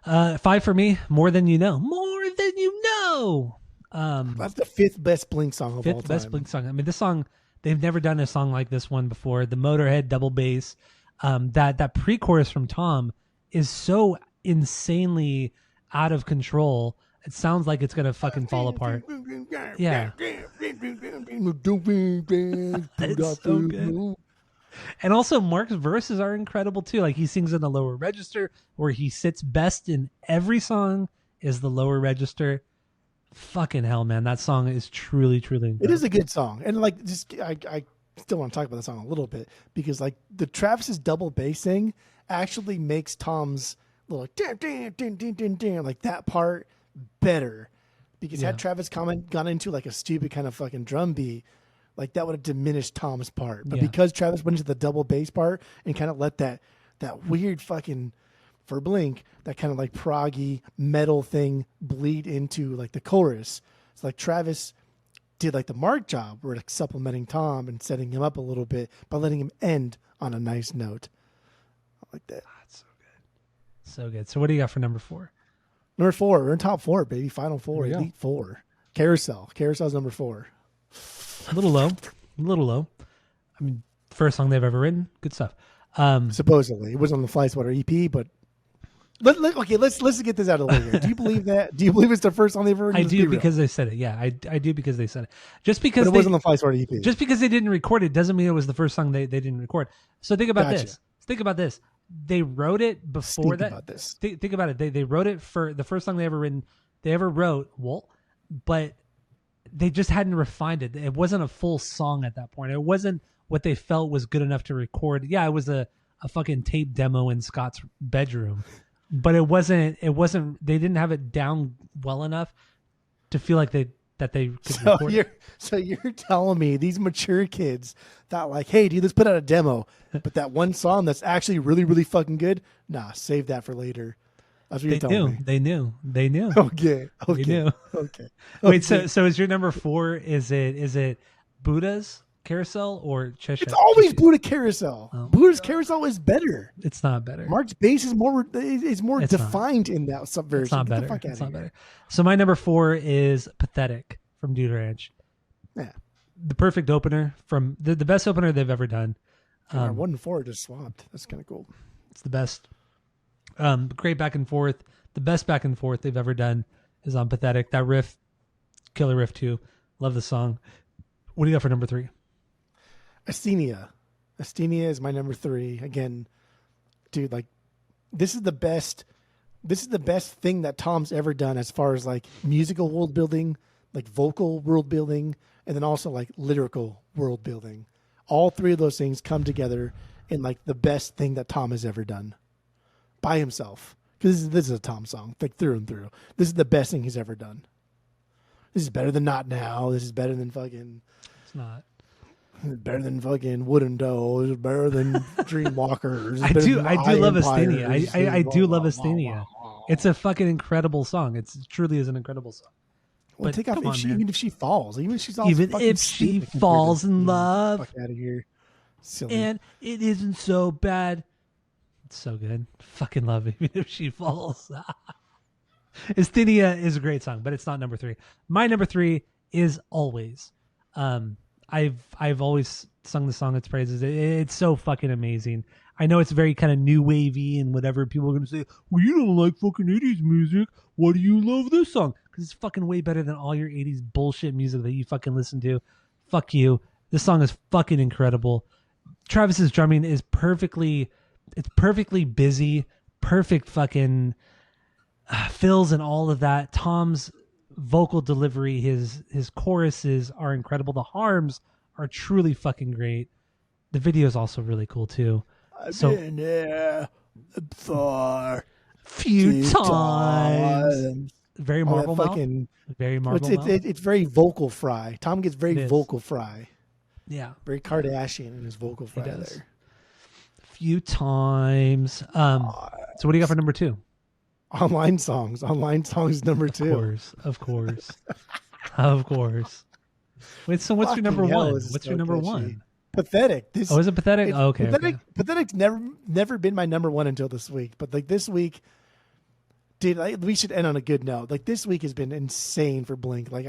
5 for me, More Than You Know. More Than You Know. That's the 5th best Blink song of all time. 5th best Blink song. I mean, this song, they've never done a song like this one before. The Motorhead double bass, that pre-chorus from Tom is so insanely out of control. It sounds like it's gonna fucking fall apart. Yeah. It's so good. And also Mark's verses are incredible too. Like he sings in the lower register, where he sits best in every song is the lower register. Fucking hell, man. That song is truly, truly incredible. It is a good song. And like just I still want to talk about the song a little bit because like the Travis's double bass thing actually makes Tom's little like that part better, because had Travis gone into like a stupid kind of fucking drum beat, like that would have diminished Tom's part. But because Travis went into the double bass part and kind of let that weird fucking, for Blink, that kind of like proggy metal thing bleed into like the chorus. It's like Travis did like the Mark job, where like supplementing Tom and setting him up a little bit by letting him end on a nice note. I like that. That's so good. So good. So what do you got for number 4? Number 4, we're in top 4, baby. Final 4, Elite 4. Carousel. Carousel's number 4. A little low. I mean, first song they've ever written. Good stuff. Supposedly. It was on the Fly Swatter EP, but let's get this out of the way here. Do you believe that? Do you believe it's the first song they've ever written? I do because they said it. Yeah, I do because they said it. Just because it was on the Fly Swatter EP. Just because they didn't record it doesn't mean it was the first song they didn't record. So think about this. Think about this. They wrote it before that. Think about it. They wrote it for the first song they ever wrote, but they just hadn't refined it. It wasn't a full song at that point. It wasn't what they felt was good enough to record. Yeah, it was a fucking tape demo in Scott's bedroom, but it wasn't. They didn't have it down well enough to feel like they could record it. So you're telling me these mature kids thought like, hey, dude, let's put out a demo, but that one song that's actually really, really fucking good, nah, save that for later. That's what you're telling me. They knew. Okay. They knew. Okay. Wait, so is your number 4? Is it Buddha's Carousel or Cheshire? It's always Buddha Carousel. Oh. Buddha's Carousel is better. It's not better. Mark's bass is more defined in that subversion. It's not better. It's not better. So my number 4 is Pathetic from Dude Ranch. Yeah. The perfect opener from the best opener they've ever done. 1 and 4 just swapped. That's kind of cool. It's the best. Great back and forth. The best back and forth they've ever done is on Pathetic. That riff, killer riff too. Love the song. What do you got for number 3? Asthenia. Asthenia is my number 3. Again, dude, like this is the best thing that Tom's ever done as far as like musical world building, like vocal world building, and then also like lyrical world building. All 3 of those things come together in like the best thing that Tom has ever done by himself. Because this is a Tom song, like through and through. This is the best thing he's ever done. This is better than Not Now. This is better than fucking. It's not. Better than fucking Wooden Dough. It's better than Dreamwalkers. I do love Asthenia. I do love Asthenia. It's a fucking incredible song. It truly is an incredible song. Well, But take off come on, even if she falls, even if she's all even fucking if she stupid falls compared to- in love, fuck out of here, silly. and it isn't so bad. It's so good. Fucking love it, even if she falls. Esthenia is a great song, but it's not number 3. My number 3 is Always. I've always sung the song its praises. It's so fucking amazing. I know it's very kind of new wavy and whatever. People are going to say, well, you don't like fucking 80s music. Why do you love this song? Because it's fucking way better than all your 80s bullshit music that you fucking listen to. Fuck you. This song is fucking incredible. Travis's drumming is perfectly busy. Perfect fucking fills and all of that. Tom's vocal delivery, his choruses are incredible. The harms are truly fucking great. The video is also really cool too. I've been there for few times. Very Marble Mouth. Very Marble Mouth. It's very vocal fry. Tom gets very vocal fry. Yeah. Very Kardashian in his vocal fry there. Few times. So what do you got for number 2? Online songs number 2. Of course. Of course. Wait, so what's your number 1? What's your number 1? Pathetic. Is it Pathetic? Oh, okay. Pathetic's never been my number 1 until this week. But like this week, dude, we should end on a good note. Like this week has been insane for Blink. Like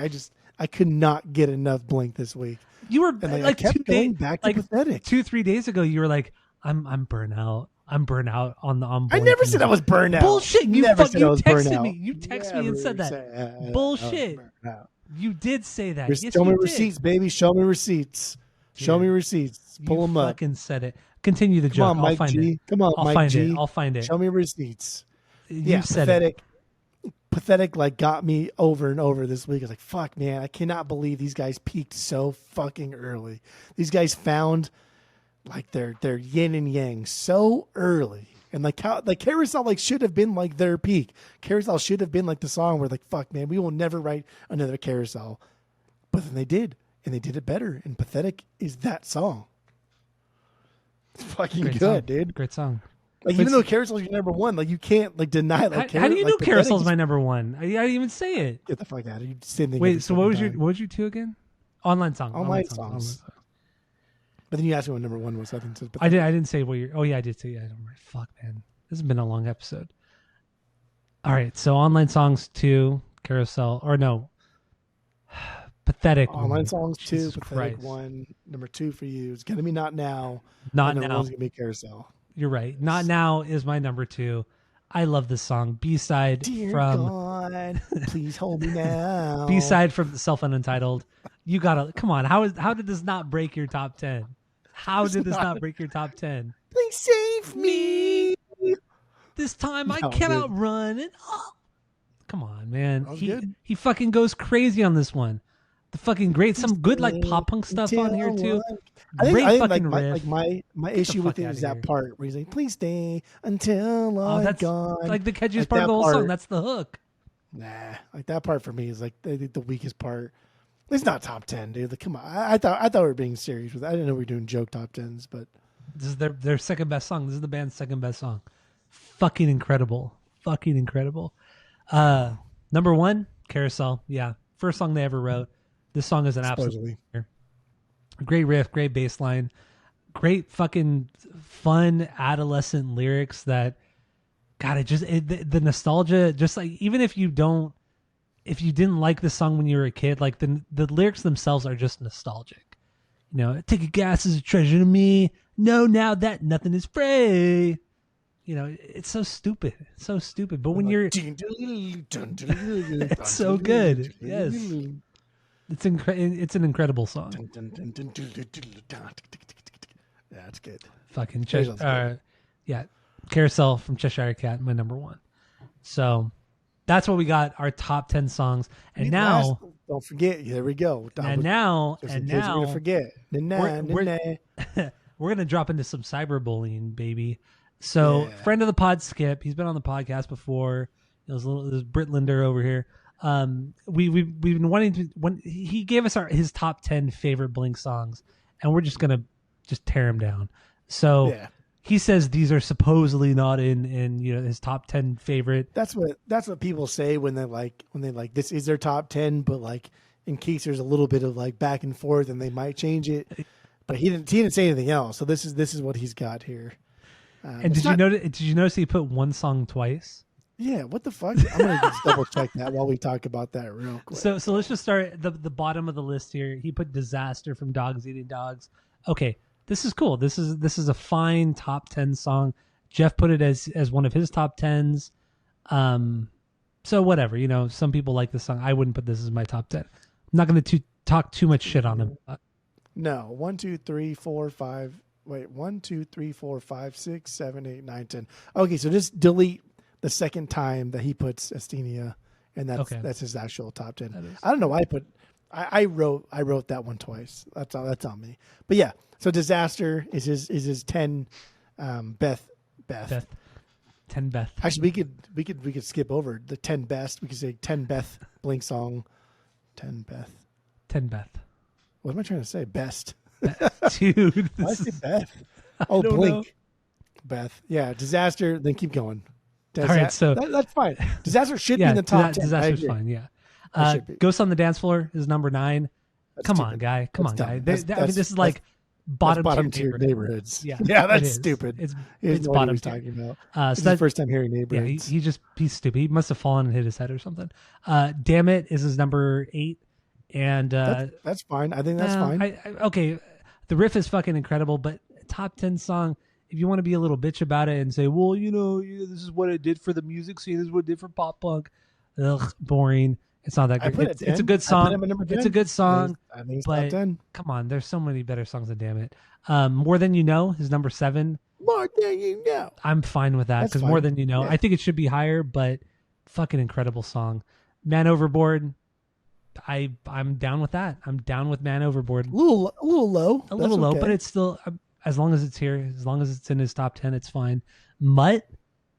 I could not get enough Blink this week. You were and I kept going back to Pathetic. 2-3 days ago, you were like, I'm burnt out. I'm burnt out on Blink. I never said I was burnt out. Bullshit. You texted me. You texted me and said that. Said Bullshit. You did say that. Yes, show me you receipts, did. baby. Show me receipts. Dude, show me receipts. Pull them up. You fucking said it. Continue the joke. Come on, Mike I'll find G. it. Come on, Mike G. I'll find it. Show me receipts. You said Pathetic. Pathetic like got me over and over this week. I was like, fuck, man, I cannot believe these guys peaked so fucking early. These guys found like their yin and yang so early. And like Carousel like should have been like their peak. Carousel should have been like the song where like, fuck, man, we will never write another Carousel. But then they did, and they did it better. And Pathetic is that song. It's fucking Great good, song. dude. Great song. Like even though Carousel's your number 1, like you can't like deny like. How do you know like, Carousel's my number 1? I didn't even say it. Get the fuck out of here. Same thing. Wait, so what was your 2 again? Online songs. Online songs. But then you asked me what number 1 was. I think. I didn't say what your. Oh yeah, I did say. Yeah, fuck, man. This has been a long episode. All right, so online songs 2, Carousel, or no, Pathetic. Online songs 2, Jesus Pathetic Christ. 1. Number 2 for you is gonna be Not Now. Not and number Now. 1's gonna be Carousel. You're right. Not Now is my number 2. I love this song. B-side Dear from God, please hold me now. B-side from the Self Unentitled. You gotta come on. How did this not break your top 10? How did this not break your top 10? Please save me. This time I No, can't dude. outrun it. Oh. Come on, man. That was good. He fucking goes crazy on this one. The fucking great, some good like pop punk stuff on here too. Great I think fucking like, riff. my issue with fuck it outta is that here. part where he's like, "Please stay until I'm that's gone." like the catchiest Like part of that the whole part. song. That's the hook. Nah, like that part for me is like the weakest part. It's not top 10, dude. Like, come on, I thought we were being serious with it. I didn't know we were doing joke top 10s, but This is their second best song. This is the band's second best song. Fucking incredible. Fucking incredible. Number 1, Carousel. Yeah. First song they ever wrote. This song is an supposedly. absolute great riff, great bass line, great fucking fun adolescent lyrics that God, the nostalgia, just like even if you didn't like the song when you were a kid, like the lyrics themselves are just nostalgic. You know, take a gas is a treasure to me. No, now that nothing is free. You know, it's so stupid. It's so stupid. But when you're it's so good. Yes. It's an incredible song. Yeah, it's good. Fucking Carousel's good. yeah. Carousel from Cheshire Cat, my number 1. So that's what we got, our top 10 songs. And now don't forget, here we go. And now we're gonna forget. We're gonna drop into some cyberbullying, baby. So friend of the pod, Skip, he's been on the podcast before. There's Britt Linder over here. We've been wanting to. When he gave us his top 10 favorite Blink songs, and we're just gonna tear him down. So he says these are supposedly not in his top 10 favorite. That's what people say when they like this is their top 10, but like in case there's a little bit of like back and forth and they might change it. But he didn't say anything else. So this is what he's got here. And did you notice he put one song twice? Yeah, what the fuck? I'm gonna just double check that while we talk about that real quick. So let's just start at the bottom of the list here. He put Disaster from Dogs Eating Dogs. Okay, this is cool. This is a fine top 10 song. Jeff put it as one of his top 10s. So whatever, some people like this song. I wouldn't put this as my top 10. I'm not going to talk too much shit on him. No, 1, 2, 3, 4, 5. Wait, 1, 2, 3, 4, 5, 6, 7, 8, 9, 10. Okay, so just delete the second time that he puts Asthenia, and that's his actual top 10. I don't know why I wrote that one twice. That's on me. But yeah, so Disaster is his 10. Beth. 10 Beth. Actually, we could skip over the 10 best. We could say 10 Beth Blink song. 10 Beth. 10 Beth. What am I trying to say? Best. Dude. Why is it Beth? Oh, Blink. Know. Beth. Yeah, Disaster. Then keep going. All right, so that's fine. Disaster should be in the top 10. Disaster's fine. Yeah. Ghost on the Dance Floor is number 9. Come on, guy. This is like bottom tier neighborhoods. Yeah, that's stupid. It's bottom tier. Talking about. It's the first time hearing neighborhoods. Yeah, he's stupid. He must have fallen and hit his head or something. Damn It is his number 8, and that's fine. I think that's fine. Okay, the riff is fucking incredible, but top 10 song. If you want to be a little bitch about it and say, well, this is what it did for the music scene, this is what it did for pop punk. Ugh, boring. It's not that good. It's a good song. It's a good song. I think it's but top 10. Come on, there's so many better songs than Damn It. More Than You Know is number 7. More Than You Know. I'm fine with that because More Than You Know. Yeah. I think it should be higher, but fucking incredible song. Man Overboard. I'm down with that. I'm down with Man Overboard. A little low. A little low, but it's still... as long as it's here, as long as it's in his top 10, it's fine. Mutt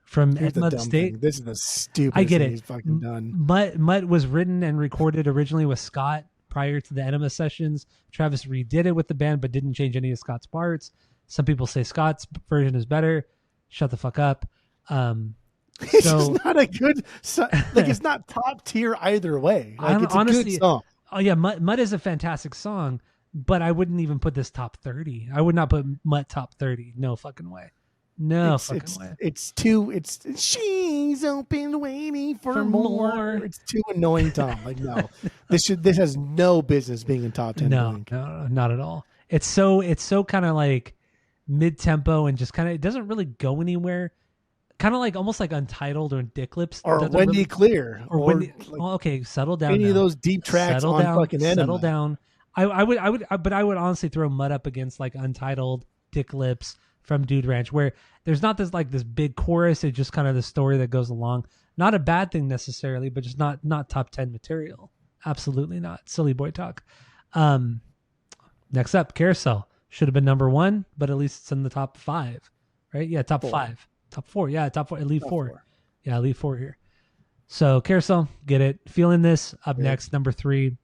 from Mud State. This is the stupidest thing he's fucking done. Mutt was written and recorded originally with Scott prior to the Enema sessions. Travis redid it with the band, but didn't change any of Scott's parts. Some people say Scott's version is better. Shut the fuck up. It's just not a good, it's not top tier either way. It's honestly, a good song. Oh yeah, Mutt is a fantastic song. But I wouldn't even put this top 30. I would not put Mutt top 30. No fucking way. No fucking way. It's she's open waiting for more. It's too annoying, Tom. Like, no. This has no business being in top 10. No, not at all. It's so kind of like mid-tempo and just kind of, it doesn't really go anywhere. Kind of like almost like Untitled or Dick Lips. Or Wendy Clear. Or Wendy, okay, settle down. Any of those deep tracks on fucking Enema. Settle down. I would honestly throw Mutt up against like Untitled, Dick Lips from Dude Ranch, where there's not this big chorus. It's just kind of the story that goes along. Not a bad thing necessarily, but just not top 10 material. Absolutely not. Silly boy talk. Next up, Carousel should have been number 1, but at least it's in the top 5, right? Yeah, top 5, top 4. Yeah, top 4. Leave 4. Yeah, leave 4 here. So Carousel, get it. Feeling This up next, number 3.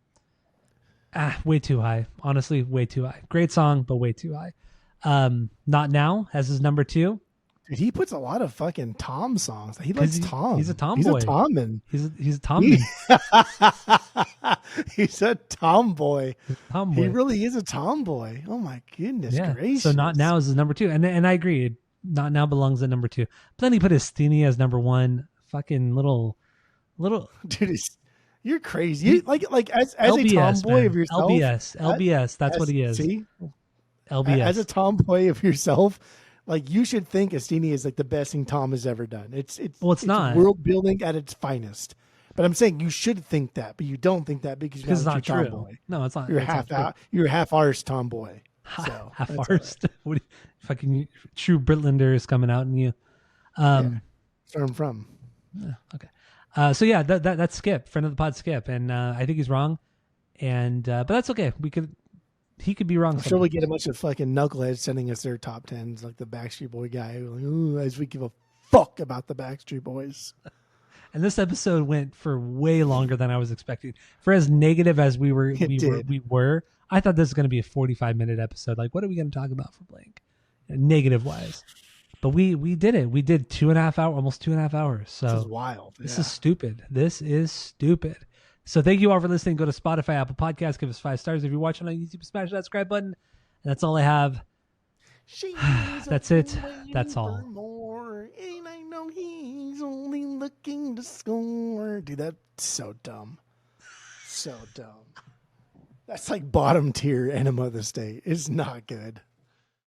Way too high. Honestly, way too high. Great song, but way too high. Not Now has his number 2. Dude, he puts a lot of fucking Tom songs. He likes Tom. He's a tomboy. He's a Tomman. He's a tomboy. He's a tomboy. He really is a tomboy. Oh my goodness gracious. So Not Now is his number 2. And I agree. Not Now belongs at number 2. But then he put Asthenia as number 1. Fucking little dude, you're crazy. Like as LBS, a tomboy man. Of yourself. LBS. That's what he is. See, LBS. As a tomboy of yourself, like you should think Asthenia is like the best thing Tom has ever done. It's not world building at its finest. But I'm saying you should think that, but you don't think that because it's not true. Tomboy. No, it's not. You're half-arsed tomboy. So half-arsed. Right. Fucking true Britlander is coming out in you. That's where I'm from. Okay. So yeah, that's Skip, friend of the pod, Skip, and I think he's wrong, and but that's okay. He could be wrong. I'm sure we get a bunch of fucking knuckleheads sending us their top 10s, like the Backstreet Boy guy, like, ooh, as we give a fuck about the Backstreet Boys. And this episode went for way longer than I was expecting. For as negative as we were, I thought this was going to be a 45-minute episode. Like, what are we going to talk about for Blink, negative wise? But we did it. We did 2.5 hours, almost 2.5 hours. So this is wild. This is stupid. This is stupid. So thank you all for listening. Go to Spotify, Apple Podcasts, give us 5 stars. If you're watching on YouTube, smash that subscribe button. And that's all I have. That's it. That's all. More, and I know he's only looking to score. Dude, that's so dumb. So dumb. That's like bottom tier Enema of the State. It's not good.